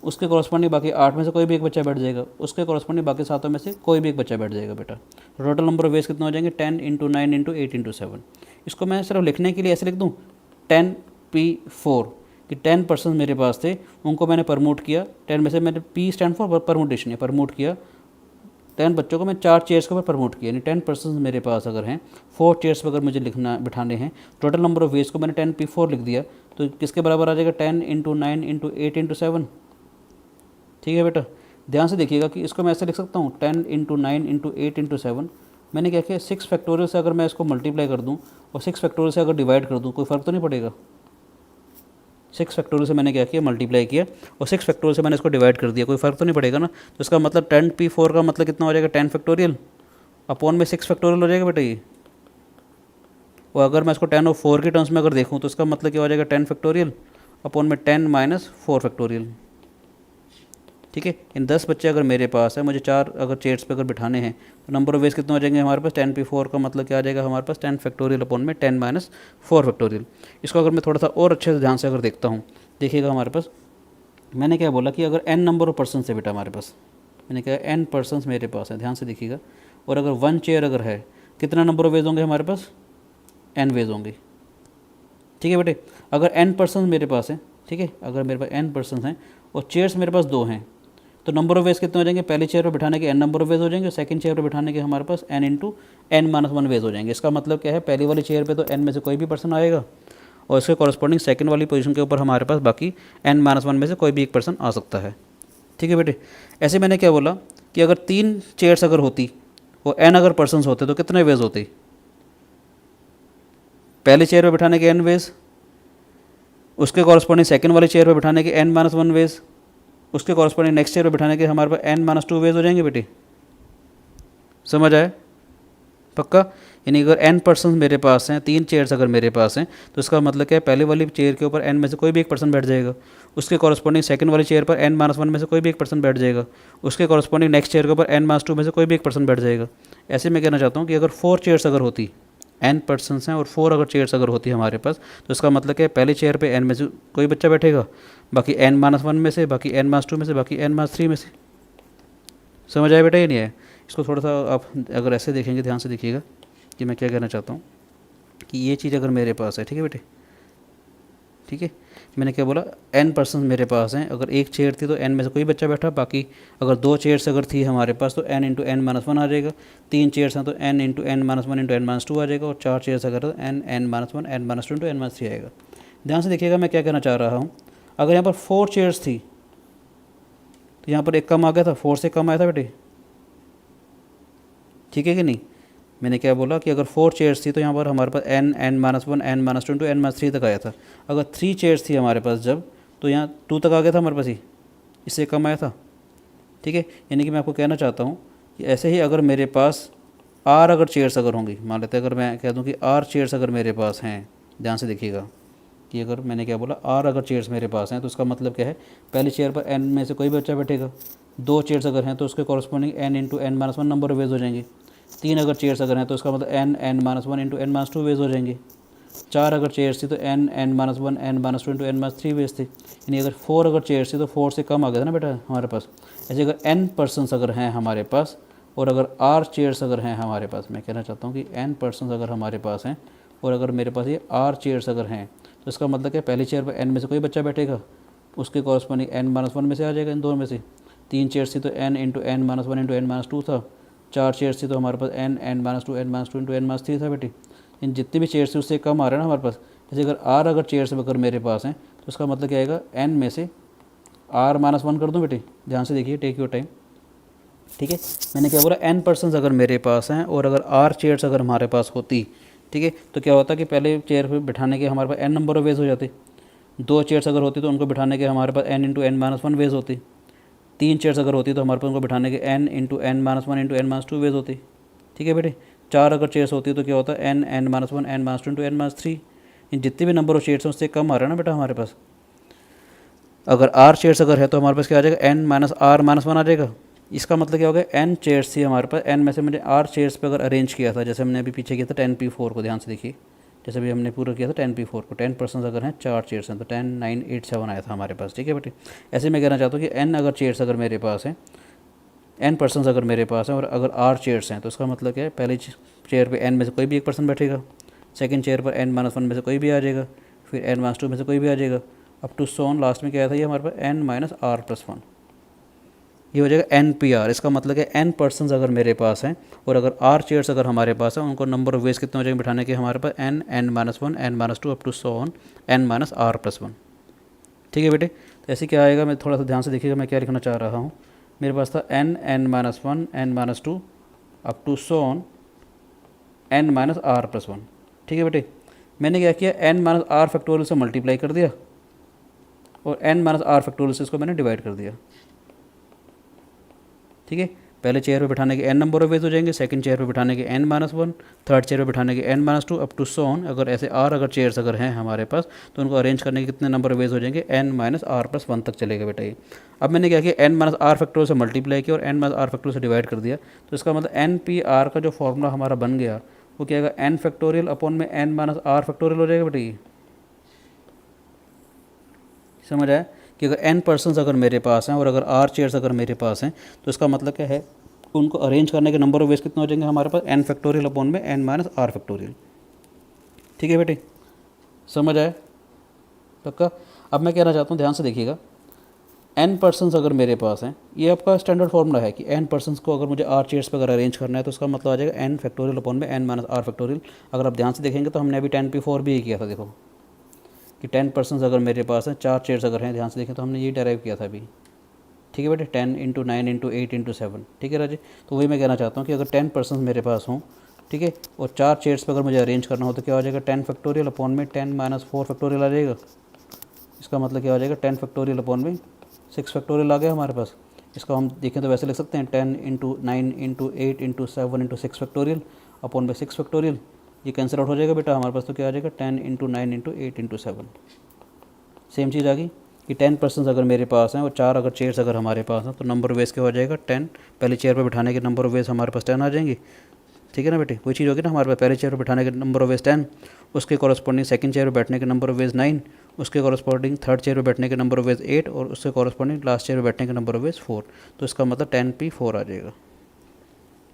Speaker 1: उसके कॉरस्पॉन्डिंग बाकी 8 में से कोई भी एक बच्चा बैठ जाएगा, उसके कॉरस्पॉन्डिंग बाकी 7 में से कोई भी एक बच्चा बैठ जाएगा बेटा। टोटल नंबर ऑफ वेज कितने हो जाएंगे, 10 × 9 × 8 × 7। इसको मैं सिर्फ लिखने के लिए ऐसे लिख दूँ 10P4 कि 10 पर्सन मेरे पास थे, उनको मैंने प्रमोट किया। 10 में से मैंने P स्टैंड फॉर परमोटेशन है, प्रमोट किया 10 बच्चों को मैं 4 चेयर्स के ऊपर प्रमोट किया, यानी 10 पर्सन मेरे पास अगर हैं, 4 चेयर्स पर अगर मुझे लिखना बिठाने हैं, टोटल नंबर ऑफ वेज को मैंने 10P4 लिख दिया, तो किसके बराबर आ जाएगा, 10 × 9 × 8 × 7। ठीक है बेटा, ध्यान से देखिएगा कि इसको मैं ऐसे लिख सकता हूँ 10 × 9 × 8 × 7। मैंने क्या किया, 6 फैक्टोरियल से अगर मैं इसको मल्टीप्लाई कर दूँ और 6 फैक्टोरियल से अगर डिवाइड कर दूँ, कोई फ़र्क तो नहीं पड़ेगा। 6 फैक्टोरियल से मैंने क्या किया, मल्टीप्लाई किया, और 6 फैक्टोरियल से मैंने इसको डिवाइड कर दिया, कोई फ़र्क तो नहीं पड़ेगा ना। तो इसका मतलब 10P4 का मतलब कितना हो जाएगा, 10 फैक्टोरियल अपॉन में 6 फैक्टोरियल हो जाएगा बेटा ये। और अगर मैं इसको 10 और 4 के टर्म्स में अगर देखूँ तो इसका मतलब क्या हो जाएगा, 10 फैक्टोरियल अपॉन में 10 - 4 फैक्टोरियल। ठीक है, इन 10 बच्चे अगर मेरे पास है, मुझे 4 अगर चेयर्स पे अगर बिठाने हैं, तो नंबर ऑफ वेज कितने हो जाएंगे हमारे पास, 10P4 का मतलब क्या आ जाएगा हमारे पास, 10 फैक्टोरियल अपॉन में 10 - 4 फैक्टोरियल। इसको अगर मैं थोड़ा सा और अच्छे से ध्यान से अगर देखता हूँ, देखिएगा हमारे पास मैंने क्या बोला कि अगर n नंबर ऑफ पर्सन है बेटा हमारे पास, मैंने कहा n पर्सनस मेरे पास है, ध्यान से देखिएगा। और अगर 1 चेयर अगर है, कितना नंबर ऑफ वेज होंगे हमारे पास, n वेज होंगे। ठीक है बेटे, अगर n पर्सन मेरे पास है, ठीक है, अगर मेरे पास n पर्सन हैं और चेयर्स मेरे पास 2 हैं, तो नंबर ऑफ वेज कितने हो जाएंगे, पहली चेयर पर बिठाने के n नंबर ऑफ वेज हो जाएंगे, सेकंड चेयर पर बिठाने के हमारे पास n × n - 1 वेज हो जाएंगे। इसका मतलब क्या है, पहली वाली चेयर पे तो n में से कोई भी पर्सन आएगा, और इसके कॉरस्पॉन्डिंग सेकंड वाली पोजीशन के ऊपर हमारे पास बाकी n - 1 में से कोई भी एक पर्सन आ सकता है। ठीक है बेटे, ऐसे मैंने क्या बोला कि अगर 3 चेयर्स अगर होती और n अगर पर्सन होते तो कितने वेज होते, पहले चेयर पर बिठाने के n वेज, उसके कॉरस्पॉन्डिंग सेकंड वाली चेयर पर बिठाने के n - 1 वेज, उसके कॉरस्पॉन्डिंग नेक्स्ट चेयर पर बिठाने के हमारे पास n - 2 वेज हो जाएंगे बेटे। समझ आए पक्का। यानी अगर n पर्सन मेरे पास हैं, 3 चेयर्स अगर मेरे पास हैं, तो इसका मतलब क्या है, पहले वाली चेयर के ऊपर n में से कोई भी एक पर्सन बैठ जाएगा, उसके कॉरस्पॉन्डिंग सेकंड वाली चेयर पर n - 1 में से कोई भी एक पर्सन बैठ जाएगा, उसके कॉरस्पॉन्डिंग नेक्स्ट चेयर के ऊपर n - 2 में से कोई भी एक पर्सन बैठ जाएगा। ऐसे मैं कहना चाहता हूँ कि अगर 4 चेयर्स अगर होती, n पर्सनस हैं और 4 अगर चेयर्स अगर होती हमारे पास, तो इसका मतलब क्या है, पहली चेयर पे n में से कोई बच्चा बैठेगा, बाकी n - 1 में से, बाकी n - 2 में से, बाकी n - 3 में से। समझ आया बेटा, ये नहीं है। इसको थोड़ा सा आप अगर ऐसे देखेंगे, ध्यान से देखिएगा कि मैं क्या कहना चाहता हूँ, कि ये चीज़ अगर मेरे पास है, ठीक है बेटे, ठीक है, मैंने क्या बोला, n पर्सन मेरे पास हैं, अगर एक चेयर थी तो n में से कोई बच्चा बैठा, बाकी अगर 2 चेयर्स अगर थी हमारे पास तो n × n - 1 आ जाएगा, 3 चेयर्स हैं तो n × n - 1 × n - 2 आ जाएगा, और 4 चेयर्स अगर तो n n - 1 n - 2 × n - 3 आएगा। ध्यान से देखिएगा मैं क्या कहना चाह रहा हूँ। अगर यहाँ पर 4 चेयर्स थी तो यहाँ पर एक कम आ गया था, 4 से कम आया था बेटे, ठीक है कि नहीं। मैंने क्या बोला कि अगर 4 चेयर्स थी तो यहाँ पर हमारे पास n n - 1 n - 2 × n - 3 तक आया था। अगर 3 चेयर्स थी हमारे पास जब, तो यहाँ 2 तक आ गया था हमारे पास, ही इससे कम आया था। ठीक है, यानी कि मैं आपको कहना चाहता हूँ कि ऐसे ही अगर मेरे पास r अगर चेयर्स अगर होंगी, मान लेते हैं अगर मैं कह दूँ कि r चेयर्स अगर मेरे पास हैं, ध्यान से देखिएगा कि अगर मैंने क्या बोला, r अगर चेयर्स मेरे पास हैं, तो उसका मतलब क्या है, पहली चेयर पर n में से कोई बच्चा बैठेगा, 2 चेयर्स अगर हैं तो उसके corresponding n × n - 1 number of ways हो जाएंगे, 3 अगर चेयर्स अगर हैं तो उसका मतलब n n - 1 × n - 2 वेज हो जाएंगे, 4 अगर चेयर्स थी तो n n - 1 n - 2 × n - 3 veg थे। यानी अगर 4 अगर चेयर्स थी तो 4 से कम आ गया था ना बेटा हमारे पास। ऐसे अगर n पर्सनस अगर हैं हमारे पास और अगर r चेयर्स अगर हैं हमारे पास, मैं कहना चाहता हूँ कि n पर्सनस अगर हमारे पास हैं और अगर मेरे पास ये r चेयर्स अगर हैं, तो इसका मतलब क्या, पहली चेयर पर n में से कोई बच्चा बैठेगा, उसके कॉरस्पॉन्डिंग n - 1 में से आ जाएगा, इन दोनों में से। 3 चेयर्स थी तो n × n - 1 × n - 2 था, 4 चेयर्स थी तो हमारे पास n n - 2 n - 2 × n - 3 था बेटे। इन जितनी भी चेयर्स थी उससे कम आ रहा है ना हमारे पास। जैसे अगर r अगर चेयर्स अगर मेरे पास हैं तो उसका मतलब क्या आएगा, n में से r - 1 कर दूँ बेटे, ध्यान से देखिए, टेक योर टाइम। ठीक है, मैंने क्या बोला, n पर्सनस अगर मेरे पास हैं और अगर r चेयर्स अगर हमारे पास होती, ठीक है, तो क्या होता कि पहले चेयर पर बिठाने के हमारे पास n नंबर ऑफ वेज हो जाते, 2 चेयर्स अगर होती तो उनको बिठाने के हमारे पास n into N minus one ways होती। 3 चेयर्स अगर होती तो हमारे पास उनको बिठाने के n into N minus one into N minus two ways होती। ठीक है बेटे। 4 अगर चेयर्स होती तो क्या होता है n n minus one N minus two into N minus three. जितने भी नंबर ऑफ चेयर्स हैं उससे कम आ रहा है ना बेटा हमारे पास। अगर r चेयर्स अगर है तो हमारे पास क्या आ जाएगा n minus R minus one आ जाएगा। इसका मतलब क्या हो गया n चेयर्स थी हमारे पास, n में से मैंने r चेयर्स पे अगर अरेंज किया था, जैसे हमने अभी पीछे किया था 10p4 को, ध्यान से देखिए, जैसे भी हमने पूरा किया था 10p4 को, 10% अगर हैं 4 चेयर्स हैं तो 10 9 8 7 आया था हमारे पास। ठीक है बेटे। ऐसे मैं कहना चाहता हूँ कि n अगर चेयर्स अगर मेरे पास हैं, n% अगर मेरे पास है और अगर r चेयर्स हैं तो इसका मतलब क्या है, पहली चेयर पे n में से कोई भी एक पर्सन बैठेगा, सेकंड चेयर पर n माइनस वन में से कोई भी आ जाएगा, फिर n माइनस टू में से कोई भी आ जाएगा, अप टू सोन लास्ट में क्या आया था ये हमारे पास n minus R plus one. ये हो जाएगा NPR। इसका मतलब है n पर्सनस अगर मेरे पास हैं और अगर r चेयर्स अगर हमारे पास है, उनको नंबर ऑफ वेज कितने हो जाएंगे बिठाने के हमारे पास n n minus one n minus two up to so on n minus R plus one. ठीक है बेटे। तो ऐसे क्या आएगा, मैं थोड़ा सा ध्यान से देखिएगा मैं क्या लिखना चाह रहा हूँ। मेरे पास था n n minus one n minus two up to so on n minus R plus one. ठीक है बेटे। मैंने क्या किया, n माइनस आर फैक्टोरियल से मल्टीप्लाई कर दिया और n माइनस आर फैक्टोरियल से इसको मैंने डिवाइड कर दिया। ठीक है। पहले चेयर पे बिठाने के n नंबर ऑफ वेज हो जाएंगे, सेकंड चेयर पे बिठाने के n minus one, third chair पे बिठाने के n minus two up to so on. अगर ऐसे r अगर चेयर्स अगर हैं हमारे पास तो उनको अरेंज करने के कितने नंबर ऑफ वेज हो जाएंगे, n minus R plus one तक चलेगा बेटा ये। अब मैंने क्या किया, n माइनस आर फैक्टोरियल से मल्टीप्लाई किया और n माइनस आर फैक्टोरियल से डिवाइड कर दिया। तो इसका मतलब NPR का जो फॉर्मूला हमारा बन गया वो क्या आएगा, n फैक्टोरियल अपॉन में n माइनस आर फैक्टोरियल हो जाएगा बेटा ये। समझ आया कि अगर n पर्सनस अगर मेरे पास हैं और अगर r चेयर्स अगर मेरे पास हैं तो इसका मतलब क्या है, उनको अरेंज करने के नंबर ऑफ वेज कितने हो जाएंगे हमारे पास, n फैक्टोरियल अपॉन में n माइनस आर फैक्टोरियल। ठीक है बेटे। समझ आया पक्का। अब मैं कहना चाहता हूँ ध्यान से देखिएगा, n पर्सनस अगर मेरे पास हैं, ये आपका स्टैंडर्ड फॉर्मूला है कि n पर्सनस को अगर मुझे r चेयर्स पर अगर अरेंज करना है तो उसका मतलब आ जाएगा n फैक्टोरियल अपॉन में n माइनस आर फैक्टोरियल। अगर आप ध्यान से देखेंगे तो हमने अभी 10p4 भी किया था, देखो कि 10% अगर मेरे पास है, 4 चेयर्स अगर हैं, ध्यान से देखें तो हमने ये डेराइव किया था अभी। ठीक है बेटे। 10 इंटू 9 इंटू 8 इंटू 7। ठीक है राजी। तो वही मैं कहना चाहता हूँ कि अगर 10% मेरे पास हों, ठीक है, और 4 चेयर्स पर अगर मुझे अरेंज करना हो तो क्या हो जाएगा, 10 फैक्टोरियल अपॉन में 10 माइनस 4 फैक्टोरियल आ जाएगा। इसका मतलब क्या हो जाएगा, 10 फैक्टोरियल अपॉन में 6 फैक्टोरियल आ गया हमारे पास। इसका हम देखें तो वैसे लिख सकते हैं 10 into 9 into 8 into 7 into 6 factorial upon में 6 फैक्टोरियल। ये कैंसिल आउट हो जाएगा बेटा हमारे पास, तो क्या आ जाएगा 10 इंटू 9 इंटू 8 इंटू 7। सेम चीज़ आ गई कि 10% अगर मेरे पास हैं और 4 अगर चेयर्स अगर हमारे पास हैं तो नंबर ऑफ वेज क्या हो जाएगा 10। पहले चेयर पर बिठाने के नंबर ऑफ वेज हमारे पास 10 आ जाएंगे। ठीक है ना बेटे। वही चीज़ होगी ना हमारे पास, पहले चेयर पर बिठाने के नंबर ऑफ वेज 10, उसके कॉरस्पॉन्डिंग सेकंड चेयर पर बैठने के नंबर ऑफ वेज 9, उसके कॉरस्पॉन्डिंग थर्ड चेयर पर बैठने के नंबर ऑफ वेज 8 और उसके कॉरस्पॉन्डिंग लास्ट चेयर पर बैठने के नंबर ऑफ वेज 4। तो इसका मतलब 10p4 आ जाएगा।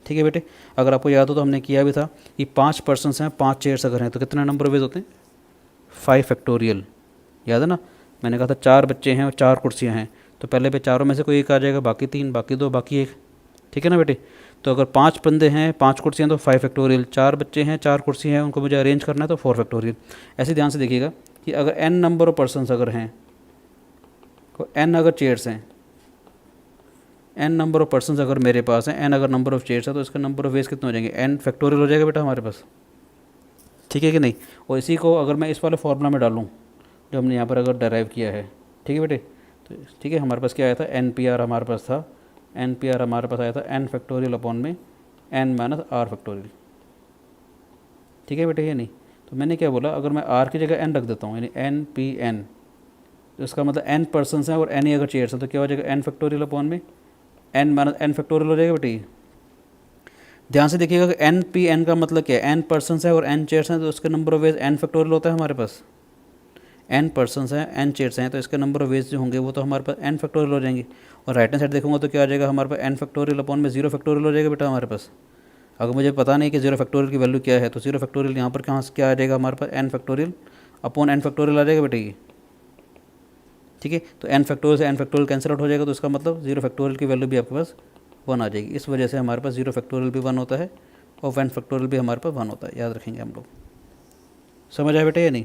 Speaker 1: ठीक है बेटे। अगर आपको याद हो तो हमने किया भी था कि 5 पर्सनस हैं, 5 चेयर्स अगर हैं तो कितना नंबर ऑफ वेज होते हैं, 5 फैक्टोरियल। याद है ना, मैंने कहा था 4 बच्चे हैं और 4 कुर्सियां हैं, तो पहले पे चारों में से कोई एक आ जाएगा, बाकी 3, बाकी 2, बाकी 1। ठीक है ना बेटे। तो अगर 5 बंदे हैं, 5 कुर्सियाँ तो 5 फैक्टोरियल, 4 बच्चे हैं, 4 कुर्सी हैं, उनको मुझे अरेंज करना है तो 4 फैक्टोरियल। ऐसे ध्यान से देखिएगा कि अगर n नंबर ऑफ पर्सनस अगर हैं, तो n अगर चेयर्स हैं, n नंबर ऑफ पर्सनस अगर मेरे पास हैं, n अगर नंबर ऑफ चेयर्स है तो इसका नंबर ऑफ वेज कितने हो जाएंगे, n फैक्टोरियल हो जाएगा बेटा हमारे पास। ठीक है कि नहीं। और इसी को अगर मैं इस वाले फॉर्मूला में डालूँ जो हमने यहाँ पर अगर डराइव किया है, ठीक है बेटे, तो ठीक है हमारे पास क्या आया था, NPR हमारे पास था, NPR हमारे पास आया था n फैक्टोरियल अपॉन में n माइनस आर फैक्टोरियल। ठीक है बेटे। ये नहीं तो मैंने क्या बोला, अगर मैं r की जगह n रख देता हूँ यानी NPN, तो इसका मतलब n पर्सनस हैं और n ही अगर चेयर्स हैं तो क्या हो जाएगा, n फैक्टोरियल अपॉन में n माइनस n फैक्टोरियल हो जाएगा बेटे। ये ध्यान से देखिएगा कि NPN का मतलब क्या है, n पर्सनस है और n चेयर्स हैं तो उसके number of ways n factorial होता है हमारे पास। n पर्सनस हैं, n चेयर्स हैं तो इसके नंबर ऑफ वेज जो होंगे वो तो हमारे पास n फैक्टोरियल हो जाएंगे। और राइट हैंड साइड देखूंगा तो क्या आ जाएगा हमारे पास, n फैक्टोरियल अपॉन में 0 फैक्टोरियल हो जाएगा बेटा हमारे पास। अगर मुझे पता नहीं कि 0 फैक्टोरियल की वैल्यू क्या है तो 0 फैक्टोरियल यहाँ पर कहाँ से क्या आ जाएगा हमारे पास, n factorial upon n factorial आ जाएगा बेटा ये। ठीक है। तो n फैक्टोरियल से n फैक्टोरियल कैंसिल आउट हो जाएगा तो इसका मतलब 0 फैक्टोरियल की वैल्यू भी आपके पास 1 आ जाएगी। इस वजह से हमारे पास 0 फैक्टोरियल भी 1 होता है और 1 फैक्टोरियल भी हमारे पास 1 होता है, याद रखेंगे हम लोग। समझ आया बेटा या नहीं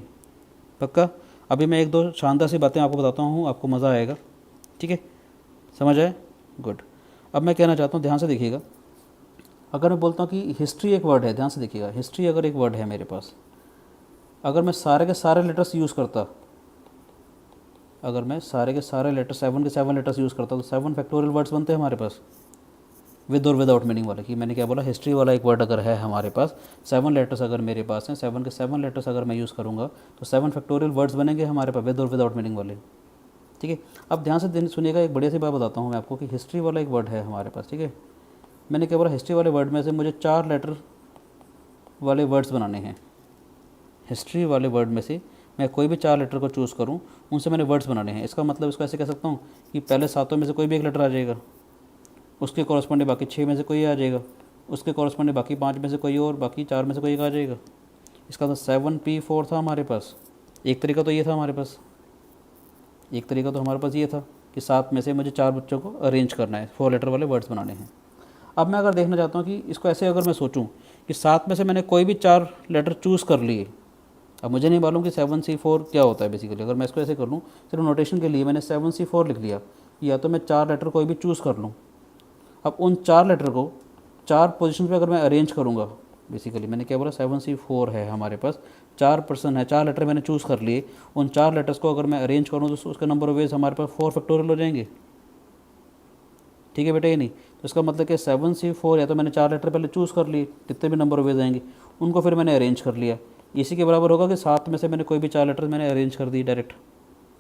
Speaker 1: पक्का। अभी मैं एक दो शानदार सी बातें आपको बताता हूँ, आपको मज़ा आएगा। ठीक है, समझ आए, गुड। अब मैं कहना चाहता हूँ ध्यान से देखिएगा, अगर मैं बोलता हूँ कि हिस्ट्री एक वर्ड है, ध्यान से देखिएगा, हिस्ट्री अगर एक वर्ड है मेरे पास, अगर मैं सारे के सारे लेटर्स यूज़ करता अगर मैं सारे के सारे लेटर 7 के 7 लेटर्स यूज़ करता हूँ तो 7 फैक्टोरियल वर्ड्स बनते हैं हमारे पास, विद और विदाउट मीनिंग वाले। कि मैंने क्या बोला, हिस्ट्री वाला एक वर्ड अगर है हमारे पास, 7 लेटर्स अगर मेरे पास हैं, 7 के 7 लेटर्स अगर मैं यूज़ करूँगा तो 7 फैक्टोरियल वर्ड्स बनेंगे हमारे पास, विद और विदाउट मीनिंग वाले। ठीक है, अब ध्यान से सुनिएगा, एक बढ़िया सी बात बताता हूँ मैं आपको कि हिस्ट्री वाला एक वर्ड है हमारे पास। ठीक है, मैंने क्या बोला, हिस्ट्री वाले वर्ड में से मुझे 4 लेटर वाले वर्ड्स बनाने हैं। हिस्ट्री वाले वर्ड में से मैं कोई भी 4 लेटर को चूज़ करूँ, उनसे मैंने वर्ड्स बनाने हैं। इसका मतलब इसको ऐसे कह सकता हूँ कि पहले 7 में से कोई भी एक लेटर आ जाएगा, उसके कॉरस्पॉन्डिंग बाकी 6 में से कोई आ जाएगा, उसके कॉरस्पॉन्डिंग बाकी 5 में से कोई और, बाकी 4 में से कोई एक आ जाएगा। इसका तो 7P4 था हमारे पास। एक तरीका तो ये था हमारे पास, एक तरीका तो हमारे पास ये था कि 7 में से मुझे 4 बच्चों को अरेंज करना है, 4 लेटर वाले वर्ड्स बनाने हैं। अब मैं अगर देखना चाहता हूँ कि इसको ऐसे अगर मैं सोचूं कि 7 में से मैंने कोई भी 4 लेटर चूज़ कर लिए, अब मुझे नहीं मालूम कि 7C4 क्या होता है बेसिकली। अगर मैं इसको ऐसे कर लूँ, सिर्फ नोटेशन के लिए मैंने 7C4 लिख लिया, या तो मैं 4 लेटर कोई भी चूज़ कर लूँ। अब उन 4 लेटर को 4 पोजीशन पे अगर मैं अरेंज करूँगा, बेसिकली मैंने क्या बोला, 7C4 है हमारे पास, 4 पर्सन है, 4 लेटर मैंने चूज़ कर लिए, उन 4 लेटर्स को अगर मैं अरेंज करूँ तो उसका नंबर ऑफ वेज हमारे पास 4 फैक्टोरियल हो जाएंगे। ठीक है बेटा, ये नहीं तो इसका मतलब कि 7C4, या तो मैंने 4 लेटर पहले चूज़ कर लिए, जितने भी नंबर ऑफ वेज आएंगे उनको फिर मैंने अरेंज कर लिया। इसी के बराबर होगा कि 7 में से मैंने कोई भी 4 लेटर मैंने अरेंज कर दी डायरेक्ट।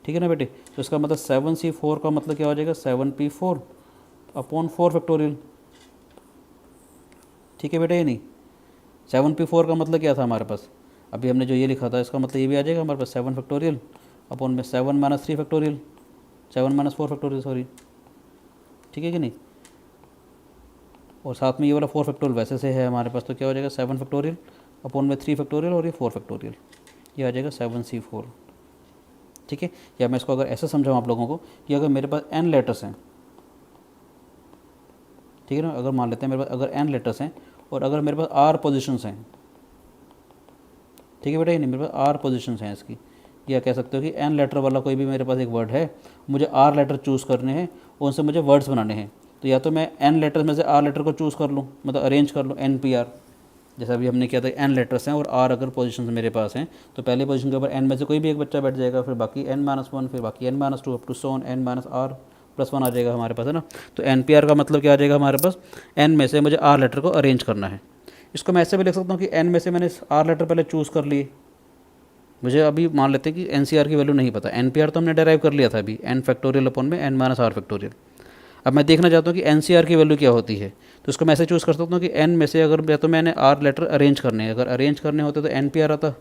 Speaker 1: ठीक है ना बेटे, तो इसका मतलब 7C4 का मतलब क्या हो जाएगा, 7P4 अपॉन 4 फैक्टोरियल। ठीक है बेटा, ये नहीं 7P4 का मतलब क्या था हमारे पास, अभी हमने जो ये लिखा था, इसका मतलब ये भी आ जाएगा हमारे पास 7 फैक्टोरियल अपॉन में 7 - 3 फैक्टोरियल, 7 - 4 फैक्टोरियल सॉरी। ठीक है कि नहीं, और साथ में ये वाला 4 फैक्टोरियल वैसे से है हमारे पास, तो क्या हो जाएगा 7 फैक्टोरियल अपॉन में 3 फैक्टोरियल और ये 4 फैक्टोरियल, ये आ जाएगा 7C4। ठीक है, या मैं इसको अगर ऐसे समझाऊँ आप लोगों को कि अगर मेरे पास n लेटर्स हैं, ठीक है ना, अगर मान लेते हैं मेरे पास अगर n लेटर्स हैं और अगर मेरे पास r पोजीशंस हैं, ठीक है बेटा, ये नहीं, मेरे पास r पोजीशंस हैं इसकी, या कह सकते हो कि n लेटर वाला कोई भी मेरे पास एक वर्ड है, मुझे r लेटर चूज़ करने हैं, उनसे मुझे वर्ड्स बनाने हैं। तो या तो मैं n लेटर्स में से r लेटर को चूज़ कर लूँ, मतलब अरेंज कर लूँ, NPR, जैसा अभी हमने किया था, n लेटर्स हैं और r अगर पोजीशन मेरे पास हैं तो पहले पोजीशन के ऊपर n में से कोई भी एक बच्चा बैठ जाएगा, फिर बाकी n-1, फिर बाकी n-2 up to so on n-r+1 आ जाएगा हमारे पास, है ना। तो NPR का मतलब क्या आ जाएगा हमारे पास, n में से मुझे r लेटर को अरेंज करना है। इसको मैं ऐसे भी लिख सकता हूँ कि n में से मैंने r लेटर पहले चूज़ कर लिए, मुझे अभी मान लेते हैं कि NCR की वैल्यू नहीं पता, NPR तो हमने डेराइव कर लिया था अभी, n फैक्टोरियल अपॉन में n-r फैक्टोरियल। अब मैं देखना चाहता हूँ कि NCR की वैल्यू क्या होती है, तो इसको मैं ऐसे चूज़ कर सकता हूँ कि n में से अगर या तो मैंने r लेटर अरेंज करने हैं, अगर अरेंज करने होते तो NPR आता।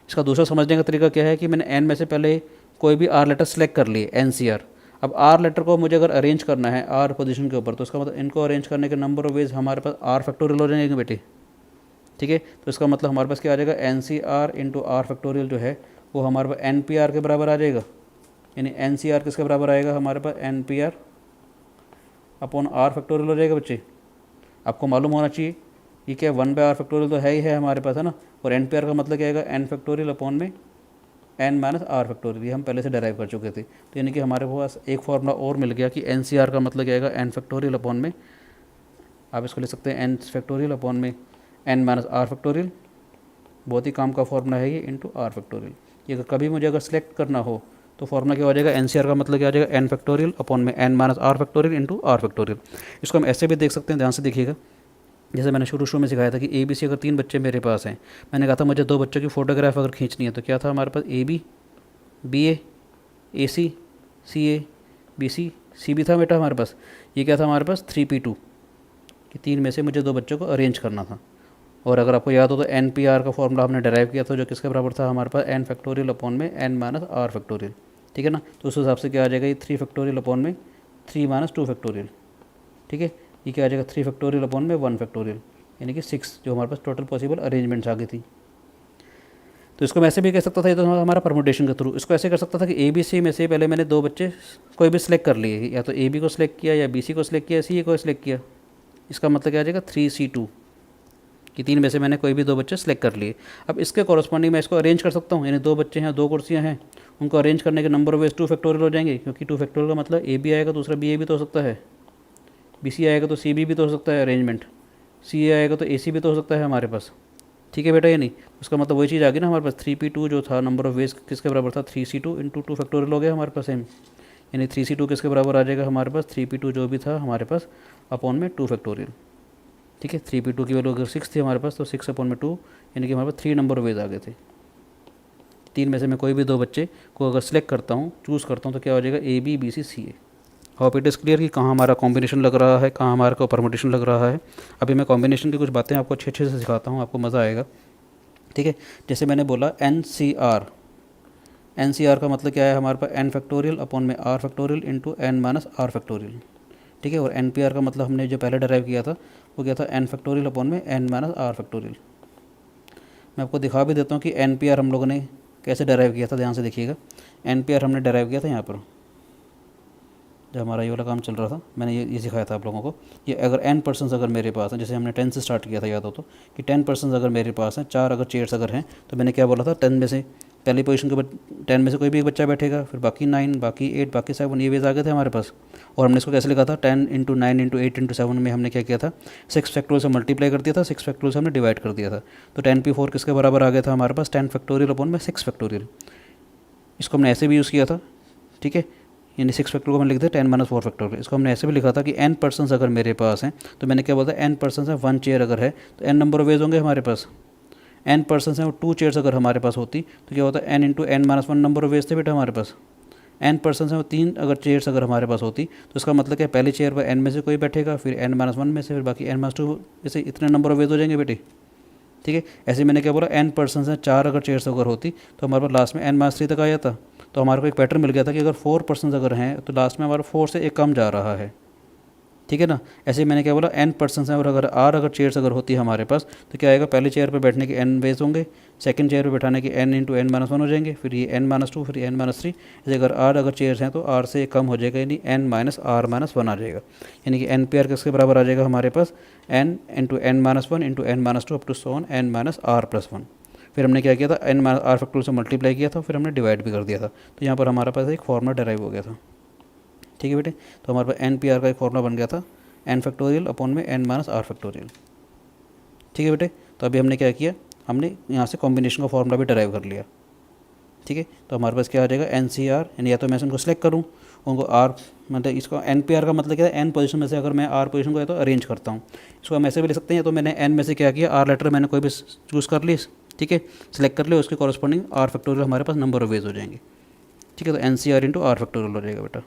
Speaker 1: इसका दूसरा समझने का तरीका क्या है कि मैंने n में से पहले कोई भी r लेटर सेलेक्ट कर लिए, NCR। अब r लेटर को मुझे अगर अरेंज करना है r पोजीशन के ऊपर, तो इसका मतलब इनको अरेंज करने के नंबर ऑफ वेज हमारे पास r फैक्टोरियल हो जाएंगे बेटे। ठीक है, तो इसका मतलब हमारे पास क्या आ जाएगा, NCR इंटू r फैक्टोरियल जो है वो हमारे पास NPR के बराबर आ जाएगा, यानी NCR किसके बराबर आएगा हमारे पास, NPR अपॉन r फैक्टोरियल हो जाएगा बच्चे। आपको मालूम होना चाहिए ये क्या, 1/r फैक्टोरियल तो है ही है हमारे पास, है ना, और NPR का मतलब क्या आएगा, n फैक्टोरियल अपॉन में n-r फैक्टोरियल, ये हम पहले से डेराइव कर चुके थे। तो यानी कि हमारे पास एक फॉर्मूला और मिल गया कि NCR का मतलब क्या आएगा, n फैक्टोरियल अपॉन में, आप इसको लिख सकते हैं n फैक्टोरियल अपॉन में n-r फैक्टोरियल, बहुत ही काम का फॉर्मूला है ये, इंटू r फैक्टोरियल। ये अगर कभी मुझे अगर सेलेक्ट करना हो तो फॉर्मूला क्या हो जाएगा, NCR का मतलब क्या आ जाएगा, n फैक्टोरियल अपॉन में n-r factorial into r factorial. इसको हम ऐसे भी देख सकते हैं, ध्यान से देखिएगा, जैसे मैंने शुरू में सिखाया था कि ABC अगर 3 बच्चे मेरे पास हैं, मैंने कहा था मुझे 2 बच्चों की फ़ोटोग्राफ अगर खींचनी है, तो क्या था हमारे पास, AB BA AC CA BC CB था बेटा हमारे पास। ये क्या था हमारे पास, 3P2, कि 3 में से मुझे 2 बच्चों को अरेंज करना था। और अगर आपको याद हो तो NPR का फॉर्मूला हमने डेराइव किया था, जो किसके बराबर था हमारे पास, n फैक्टोरियल अपॉन में n-r फैक्टोरियल। ठीक है ना, तो उस हिसाब से क्या आ जाएगा, ये 3 फैक्टोरियल अपॉन में 3 - 2 फैक्टोरियल। ठीक है, ये क्या आ जाएगा, 3 फैक्टोरियल अपॉन में 1 फैक्टोरियल, यानी कि 6 जो हमारे पास टोटल पॉसिबल अरेंजमेंट्स आ गई थी। तो इसको मैं ऐसे भी कह सकता था, ये तो हमारा परमुटेशन के थ्रू। इसको ऐसे कर सकता था कि ABC में से पहले मैंने 2 बच्चे कोई भी सिलेक्ट कर लिए, या तो AB को सिलेक्ट किया, या BC को सिलेक्ट किया, CA को सिलेक्ट किया। इसका मतलब क्या आ जाएगा, 3C2, कि 3 में से मैंने कोई भी 2 बच्चे सेलेक्ट कर लिए। अब इसके कॉरस्पॉन्डिंग मैं इसको अरेंज कर सकता हूँ, यानी 2 बच्चे हैं, 2 कुर्सियाँ हैं, उनको अरेंज करने के नंबर ऑफ वेज 2 फैक्टोरियल हो जाएंगे, क्योंकि 2 फैक्टोरियल का मतलब AB आएगा, दूसरा BA भी तो हो सकता है, BC आएगा तो CB भी तो हो सकता है अरेंजमेंट, CA आएगा तो AC भी तो हो सकता है हमारे पास। ठीक है बेटा, ये नहीं, उसका मतलब वही चीज़ आ गई ना हमारे पास, 3p2 जो था नंबर ऑफ वेज किसके बराबर था, 3c2 इंटू 2 फैक्टोरियल हो गया हमारे पास सेम, यानी 3c2 किसके बराबर आ जाएगा हमारे पास, 3p2 जो भी था हमारे पास अपॉन में 2 फैक्टोरियल। ठीक है, 3p2 की वैल्यू अगर 6 थी हमारे पास तो 6 अपॉन में 2, यानी कि हमारे पास 3 नंबर ऑफ वेज आ गए थे। 3 में से मैं कोई भी 2 बच्चे को अगर सिलेक्ट करता हूँ, चूज़ करता हूँ, तो क्या हो जाएगा, A B B C C A. Hope it is clear कि कहाँ हमारा कॉम्बिनेशन लग रहा है, कहाँ हमारा को परमुटेशन लग रहा है। अभी मैं कॉम्बिनेशन की कुछ बातें आपको अच्छे अच्छे से सिखाता हूँ, आपको मज़ा आएगा। ठीक है, जैसे मैंने बोला NCR, NCR का मतलब क्या है हमारे पास, n फैक्टोरियल अपॉन में r factorial into n minus r factorial. ठीक है, और NPR का मतलब हमने जो पहले डराइव किया था वो क्या था, n फैक्टोरियल अपॉन में n माइनस r फैक्टोरियल। मैं आपको दिखा भी देता हूँ कि NPR हम लोगों ने कैसे डराइव किया था, ध्यान से देखिएगा। NPR हमने डराइव किया था यहाँ पर, जब हमारा ये वाला काम चल रहा था, मैंने ये सिखाया था आप लोगों को। ये अगर n पर्सन्स अगर मेरे पास हैं, जैसे हमने 10 से स्टार्ट किया था, याद हो तो, कि 10 पर्सन्स अगर मेरे पास हैं, 4 अगर चेयर्स अगर हैं, तो मैंने क्या बोला था, 10 में से पहली पोजीशन के 10 में से कोई भी एक बच्चा बैठेगा, फिर बाकी 9, बाकी 8, बाकी 7, ये वेज आ गए थे हमारे पास। और हमने इसको कैसे लिखा था, 10 इंटू 9 इंटू 8 इंटू 7 में हमने क्या किया था, 6 फैक्टोरियल से मल्टीप्लाई कर दिया था, 6 फैक्टोरियल से हमने डिवाइड कर दिया था। तो 10p4 किसके बराबर आ गया था हमारे पास, 10 फैक्टोरियल अपॉन में 6 फैक्टोरियल। इसको हमने ऐसे भी यूज़ किया था। ठीक है, यानी 6 फैक्टोरियल को हमने लिख दिया 10 माइनस 4 फैक्टोरियल। इसको हमने ऐसे भी लिखा था कि n पर्सन्स अगर मेरे पास हैं, तो मैंने क्या बोला, n पर्सन्स हैं, 1 चेयर अगर है तो n नंबर ऑफ वेज होंगे हमारे पास। n पर्सन्स हैं और 2 चेयर्स अगर हमारे पास होती तो क्या होता है, n into n minus 1 number of ways थे बेटा हमारे पास। n पर्सन्स हैं और 3 अगर चेयर्स अगर हमारे पास होती तो इसका मतलब क्या, पहली चेयर पर n में से कोई बैठेगा, फिर n माइनस 1 में से, फिर बाकी n माइनस 2, जैसे इतने नंबर ऑफ वेज हो जाएंगे बेटे। ठीक है, ऐसे मैंने क्या बोला, n पर्सन्स हैं, 4 अगर चेयर्स अगर होती तो हमारे पास लास्ट में n माइनस 3 तक आ जाता। तो हमारे को एक पैटर्न मिल गया था कि अगर 4 पर्सन्स अगर हैं तो लास्ट में हमारा 4 से एक कम जा रहा है। ठीक है ना, ऐसे ही मैंने क्या बोला, n पर्सन्स हैं और अगर चेयर्स अगर होती है हमारे पास तो क्या आएगा, पहले चेयर पर बैठने के n वेज होंगे, सेकंड चेयर पर बैठाने के n इंटू n माइनस 1 हो जाएंगे, फिर ये n माइनस 2, फिर n माइनस 3। जैसे अगर चेयर्स हैं तो r से कम हो जाएगा, यानी n माइनस r माइनस 1 आ जाएगा। यानी कि NPR किसके बराबर आ जाएगा हमारे पास, n into n minus 1 into n minus 2 up to so on n minus r plus 1। फिर हमने क्या किया था, n माइनस r फैक्टोरियल से मल्टीप्लाई किया था, फिर हमने डिवाइड भी कर दिया था। तो यहाँ पर हमारे पास एक फॉर्मूला डराइव हो गया था। ठीक है बेटे, तो हमारे पास NPR का एक फॉर्मूला बन गया था, n फैक्टोरियल अपॉन में n माइनस r फैक्टोरियल। ठीक है बेटे, तो अभी हमने क्या किया, हमने यहाँ से कॉम्बिनेशन का फॉर्मूला भी डराइव कर लिया। ठीक है, तो हमारे पास क्या आ जाएगा, NCR, यानी या तो मैं उनको सेलेक्ट करूँ, उनको R, मतलब इसको NPR का मतलब क्या है, n पोजीशन में से अगर मैं R पोजीशन को या तो अरेंज करता हूँ। इसको हम ऐसे भी लिख सकते हैं, तो मैंने n में से क्या किया, R लेटर मैंने कोई भी चूज़ कर ली, ठीक है, सिलेक्ट कर लिया, उसके कॉरस्पॉन्डिंग R फैक्टोरियल हमारे पास नंबर ऑफ वेज हो जाएंगे। ठीक है, तो NCR इंटू R फैक्टोरियल हो जाएगा बेटा।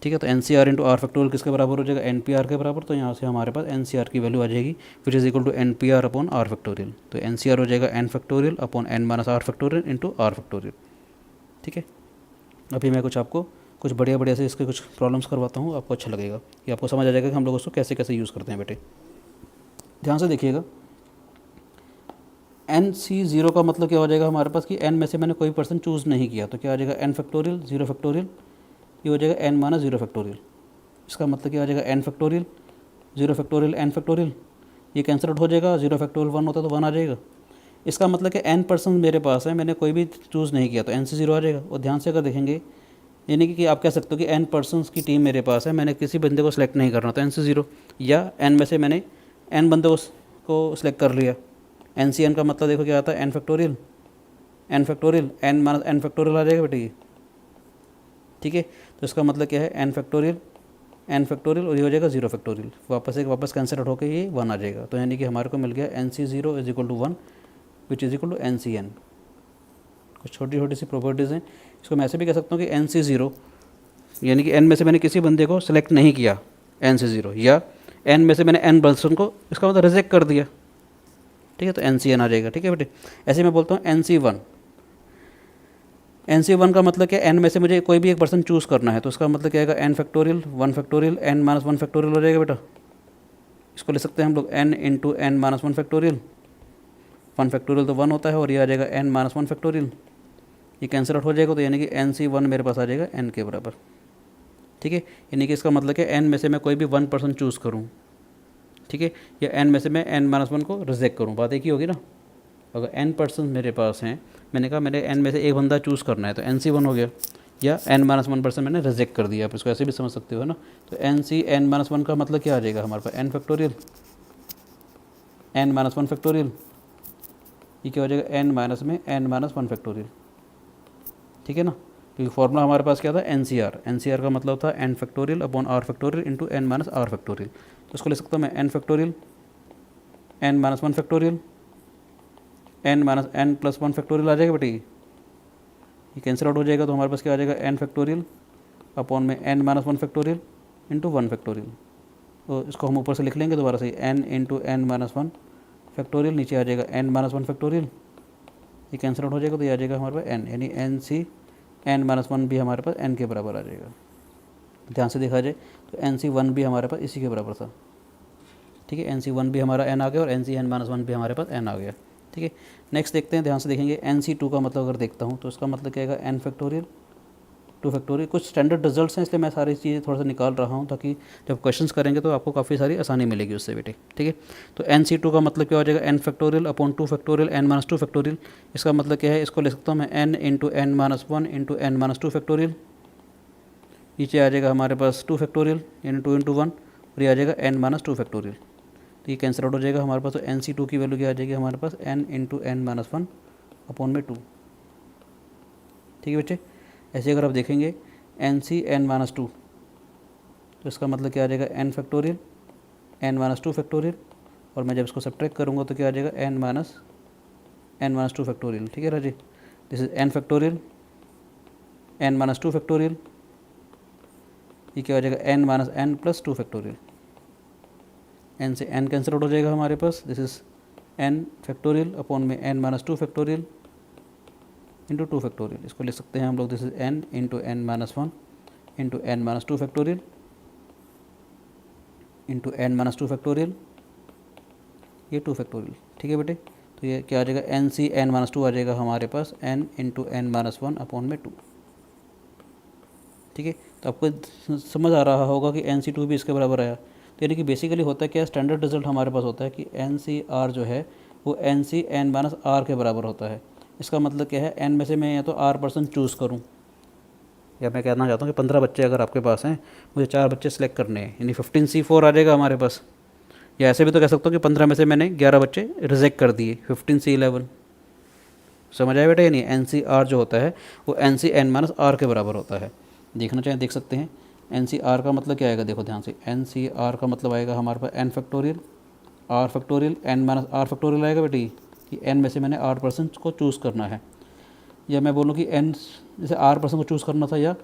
Speaker 1: ठीक है, तो NCR इंटू R फैक्टोरियल किसके बराबर हो जाएगा, NPR के बराबर। तो यहाँ से हमारे पास NCR की वैल्यू आ जाएगी, which is equal to NPR upon R factorial. तो NCR हो जाएगा n factorial upon n minus R factorial into R factorial. ठीक है, अभी मैं आपको कुछ बढ़िया से इसके कुछ प्रॉब्लम्स करवाता हूँ, आपको अच्छा लगेगा, कि आपको समझ आ जाएगा कि हम लोग उसको कैसे कैसे यूज़ करते हैं बेटे। ध्यान से देखिएगा, NC0 का मतलब क्या हो जाएगा हमारे पास, कि n में से मैंने कोई पर्सन चूज़ नहीं किया, तो क्या आ जाएगा, n फैक्टोरियल 0 फैक्टोरियल, ये हो जाएगा n माइनस 0 फैक्टोरियल। इसका मतलब क्या हो जाएगा, n factorial 0 factorial n factorial, ये कैंसिल आउट हो जाएगा, 0 फैक्टोरियल 1 होता है तो 1 आ जाएगा। इसका मतलब कि n पर्सन मेरे पास है, मैंने कोई भी चूज़ नहीं किया, तो NC0 आ जाएगा। और ध्यान से अगर देखेंगे, यानी कि आप कह सकते हो कि n पर्सन्स की टीम मेरे पास है, मैंने किसी बंदे को सिलेक्ट नहीं करना, तो NC0, या n में से मैंने n बंदे को सिलेक्ट कर लिया। NCN का मतलब देखो क्या आता है, n factorial n minus n factorial आ जाएगा बेटे ये। ठीक है, तो इसका मतलब क्या है, n फैक्टोरियल और ये हो जाएगा 0 फैक्टोरियल, वापस कैंसिल आउट होकर ये 1 आ जाएगा। तो यानी कि हमारे को मिल गया NC0 is equal to 1 which is equal to NCN। कुछ छोटी छोटी सी प्रॉपर्टीज़ हैं। इसको मैं ऐसे भी कह सकता हूँ कि NC0, यानी कि n में से मैंने किसी बंदे को सिलेक्ट नहीं किया NC0, या n में से मैंने n पर्सन को, इसका मतलब रिजेक्ट कर दिया। ठीक है, तो NCN आ जाएगा। ठीक है बेटे, ऐसे मैं बोलता हूँ NC1 का मतलब क्या, n में से मुझे कोई भी एक पर्सन चूज़ करना है, तो उसका मतलब क्या आएगा, n factorial 1 factorial n minus 1 factorial हो जाएगा बेटा। इसको लिख सकते हैं हम लोग n into n minus 1 factorial, 1 factorial तो 1 होता है, और ये आ जाएगा n माइनस 1 फैक्टोरियल, ये कैंसिल आउट हो जाएगा। तो यानी कि NC1 मेरे पास आ जाएगा n के बराबर। ठीक है, यानी कि इसका मतलब क्या, n में से मैं कोई भी 1 पर्सन चूज़ करूँ, ठीक है, या n में से मैं n माइनस 1 को रिजेक्ट करूँ, बात एक ही होगी ना। अगर n पर्सन मेरे पास हैं, मैंने कहा मेरे n में से एक बंदा चूज़ करना है, तो NC1 हो गया, या n माइनस 1 पर्सन मैंने रिजेक्ट कर दिया। आप इसको ऐसे भी समझ सकते हो ना। तो n माइनस 1 का मतलब क्या आ जाएगा हमारे पास, n factorial n minus 1 factorial ये क्या हो जाएगा एन माइनस में एन माइनस वन फैक्टोरियल, ठीक है ना, क्योंकि फॉर्मूला हमारे पास क्या था एन सी आर का मतलब था n factorial upon r factorial into N minus are factorial. तो इसको ले सकता हूँ मैं n factorial N minus one factorial N minus n plus one factorial आ जाएगा बेटे, ये कैंसिल आउट हो जाएगा, तो हमारे पास क्या आ जाएगा एन फैक्टोरियल अपॉन में N minus one factorial into one factorial. तो इसको हम ऊपर से लिख लेंगे दोबारा से N into N minus one factorial, नीचे आ जाएगा एन माइनस वन फैक्टोरियल, ये कैंसिल आउट हो जाएगा, तो ये आ जाएगा हमारे पास एन, यानी N C N minus one भी हमारे पास एन के बराबर आ जाएगा। ध्यान से देखा जाए तो एन सी वन भी हमारे पास इसी के बराबर था, ठीक है, एन सी वन भी हमारा एन आ गया और N C N minus one भी हमारे पास एन आ गया, ठीक है। नेक्स्ट देखते हैं, ध्यान से देखेंगे एन सी टू का मतलब अगर देखता हूँ तो इसका मतलब क्या आएगा एन फैक्टोरियल टू फैक्टोरियल। कुछ स्टैंडर्ड रिजल्ट्स हैं इसलिए मैं सारी चीज़ें थोड़ा सा निकाल रहा हूँ ताकि जब क्वेश्चंस करेंगे तो आपको काफ़ी सारी आसानी मिलेगी उससे बेटे, ठीक है। तो एन सी टू का मतलब क्या हो जाएगा N factorial upon two factorial N minus two factorial. इसका मतलब क्या है, इसको ले सकता हूँ मैं N into N minus one into N minus two factorial, नीचे आ जाएगा हमारे पास टू फैक्टोरियल यानी टू इंटू वन, और ये आ जाएगा एन माइनस टू फैक्टोरियल, तो ये कैंसिल आउट हो जाएगा हमारे पास। तो एन सी टू की वैल्यू क्या आ जाएगी हमारे पास n into N minus one upon में टू, ठीक है बच्चे। ऐसे अगर आप देखेंगे n C N minus two, तो इसका मतलब क्या आ जाएगा N factorial N minus two factorial, और मैं जब इसको सब्ट्रैक्ट करूँगा तो क्या आ जाएगा एन माइनस टू फैक्टोरियल, ठीक है Raji. This is n factorial N minus two factorial, ये क्या हो जाएगा N minus n plus two factorial, n से एन कैंसिल आउट हो जाएगा हमारे पास। This is n factorial upon में N minus two factorial into two factorial, इसको लिख सकते हैं हम लोग this is n into N minus one into N minus two factorial into N minus two factorial, ये टू फैक्टोरियल, ठीक है बेटे। तो ये क्या आ जाएगा n C N minus two आ जाएगा हमारे पास n into N minus one upon में टू, ठीक है। तो आपको समझ आ रहा होगा कि एन सी टू भी इसके बराबर आया। तो यानी कि बेसिकली होता है क्या, स्टैंडर्ड रिजल्ट हमारे पास होता है कि एन सी आर जो है वो N C N minus R के बराबर होता है। इसका मतलब क्या है, एन में से मैं या तो आर परसेंट चूज़ करूँ, या मैं कहना चाहता हूँ कि 15 बच्चे अगर आपके पास हैं, मुझे 4 बच्चे सेलेक्ट करने हैं, यानी 15C4 आ जाएगा हमारे पास। या ऐसे भी तो कह सकता हूँ कि 15 में से मैंने 11 बच्चे रिजेक्ट कर दिए, 15C11। समझ आया बेटा, यानी NCR जो होता है वो NC N माइनस आर के बराबर होता है। देखना चाहें देख सकते हैं। NCR का मतलब क्या आएगा, देखो ध्यान से, NCR का मतलब आएगा हमारे पास N factorial R factorial N minus R factorial आएगा बेटी, कि N में से मैंने R% को चूज़ करना है। या मैं बोलूँ कि N जैसे R% को चूज़ करना था, या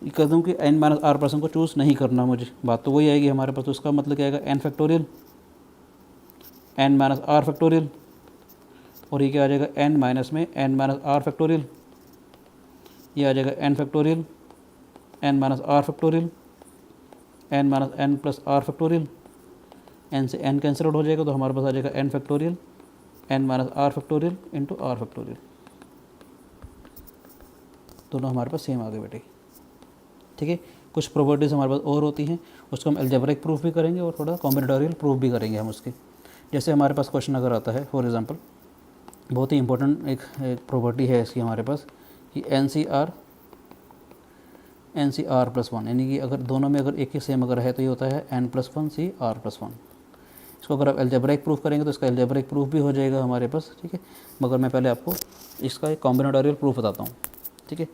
Speaker 1: कह दूँ कि N माइनस R% को चूज़ नहीं करना मुझे, बात तो वही आएगी हमारे पास। तो उसका मतलब क्या आएगा N factorial N minus R factorial, और ये क्या आ जाएगा N माइनस में N माइनस R फैक्टोरियल, ये आ जाएगा N factorial N minus R factorial N minus N plus R factorial, N से N कैंसिल आउट हो जाएगा, तो हमारे पास आ जाएगा N factorial N minus R factorial into R factorial. दोनों हमारे पास सेम आ गए बेटे, ठीक है। कुछ प्रॉपर्टीज़ हमारे पास और होती हैं, उसको हम अलजेब्रिक प्रूफ भी करेंगे और थोड़ा कॉम्बिनेटोरियल प्रूफ भी करेंगे हम उसके। जैसे हमारे पास क्वेश्चन अगर आता है, फॉर एग्जांपल बहुत ही इंपॉर्टेंट एक प्रॉपर्टी है इसकी हमारे पास, कि एन सी आर प्लस वन, यानी कि अगर दोनों में अगर एक ही सेम अगर है तो ये होता है n plus one C R plus one. इसको अगर आप अलजेब्रिक प्रूफ करेंगे तो इसका अलजेब्रिक प्रूफ भी हो जाएगा हमारे पास, ठीक है। मगर मैं पहले आपको इसका एक कॉम्बिनेटोरियल प्रूफ बताता हूँ, ठीक है।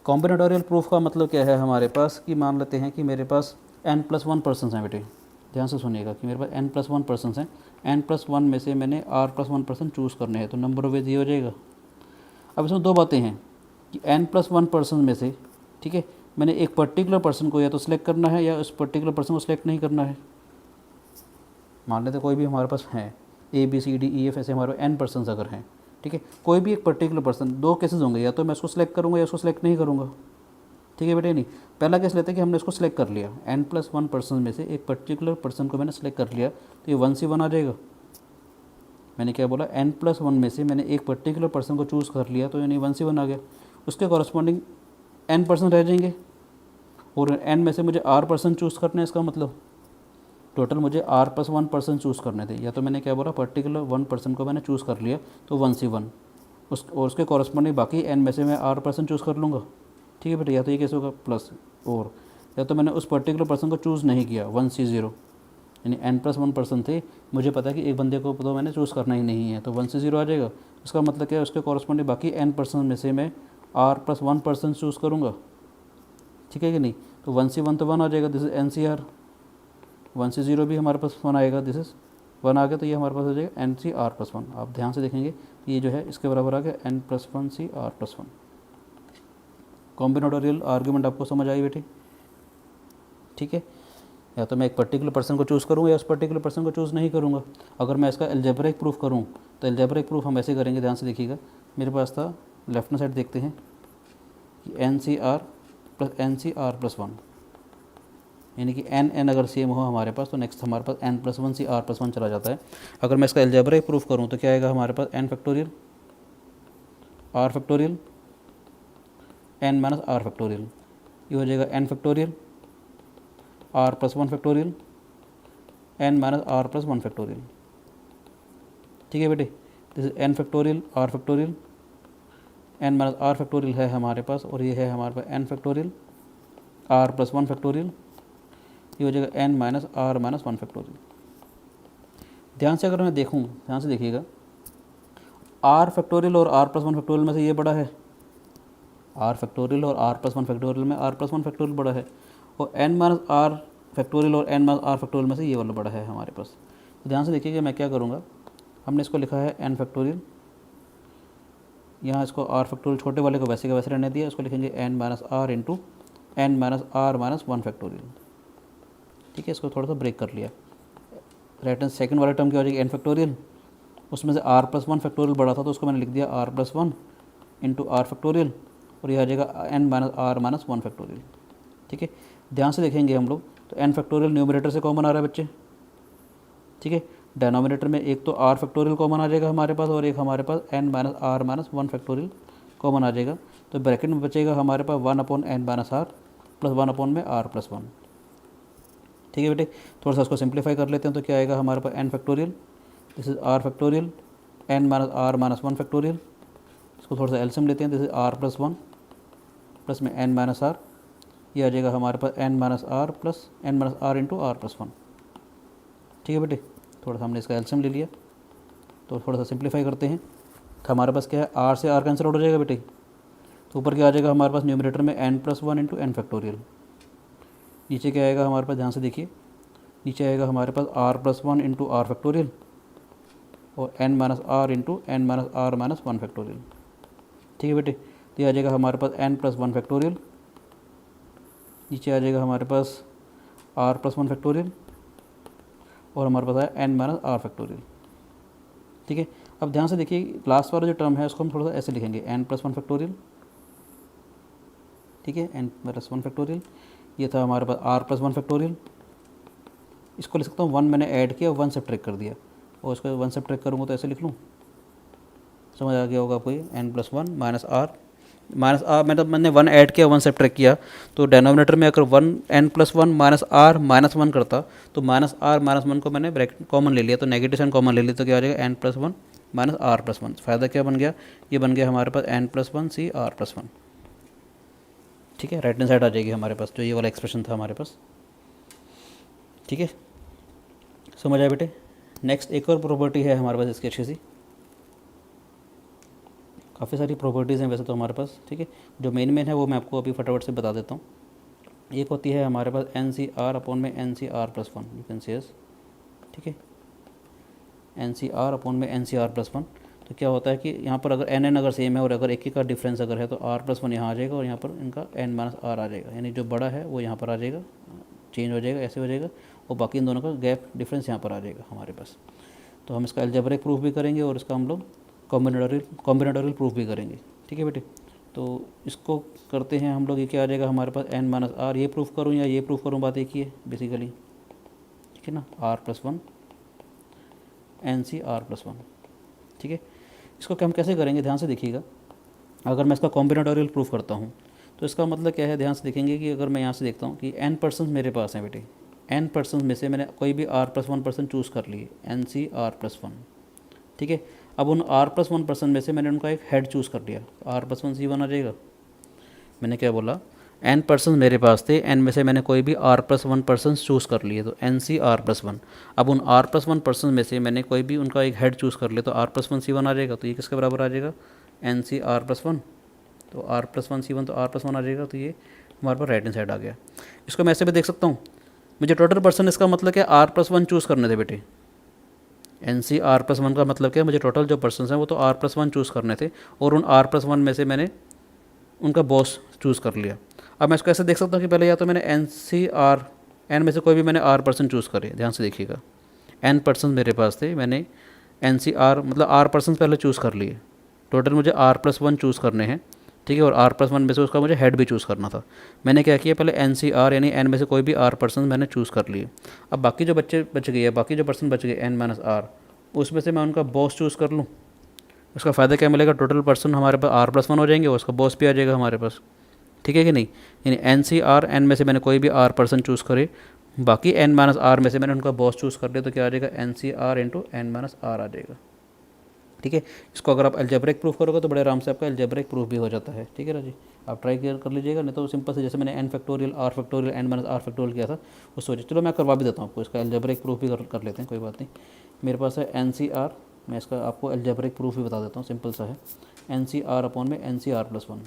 Speaker 1: कॉम्बिनेटोरियल प्रूफ का मतलब क्या है हमारे पास, कि मान लेते हैं कि मेरे पास n प्लस वन पर्सनस हैं बेटे, ध्यान से सुनिएगा कि मेरे पास n प्लस वन पर्सनस हैं, n प्लस वन में से मैंने r plus one person choose करने हैं, तो नंबर ऑफ वेज ये हो जाएगा। अब इसमें दो बातें हैं कि n प्लस वन पर्सन में से, ठीक है, मैंने एक पर्टिकुलर पर्सन को या तो सिलेक्ट करना है या उस पर्टिकुलर पर्सन को सिलेक्ट नहीं करना है। मान लेते कोई भी हमारे पास है ABCDEF, ऐसे हमारे n पर्सन अगर हैं, ठीक है, कोई भी एक पर्टिकुलर पर्सन, दो केसेस होंगे, या तो मैं उसको सिलेक्ट करूँगा या उसको सिलेक्ट नहीं करूँगा, ठीक है बेटे। नहीं, पहला केस लेते हैं कि हमने इसको सिलेक्ट कर लिया, n प्लस वन पर्सन में से एक पर्टिकुलर पर्सन को मैंने सेलेक्ट कर लिया, तो ये 1C1 आ जाएगा। मैंने क्या बोला, n प्लस वन में से मैंने एक पर्टिकुलर पर्सन को चूज़ कर लिया, तो यानी 1C1 आ गया। उसके कॉरस्पॉन्डिंग n पर्सन रह जाएंगे, और n में से मुझे r पर्सन चूज़ करना है। इसका मतलब टोटल मुझे r plus one person choose करने थे, या तो मैंने क्या बोला, पर्टिकुलर वन पर्सन को मैंने चूज़ कर लिया तो 1C1, और उसके कॉरस्पॉन्डिंग बाकी n में से मैं r पर्सन चूज़ कर लूँगा, ठीक है बेटा। या तो ये कैसे होगा प्लस, और या तो मैंने उस पर्टिकुलर पर्सन को चूज़ नहीं किया 1C0, यानी n+1 पर्सन थे, मुझे पता है कि एक बंदे को तो मैंने चूज़ करना ही नहीं है, तो 1 से 0 आ जाएगा। उसका मतलब क्या है, उसके कॉरस्पॉन्डिंग बाकी n पर्सन में से मैं r+1 पर्सन चूज़ करूँगा, ठीक है कि नहीं। तो 1 से 1 तो 1 आ जाएगा, दिस इज NCR। 1 से 0 भी हमारे पास 1 आएगा, दिस इज 1 आ गया, तो ये हमारे पास हो जाएगा NCR+1। आप ध्यान से देखेंगे कि ये जो है इसके बराबर आ गया n+1 CR+1। कॉम्बिनेटोरियल आर्ग्यूमेंट आपको समझ आई बेटी, ठीक है। या तो मैं एक पर्टिकुलर पर्सन को चूज़ करूँगा या उस पर्टिकुलर पर्सन को चूज़ नहीं करूँगा। अगर मैं इसका एल्जेब्रिक प्रूफ करूँ तो एल्जेब्रिक प्रूफ हम ऐसे करेंगे, ध्यान से देखिएगा। मेरे पास था, लेफ्ट हैंड साइड देखते हैं कि NCR+1, यानी कि n अगर सेम हो हमारे पास तो नेक्स्ट हमारे पास n+1 CR+1 चला जाता है। अगर मैं इसका एल्जेब्रिक प्रूफ करूँ तो क्या आएगा हमारे पास, n factorial r factorial n minus r factorial, ये हो जाएगा n factorial r+1 factorial n minus r+1 factorial, ठीक है बेटे। This is n factorial r factorial n minus r factorial है हमारे पास, और ये है हमारे पास n फैक्टोरियल r+1 फैक्टोरियल, ये हो जाएगा n माइनस r-1 फैक्टोरियल। ध्यान से अगर मैं देखूँ, ध्यान से देखिएगा, r फैक्टोरियल और r+1 फैक्टोरियल में से ये बड़ा है, r फैक्टोरियल और r+1 फैक्टोरियल में r+1 फैक्टोरियल बड़ा है, और n माइनस r फैक्टोरियल और n माइनस r फैक्टोरियल में से ये वाला बड़ा है हमारे पास। तो ध्यान से देखिएगा मैं क्या करूँगा, हमने इसको लिखा है n फैक्टोरियल, यहाँ इसको r फैक्टोरियल छोटे वाले को वैसे का वैसे रहने दिया, इसको लिखेंगे n minus r into n minus r-1 factorial, ठीक है। इसको थोड़ा सा ब्रेक कर लिया। राइट हैंड सेकंड वाला टर्म क्या हो जाएगा, n फैक्टोरियल, उसमें से r+1 फैक्टोरियल बड़ा था तो उसको मैंने लिख दिया r+1 इंटू r फैक्टोरियल, और यह आ जाएगा n माइनस r-1 फैक्टोरियल, ठीक है। ध्यान से देखेंगे हम लोग तो n फैक्टोरियल न्यूमरेटर से कॉमन आ रहा है बच्चे, ठीक है। डिनोमिनेटर में एक तो r फैक्टोरियल कॉमन आ जाएगा हमारे पास, और एक हमारे पास n minus r-1 factorial common आ जाएगा। तो ब्रैकेट में बचेगा हमारे पास 1/n minus r plus 1/r+1, ठीक है बेटे। थोड़ा सा इसको सिंप्लीफाई कर लेते हैं, तो क्या आएगा हमारे पास n factorial, this is r factorial n minus r-1 factorial, इसको थोड़ा सा एलसीएम लेते हैं, दिस इज r+1 प्लस में n माइनस r, ये आ जाएगा हमारे पास n minus r plus n minus r into r+1, ठीक है बेटे। थोड़ा सा हमने इसका एलसीएम ले लिया, तो थोड़ा सा सिंप्लीफाई करते हैं, तो हमारे पास क्या है, r से r कैंसिल आउट हो जाएगा बेटे, तो ऊपर क्या आ जाएगा हमारे पास न्यूमरेटर में n+1 इंटू n फैक्टोरियल, नीचे क्या आएगा हमारे पास, ध्यान से देखिए, नीचे आएगा हमारे पास r+1 इंटू r फैक्टोरियल और n minus r into n minus r-1 factorial, ठीक है बेटे। तो ये आ जाएगा हमारे पास n+1 फैक्टोरियल, नीचे आ जाएगा हमारे पास r+1 फैक्टोरियल, और हमारे पास आया n माइनस r फैक्टोरियल, ठीक है। अब ध्यान से देखिए, लास्ट वाला जो टर्म है उसको हम थोड़ा सा ऐसे लिखेंगे, n+1 फैक्टोरियल, ठीक है, n+1 फैक्टोरियल, ये था हमारे पास r+1 फैक्टोरियल, इसको लिख सकता हूँ 1 मैंने ऐड किया, 1 सब्ट्रैक्ट कर दिया, और इसको 1 सब्ट्रैक्ट करूँगा तो ऐसे लिख लूँ, समझ आ गया होगा आपको ये, n+1 माइनस r मतलब मैंने 1 ऐड किया, 1 सब्ट्रैक्ट किया, तो डिनोमिनेटर में अगर n+1 माइनस r -1 करता तो माइनस r -1 को मैंने ब्रैकेट कॉमन ले लिया, तो नेगेटिव साइन कॉमन ले लिया, तो क्या आ जाएगा n+1 माइनस r+1। फ़ायदा क्या बन गया, ये बन गया हमारे पास n+1 CR+1, ठीक है। राइट हैंड साइड आ जाएगी हमारे पास, जो ये वाला एक्सप्रेशन था हमारे पास, ठीक है। समझ आया बेटे। नेक्स्ट एक और प्रॉपर्टी है हमारे पास इसकी अच्छी सी, काफ़ी सारी प्रॉपर्टीज़ हैं वैसे तो हमारे पास, ठीक है। जो मेन है वो मैं आपको अभी फटाफट से बता देता हूँ। एक होती है हमारे पास NCR/में NCR+1, यू कैन से, ठीक है, NCR/में NCR+1। तो क्या होता है कि यहाँ पर अगर n अगर सेम है और अगर एक का डिफरेंस अगर है तो r+1 यहाँ आ जाएगा और यहाँ पर इनका n माइनस r आ जाएगा, यानी जो बड़ा है वो यहाँ पर आ जाएगा, चेंज हो जाएगा, ऐसे हो जाएगा, और बाकी इन दोनों का गैप डिफरेंस यहाँ पर आ जाएगा हमारे पास। तो हम इसका अलजेब्रिक प्रूफ भी करेंगे और इसका हम लोग कॉम्बिनेटोरियल प्रूफ भी करेंगे, ठीक है बेटे। तो इसको करते हैं हम लोग, ये क्या आ जाएगा हमारे पास n माइनस r, ये प्रूफ करूँ या ये प्रूफ करूँ, बात एक ही है बेसिकली, ठीक है ना, r+1 NCR+1, ठीक है। इसको हम कैसे करेंगे, ध्यान से देखिएगा। अगर मैं इसका कॉम्बिनेटोरियल प्रूफ करता हूँ तो इसका मतलब क्या है, ध्यान से देखेंगे कि अगर मैं यहाँ से देखता हूँ कि n पर्सन मेरे पास हैं बेटे, n पर्सन में से मैंने कोई भी r+1 पर्सन चूज़ कर लिए, NCR+1, ठीक है। अब उन r+1 पर्सन में से मैंने उनका एक हेड चूज़ कर लिया, r+1 C1 आ जाएगा। मैंने क्या बोला, n पर्सन मेरे पास थे, n में से मैंने कोई भी r+1 पर्सन चूज़ कर लिए, तो NC r+1। अब उन r+1 पर्सन में से मैंने कोई भी उनका एक हेड चूज़ कर लिया, तो r+1 C1 आ जाएगा। तो ये किसके बराबर आ जाएगा? NC r+1। तो r+1 C1, तो r+1 आ जाएगा। तो ये हमारे पास राइट हैंड साइड आ गया। इसको मैं ऐसे भी देख सकता हूँ, मुझे टोटल पर्सन, इसका मतलब क्या, r+1 चूज़ करने थे बेटे। NC r+1 का मतलब क्या है, मुझे टोटल जो पर्सन हैं वो तो r+1 चूज़ करने थे, और उन r+1 में से मैंने उनका बॉस चूज़ कर लिया। अब मैं इसको ऐसे देख सकता हूँ कि पहले या तो मैंने n में से कोई भी मैंने r पर्सन चूज़ करे। ध्यान से देखिएगा, n पर्सन मेरे पास थे, मैंने NCR मतलब r पर्सन पहले चूज़ कर लिए। टोटल मुझे r+1 चूज़ करने हैं, ठीक है, और r+1 में से उसका मुझे हेड भी चूज़ करना था। मैंने क्या किया, पहले NCR यानी n में से कोई भी r पर्सन मैंने चूज़ कर लिए। अब बाकी जो बच्चे बच गए, बाकी जो पर्सन बच गए n-r, उसमें से मैं उनका बॉस चूज़ कर लूँ। उसका फ़ायदा क्या मिलेगा, टोटल पर्सन हमारे पास r+1 हो जाएंगे और उसका बॉस भी आ जाएगा हमारे पास, ठीक है कि नहीं। यानी NCR, n में से मैंने कोई भी r पर्सन चूज़ करे, बाकी n-r में से मैंने उनका बॉस चूज़ कर लिया, तो क्या आ जाएगा, NCR इंटू n-r आ जाएगा, ठीक है। इसको अगर आप अलजेब्रिक प्रूफ करोगे तो बड़े आराम से आपका अलजेब्रिक प्रूफ भी हो जाता है, ठीक है ना जी। आप ट्राई कर लीजिएगा, नहीं तो सिंपल से जैसे मैंने n factorial r factorial n-r factorial किया था उससे हो जाए। चलो मैं करवा भी देता हूँ आपको, इसका अलजेब्रिक प्रूफ भी कर लेते हैं, कोई बात नहीं। मेरे पास है NCR, मैं इसका आपको अलजेब्रिक प्रूफ भी बता देता हूँ, सिंपल सा है, NCR अपॉन में NCR+1,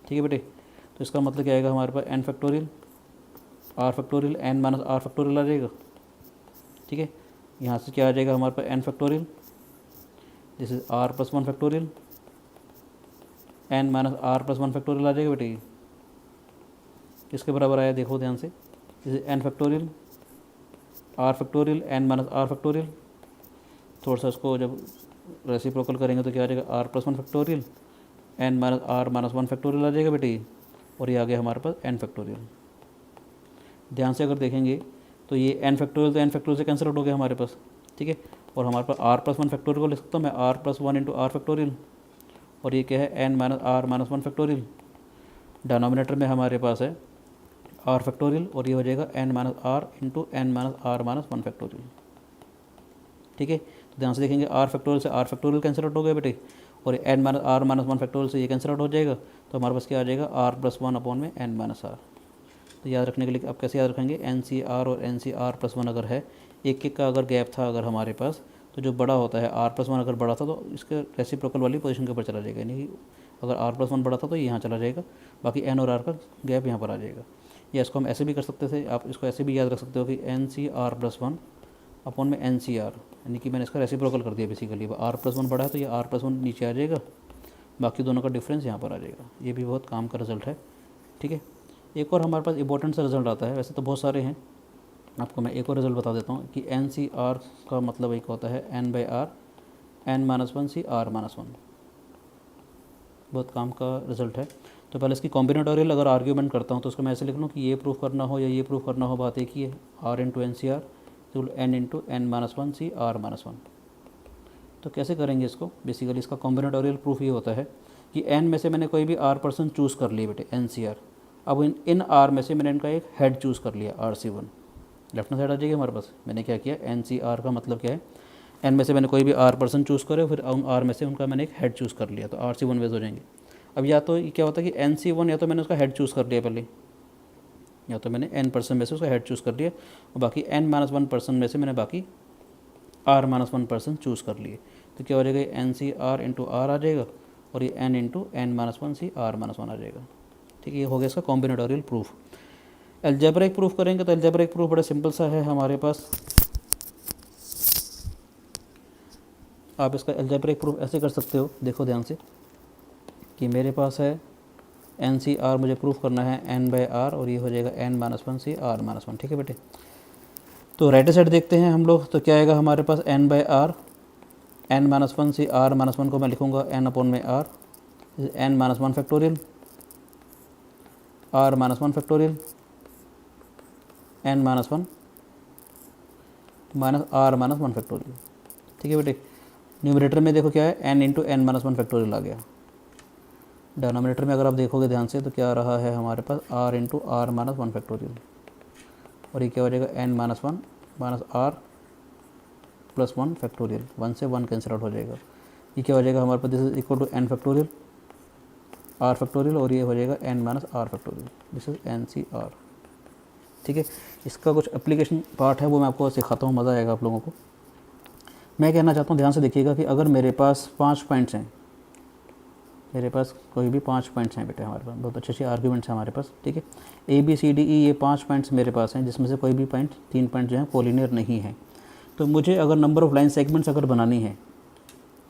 Speaker 1: ठीक है बेटे। तो इसका मतलब क्या आएगा, हमारे पास n factorial r factorial n-r factorial आ जाएगा, ठीक है। यहाँ से क्या आ जाएगा हमारे पास n factorial, this is r+1 factorial, n-r+1 factorial आ जाएगा बेटे। किसके बराबर आया देखो ध्यान से, this is n factorial r factorial n-r factorial. थोड़ा सा इसको जब रेसिप्रोकल करेंगे तो क्या आ जाएगा, r+1 फैक्टोरियल n-r-1 फैक्टोरियल आ जाएगा बेटे। और ये आ गया हमारे पास n फैक्टोरियल। ध्यान से अगर देखेंगे तो ये n फैक्टोरियल तो n फैक्टोरियल से कैंसिल आउट हो गया हमारे पास, ठीक है। और हमारे पास r+1 फैक्टोरियल को लिख सकता हूँ मैं r+1 इंटू r फैक्टोरियल, और ये क्या है n-r-1 फैक्टोरियल। डिनोमिनेटर में हमारे पास है r फैक्टोरियल, और ये हो जाएगा n-r इंटू n-r-1 फैक्टोरियल, ठीक है। तो ध्यान से देखेंगे, r फैक्टोरियल से r फैक्टोरियल कैंसिल आउट हो गया बेटे, और n-r-1 फैक्टोरियल से ये कैंसिल आउट हो जाएगा। तो हमारे पास क्या आ जाएगा, r+1 अपॉन में n-r। तो याद रखने के लिए आप कैसे याद रखेंगे, NCR और NCR+1 अगर है, एक एक का अगर गैप था अगर हमारे पास, तो जो बड़ा होता है r+1 अगर बड़ा था तो इसके रेसिप्रोकल वाली पोजीशन के ऊपर चला जाएगा, यानी कि अगर r+1 बड़ा था तो यहाँ चला जाएगा, बाकी n और r का गैप यहाँ पर आ जाएगा। या इसको हम ऐसे भी कर सकते थे, आप इसको ऐसे भी याद रख सकते हो कि NCR+1 अपॉन में NCR, यानी कि मैंने इसका रेसिप्रोकल कर दिया बेसिकली। r+1 बड़ा है तो ये r+1 नीचे आ जाएगा, बाकी दोनों का डिफरेंस यहाँ पर आ जाएगा। ये भी बहुत काम का रिजल्ट है, ठीक है। एक और हमारे पास इंपॉर्टेंट सा रिजल्ट आता है, वैसे तो बहुत सारे हैं, आपको मैं एक और रिजल्ट बता देता हूँ कि NCR का मतलब एक होता है n/r n-1 CR-1, बहुत काम का रिजल्ट है। तो पहले इसकी कॉम्बिनेटोरियल अगर आर्ग्यूमेंट करता हूँ तो उसको मैं ऐसे लिख लूँ कि ये प्रूफ करना हो या ये प्रूफ करना हो, बात एक ही है, r इंटू NCR तो n इंटू n-1 CR-1। तो कैसे करेंगे इसको, बेसिकली इसका कॉम्बिनेटोरियल प्रूफ ये होता है कि n में से मैंने कोई भी r पर्सन चूज़ कर लिए बेटे NCR। अब इन r में से मैंने इनका एक हेड चूज़ कर लिया RC1, लेफ्ट हैंड साइड आ जाएगी हमारे पास। मैंने क्या किया, NCR का मतलब क्या है, n में से मैंने कोई भी r पर्सन चूज़ करे, फिर उन r में से उनका मैंने एक हेड चूज़ कर लिया, तो RC1 वेज हो जाएंगे। अब या तो क्या होता है कि NC1 या तो मैंने उसका हेड चूज़ कर लिया पहले, या तो मैंने n पर्सन में से उसका हेड चूज़ कर लिया, और बाकी n-1 पर्सन में से मैंने बाकी r-1 पर्सन चूज़ कर लिए। तो क्या हो जाएगा, NCR इंटू r आ जाएगा, और ये n इंटू n-1 CR-1 आ जाएगा, ठीक है। ये हो गया इसका कॉम्बिनेटोरियल प्रूफ। अलजेब्रिक प्रूफ करेंगे तो अलजेब्रिक प्रूफ बड़ा सिंपल सा है हमारे पास। आप इसका अलजेब्रिक प्रूफ ऐसे कर सकते हो, देखो ध्यान से, कि मेरे पास है NCR मुझे प्रूफ करना है n/r, और ये हो जाएगा n-1 CR-1, ठीक है बेटे। तो राइट साइड देखते हैं हम लोग, तो क्या आएगा हमारे पास n/r n-1 CR-1 को मैं लिखूँगा n अपॉन में r, n-1 factorial r-1 factorial n-1 minus r-1 factorial, ठीक है बेटे। न्यूमरेटर में देखो क्या है, n इंटू n-1 फैक्टोरियल आ गया। डिनोमिनेटर में अगर आप देखोगे ध्यान से तो क्या आ रहा है हमारे पास, r इंटू r-1 फैक्टोरियल, और ये क्या हो जाएगा, n-1 माइनस r+1 फैक्टोरियल, 1 से 1 कैंसिल आउट हो जाएगा। ये क्या हो जाएगा हमारे पास, this is equal to n factorial r factorial और ये हो जाएगा n minus are factorial, this is n C r. ठीक है, इसका कुछ एप्लीकेशन पार्ट है वो मैं आपको सिखाता हूँ, मज़ा आएगा आप लोगों को। मैं कहना चाहता हूँ ध्यान से देखिएगा कि अगर मेरे पास 5 पॉइंट्स हैं, मेरे पास कोई भी 5 पॉइंट्स हैं बेटे, हमारे पास बहुत अच्छे अच्छे आर्ग्यूमेंट्स हैं हमारे पास। ठीक है, A B C D E ये 5 पॉइंट्स मेरे पास हैं, जिसमें से कोई भी पॉइंट 3 पॉइंट जो हैं कोलिनियर नहीं है। तो मुझे अगर नंबर ऑफ़ लाइन सेगमेंट्स अगर बनानी है,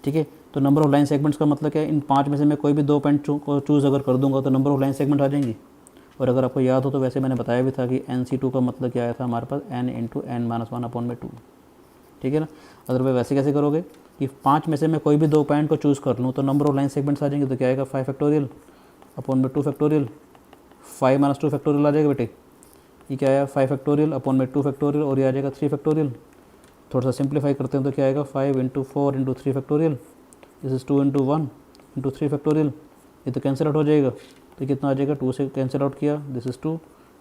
Speaker 1: ठीक है, तो नंबर ऑफ़ लाइन सेगमेंट्स का मतलब क्या है, इन 5 में से मैं कोई भी 2 पॉइंट को चूज़ अगर कर दूंगा तो नंबर ऑफ़ लाइन सेगमेंट आ जाएंगी। और अगर आपको याद हो तो वैसे मैंने बताया भी था कि NC2 का मतलब क्या आया था हमारे पास, n इंटू एन माइनस 1/2। ठीक है ना। अगर वे वैसे कैसे करोगे कि 5 में से मैं कोई भी 2 पॉइंट को चूज़ कर लूँ तो नंबर ऑफ लाइन सेगमेंट्स आ जाएंगे, तो क्या आएगा 5 फैक्टोरियल अपॉन में 2 फैक्टोरियल, 5 माइनस 2 फैक्टोरियल आ जाएगा बेटे। ये क्या आया 5 फैक्टोरियल अपॉन में 2 फैक्टोरियल और ये आ जाएगा 3 फैक्टोरियल। थोड़ा सा सिंप्लीफाई करते हैं तो क्या आएगा 5 into 4 into 3 factorial, this is 2 into 1 into 3 factorial. ये तो कैंसिल आउट हो जाएगा, तो कितना आ जाएगा 2 से कैंसिल आउट किया, दिस इज़ 2,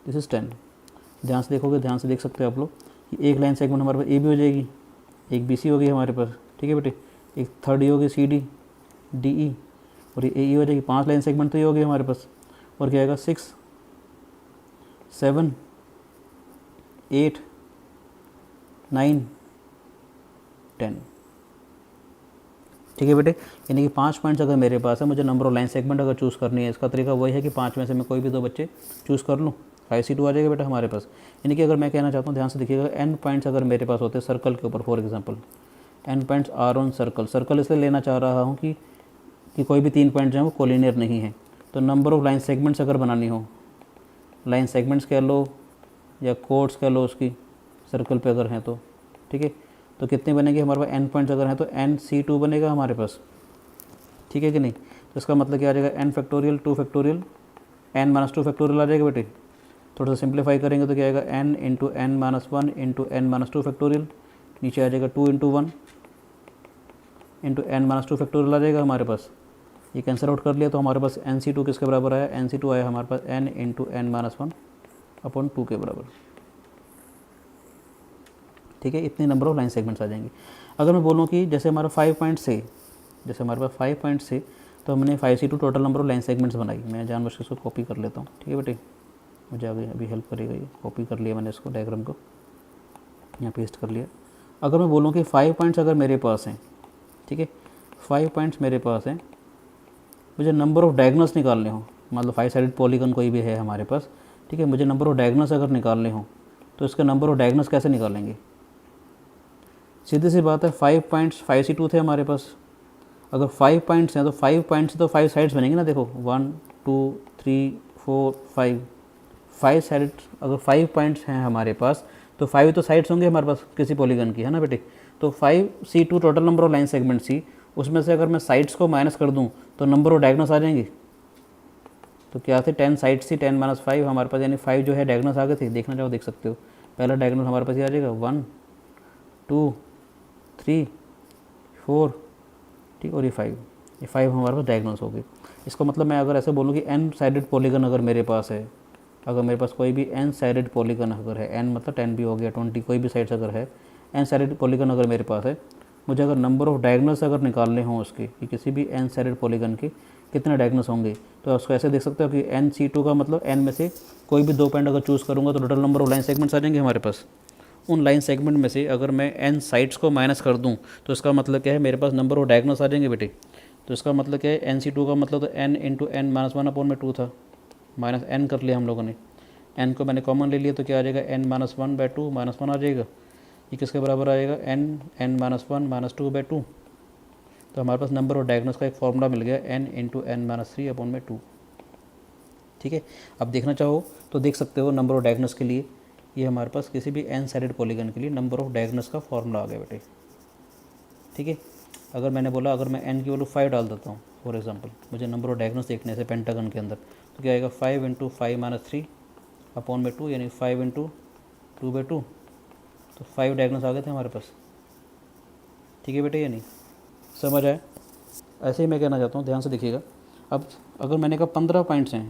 Speaker 1: दिस इज़ 10। ध्यान से देखोगे, ध्यान से देख सकते हो आप लोग कि एक लाइन सेगमेंट हमारे पास ए भी हो जाएगी, एक बी सी होगी हमारे पास। ठीक है बेटे, एक थर्ड ई होगी सी डी डी ई और ये ए ई हो जाएगी। 5 लाइन सेगमेंट तो ये होगी हमारे पास। और क्या आएगा 6 7 8 9 10। ठीक है बेटे, यानी कि 5 पॉइंट्स अगर मेरे पास है, मुझे नंबर ऑफ लाइन सेगमेंट अगर चूज़ करनी है, इसका तरीका वही है कि 5 में से मैं कोई भी 2 बच्चे चूज़ कर लूँ, 5C2 आ जाएगा बेटा हमारे पास। यानी कि अगर मैं कहना चाहता हूँ, ध्यान से देखिएगा, n पॉइंट्स अगर मेरे पास होते हैं सर्कल के ऊपर, for example n points are on circle, circle इसलिए लेना चाह रहा हूँ कि कोई भी 3 पॉइंट जो हैं वो कोलिनियर नहीं है। तो नंबर ऑफ लाइन सेगमेंट्स अगर बनानी हो, लाइन सेगमेंट्स कह लो या कोड्स कह लो उसकी, सर्कल पे अगर हैं तो, ठीक है, तो कितने बनेंगे हमारे पास, n पॉइंट्स अगर हैं तो NC2 बनेगा हमारे पास। ठीक है कि नहीं। तो इसका मतलब क्या आ जाएगा, n factorial 2 factorial n minus 2 factorial आ जाएगा बेटे। थोड़ा सा सिंप्लीफाई करेंगे तो क्या आएगा n into N minus 1 into N minus 2 factorial, नीचे आ जाएगा 2 into 1 into N minus 2 factorial आ जाएगा हमारे पास। ये कैंसिल आउट कर लिया तो हमारे पास NC2 किसके बराबर आया, NC2 आया हमारे पास n into N minus 1 upon 2 के बराबर। ठीक है, इतने नंबर ऑफ लाइन सेगमेंट्स आ जाएंगे। अगर मैं बोलूँ कि जैसे हमारा 5 पॉइंट से, जैसे हमारे पास 5 पॉइंट से, तो हमने 5C2 total number of line segments बनाई। मैं जानबूझ के इसको कॉपी कर लेता हूँ। ठीक है बेटे, मुझे आगे अभी हेल्प करेगा, ये कॉपी कर लिया मैंने इसको, डायग्राम को यहाँ पेस्ट कर लिया। अगर मैं बोलूँ कि 5 पॉइंट्स अगर मेरे पास हैं, ठीक है, 5 पॉइंट्स मेरे पास हैं, मुझे नंबर ऑफ़ डायगोनल्स निकालने हो, मतलब 5 साइडेड पॉलीगन कोई भी है हमारे पास, ठीक है, मुझे नंबर ऑफ़ डायगोनल्स अगर निकालने हो तो इसका नंबर ऑफ़ डायगोनल्स कैसे निकालेंगे। सीधी सी बात है, 5 पॉइंट्स 5C2 थे हमारे पास। अगर 5 पॉइंट्स हैं तो 5 पॉइंट्स से तो 5 साइड्स बनेंगे ना, देखो 1 2 3 4 5 साइड। अगर 5 पॉइंट्स हैं हमारे पास तो 5 तो साइड्स होंगे हमारे पास किसी पॉलीगन की, है ना बेटे। तो 5C2 total number of line segment सी, उसमें से अगर मैं साइड्स को माइनस कर दूं तो नंबर ऑफ डायगोनल्स आ जाएंगे। तो क्या थे 10 साइड्स थी, 10 माइनस 5 हमारे पास, यानी 5 जो है डायगोनल्स आ गए थे। देखना चाहो देख सकते हो, पहला डायगोनल हमारे पास ये आ जाएगा 1 2 3 4, ठीक, और ये 5, ये 5 हमारे पास डायगोनल्स हो गए। इसको मतलब मैं अगर ऐसे बोलूँ कि n साइडेड पॉलीगन अगर मेरे पास है, अगर मेरे पास कोई भी n साइडेड पॉलीगन अगर है, n मतलब 10 भी हो गया 20, कोई भी साइड्स अगर है, n साइडेड पॉलीगन अगर मेरे पास है, मुझे अगर नंबर ऑफ डायगोनल्स अगर निकालने हों उसके, कि किसी भी n साइडेड पॉलीगन के कितने डायगोनल्स होंगे, तो उसको ऐसे देख सकते हो कि NC2 का मतलब n में से कोई भी 2 पॉइंट अगर चूज़ करूँगा तो total number of line segments आ जाएंगे हमारे पास। उन लाइन सेगमेंट में से अगर मैं n साइड्स को माइनस कर दूं तो इसका मतलब क्या है, मेरे पास नंबर ऑफ डायगोनल्स आ जाएंगे बेटे। तो इसका मतलब क्या है, NC2 का मतलब तो n into N minus 1 upon में 2 था, माइनस n कर लिया हम लोगों ने, n को मैंने कॉमन ले लिया तो क्या आ जाएगा n माइनस 1/2 माइनस 1 आ जाएगा। ये किसके बराबर आएगा, n माइनस 1 माइनस 2/2। तो हमारे पास नंबर ऑफ डायगोनल्स का एक फॉर्मूला मिल गया, n into N minus 3 upon में 2। ठीक है, अब देखना चाहो तो देख सकते हो नंबर ऑफ डायगोनल्स के लिए, ये हमारे पास किसी भी n साइडेड पॉलीगन के लिए नंबर ऑफ डायगोनल्स का फॉर्मूला आ गया बेटे। ठीक है, अगर मैंने बोला अगर मैं n की वैल्यू 5 डाल देता हूँ फॉर एग्जांपल, मुझे नंबर ऑफ डायगोनल्स देखने से पेंटागन के अंदर, तो क्या आएगा 5 इंटू 5 माइनस 3 अपॉन में 2, यानी 5 इंटू 2/2। तो 5 डायगोनल्स आ गए थे हमारे पास। ठीक है बेटे, ये नहीं समझ आया। ऐसे ही मैं कहना चाहता हूँ, ध्यान से देखिएगा। अब अगर मैंने कहा 15 पॉइंट्स हैं,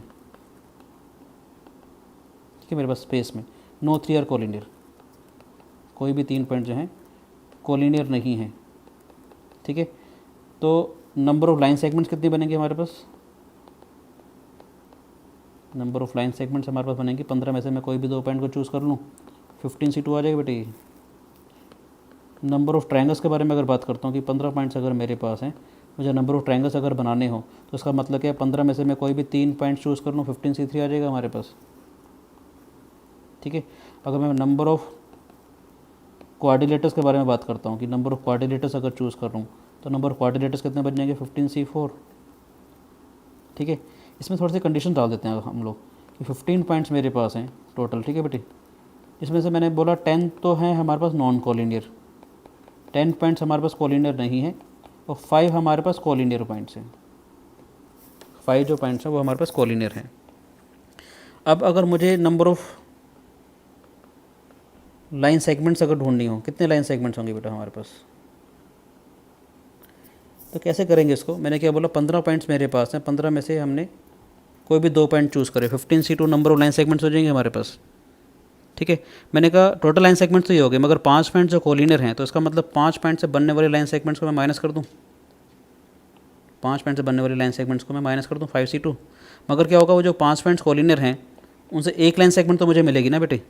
Speaker 1: ठीक है, मेरे पास स्पेस में, नो 3 आर कोलिनियर, कोई भी 3 पॉइंट जो हैं कोलिनियर नहीं हैं। ठीक है, तो नंबर ऑफ लाइन सेगमेंट्स कितनी बनेंगे हमारे पास, नंबर ऑफ लाइन सेगमेंट्स हमारे पास बनेंगे 15 में से मैं कोई भी 2 पॉइंट को चूज़ कर लूँ, 15C2 आ जाएगा बेटे। नंबर ऑफ़ ट्रायंगल्स के बारे में अगर बात करता हूँ कि 15 पॉइंट्स अगर मेरे पास हैं, मुझे नंबर ऑफ़ ट्रायंगल्स अगर बनाने हो तो उसका मतलब क्या है, 15 में से मैं कोई भी 3 पॉइंट चूज़ कर लूँ, 15C3 आ जाएगा हमारे पास। ठीक है। अगर मैं नंबर ऑफ़ क्वाड्रिलेटर्स के बारे में बात करता हूँ कि नंबर ऑफ़ क्वाड्रिलेटर्स अगर चूज़ कर रहा हूँ तो नंबर ऑफ़ क्वाड्रिलेटर्स कितने बन जाएंगे, 15C4। ठीक है। इसमें थोड़ी सी कंडीशन डाल देते हैं हम लोग कि 15 पॉइंट्स मेरे पास हैं टोटल। ठीक है बेटे। इसमें से मैंने बोला 10 तो हैं हमारे पास नॉन कोलिनियर, 10 पॉइंट्स हमारे पास कोलिनियर नहीं है, और 5 हमारे पास कोलिनियर पॉइंट्स हैं। 5 जो पॉइंट्स हैं वो हमारे पास कोलिनियर हैं। अब अगर मुझे नंबर ऑफ़ लाइन सेगमेंट्स अगर ढूंढनी हो, कितने लाइन सेगमेंट्स होंगे बेटा हमारे पास, तो कैसे करेंगे इसको। मैंने क्या बोला, 15 पॉइंट्स मेरे पास हैं, 15 में से हमने कोई भी 2 पॉइंट चूज़ करे, 15C2 number of line segments हो जाएंगे हमारे पास। ठीक है। मैंने कहा टोटल लाइन सेगमेंट्स तो ये हो गए, मगर 5 पॉइंट जो कोलिनियर हैं, तो इसका मतलब 5 पॉइंट से बनने वाले लाइन सेगमेंट्स को मैं माइनस कर दूँ, 5 पॉइंट से बनने वाली लाइन सेगमेंट्स को मैं माइनस कर दूँ 5C2। मगर क्या होगा, वो जो 5 पॉइंट्स कोलिनियर हैं उनसे एक लाइन सेगमेंट तो मुझे मिलेगी ना बेटे,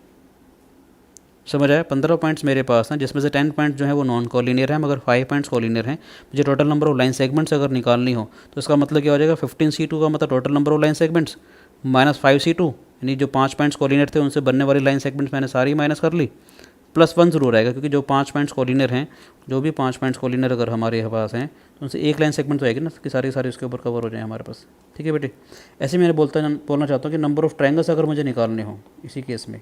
Speaker 1: समझ आया। 15 पॉइंट्स मेरे पास हैं जिसमें से 10 पॉइंट जो है वो नॉन कोलिनियर है, मगर 5 पॉइंट्स कोलिनियर हैं। मुझे total number of line segments अगर निकालनी हो तो इसका मतलब क्या हो जाएगा, 15C2 का मतलब total number of line segments minus 5C2, यानी जो 5 पॉइंट्स कोलिनियर थे उनसे बनने वाली लाइन सेगमेंट्स मैंने सारी माइनस कर ली, प्लस 1 जरूर आएगा, क्योंकि जो 5 पॉइंट्स कोलिनियर हैं, जो भी 5 पॉइंट्स कोलिनियर अगर हमारे पास हैं तो उनसे एक लाइन सेगमेंट तो आएगी ना, कि सारी उसके ऊपर कवर हो जाए हमारे पास। ठीक है बेटे। ऐसे मैंने बोलना चाहता हूँ कि नंबर ऑफ ट्रायंगल्स अगर मुझे निकालने हो इसी केस में,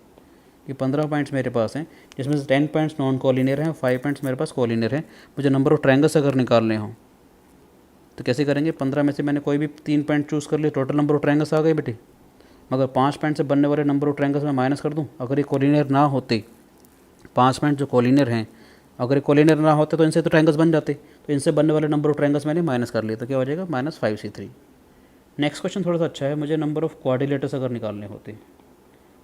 Speaker 1: कि 15 पॉइंट्स मेरे पास हैं जिसमें से 10 पॉइंट्स नॉन कोलिनियर हैं, 5 पॉइंट्स मेरे पास कोलिनियर हैं, मुझे नंबर ऑफ ट्रायंगल्स अगर निकालने हो तो कैसे करेंगे। 15 में से मैंने कोई भी 3 पॉइंट चूज़ कर लिए, टोटल नंबर ऑफ ट्रायंगल्स आ गए बेटे, मगर 5 पॉइंट से बनने वाले नंबर ऑफ ट्रायंगल्स मैं माइनस कर दूँ। अगर ये कोलिनियर ना होते, 5 पॉइंट जो कोलिनियर हैं, अगर ये कोलिनियर ना होते तो इनसे तो ट्रायंगल्स बन जाते, तो इनसे बनने वाले नंबर ऑफ ट्रायंगल्स मैंने माइनस कर लिए, तो क्या हो जाएगा, -5C3। नेक्स्ट क्वेश्चन थोड़ा सा अच्छा है, मुझे नंबर ऑफ क्वाड्रिलेटर्स अगर निकालने होते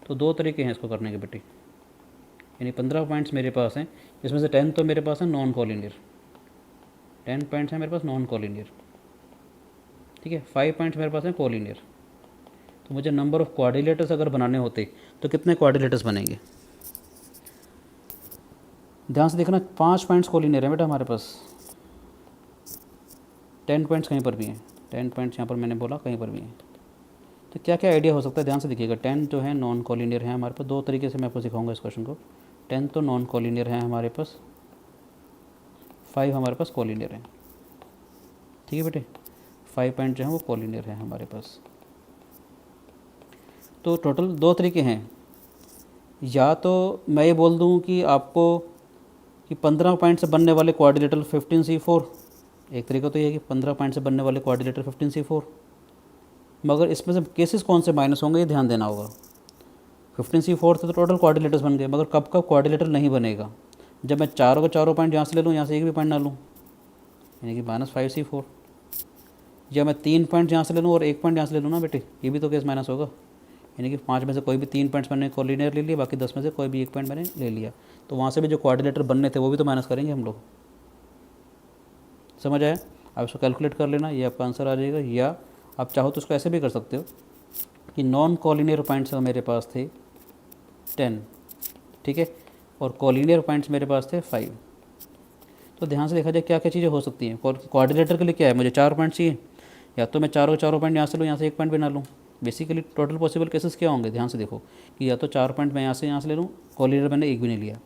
Speaker 1: तो 2 तरीके हैं इसको करने के बेटे। यानी 15 पॉइंट्स मेरे पास हैं जिसमें से 10 तो मेरे पास है नॉन कोलिनियर, 10 पॉइंट्स हैं मेरे पास नॉन कोलिनियर। ठीक है। 5 पॉइंट्स मेरे पास हैं कोलिनियर। तो मुझे नंबर ऑफ क्वाड्रिलेटर्स अगर बनाने होते तो कितने क्वाड्रिलेटर्स बनेंगे। ध्यान से देखना, 5 पॉइंट्स कोलिनियर है बेटा हमारे पास, 10 पॉइंट्स कहीं पर भी हैं, 10 पॉइंट्स यहाँ पर मैंने बोला कहीं पर भी हैं। तो क्या क्या आइडिया हो सकता है, ध्यान से देखिएगा। 10 जो है नॉन कोलिनियर है हमारे पास, 2 तरीके से मैं आपको सिखाऊंगा इस क्वेश्चन को। 10 तो नॉन कोलिनियर है हमारे पास, 5 हमारे पास कोलिनियर है। ठीक है बेटे। 5 पॉइंट जो है वो कोलिनियर है हमारे पास। तो टोटल 2 तरीके हैं, या तो मैं ये बोल दूँ कि आपको कि 15 पॉइंट से बनने वाले क्वाड्रिलेटर 15C4, एक तरीका तो ये है कि 15 पॉइंट से बनने वाले क्वाड्रिलेटर 15C4, मगर इसमें से केसेस कौन से माइनस होंगे ये ध्यान देना होगा। 15C4 से तो टोटल क्वाड्रिलेटर्स बन गए, मगर कब कब क्वाड्रिलेटर नहीं बनेगा, जब मैं चारों के चारों पॉइंट यहाँ से ले लूँ, यहाँ से एक भी पॉइंट ना लूँ, यानी कि -5C4, या मैं 3 पॉइंट यहाँ से ले लूँ और 1 पॉइंट यहाँ से ले लूँ ना बेटे, ये भी तो केस माइनस होगा। यानी कि 5 में से कोई भी 3 पॉइंट्स मैंने कोलिनियर ले लिया, बाकी 10 में से कोई भी 1 पॉइंट मैंने ले लिया, तो वहाँ से भी जो क्वाड्रिलेटर बनने थे वो भी तो माइनस करेंगे हम लोग। समझ आया। आप इसको कैलकुलेट कर लेना, ये आपका आंसर आ जाएगा। या आप चाहो तो उसको ऐसे भी कर सकते हो कि नॉन कोलिनियर पॉइंट्स मेरे पास थे 10, ठीक है, और कोलिनियर पॉइंट्स मेरे पास थे 5। तो ध्यान से देखा जाए क्या क्या चीज़ें हो सकती हैं। क्वाड्रिलेटर के लिए क्या है, मुझे 4 पॉइंट चाहिए, या तो मैं चारों पॉइंट यहाँ से लूँ, यहाँ से 1 पॉइंट भी ना लूँ। बेसिकली टोटल पॉसिबल केसेस क्या होंगे, ध्यान से देखो कि या तो 4 पॉइंट मैं यहाँ से ले लूँ, कोलिनियर मैंने एक भी नहीं लिया,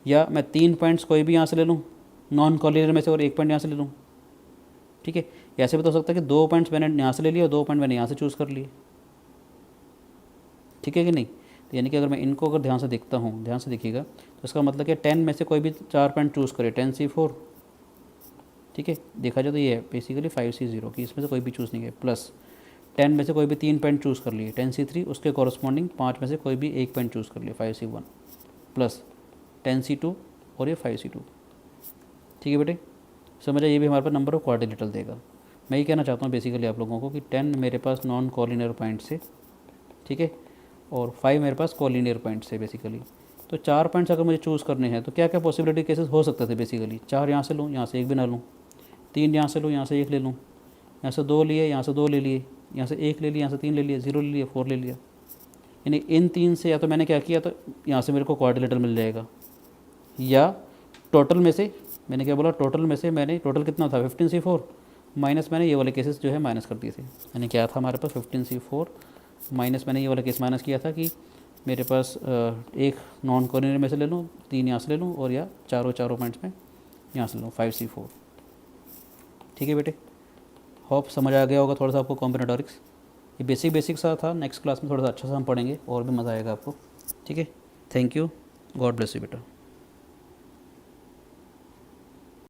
Speaker 1: या मैं 3 पॉइंट्स कोई भी यहाँ से ले लूँ नॉन कोलिनियर में से, और 1 पॉइंट यहाँ से ले लूँ। ठीक है। ऐसे भी तो हो सकता है कि 2 पॉइंट्स मैंने यहाँ से ले लिया और 2 पॉइंट मैंने यहाँ से चूज़ कर लिए। ठीक है कि नहीं। तो यानी कि अगर मैं इनको अगर ध्यान से देखता हूँ, ध्यान से देखिएगा, तो इसका मतलब कि 10 में से कोई भी 4 पॉइंट चूज़ करे, 10C4, ठीक है, देखा जाए तो ये है बेसिकली 5C0 कि इसमें से कोई भी चूज़ नहीं है, प्लस 10 में से कोई भी 3 पॉइंट चूज़ कर लिए 10C3, उसके कॉरस्पॉन्डिंग 5 में से कोई भी 1 पॉइंट चूज़ कर लिए 5C1, प्लस 10C2 और ये 5C2। ठीक है बेटे, समझा। ये भी हमारे पास नंबर ऑफ क्वाड्रिलेटर देगा। मैं ये कहना चाहता हूँ बेसिकली आप लोगों को कि 10 मेरे पास नॉन कोलिनियर पॉइंट से, ठीक है, और 5 मेरे पास कोलिनियर पॉइंट से बेसिकली। तो 4 पॉइंट्स अगर मुझे चूज़ करने हैं तो क्या क्या पॉसिबिलिटी केसेस हो सकते थे बेसिकली। 4 यहाँ से लूँ, यहाँ से 1 भी ना लूँ, 3 यहाँ से लूँ, यहाँ से 1 ले लूँ, यहाँ से 2 लिए, यहाँ से 2 ले लिए, यहाँ से 1 ले लिया, यहाँ से 3 ले लिया, 0 ले लिया, 4 ले लिया। यानी इन 3 से या तो मैंने क्या किया, तो यहाँ से मेरे को क्वाड्रिलेटरल मिल जाएगा, या टोटल में से मैंने क्या बोला, टोटल में से मैंने टोटल कितना था 15C4 माइनस मैंने ये वाले केसेस जो है माइनस कर दिए थे। यानी क्या था हमारे पास 15C4 माइनस मैंने ये वाला केस माइनस किया था कि मेरे पास एक नॉन कॉर्डिनेट में से ले लूँ, 3 यहाँ से ले लूँ, और या चारों पॉइंट्स में यहाँ से लूँ 5C4। ठीक है बेटे, होप समझ आ गया होगा थोड़ा सा आपको कॉम्बिनेटोरिक्स। ये बेसिक सा था, नेक्स्ट क्लास में थोड़ा सा अच्छा सा हम पढ़ेंगे और भी मज़ा आएगा आपको। ठीक है, thank you, God bless you बेटा।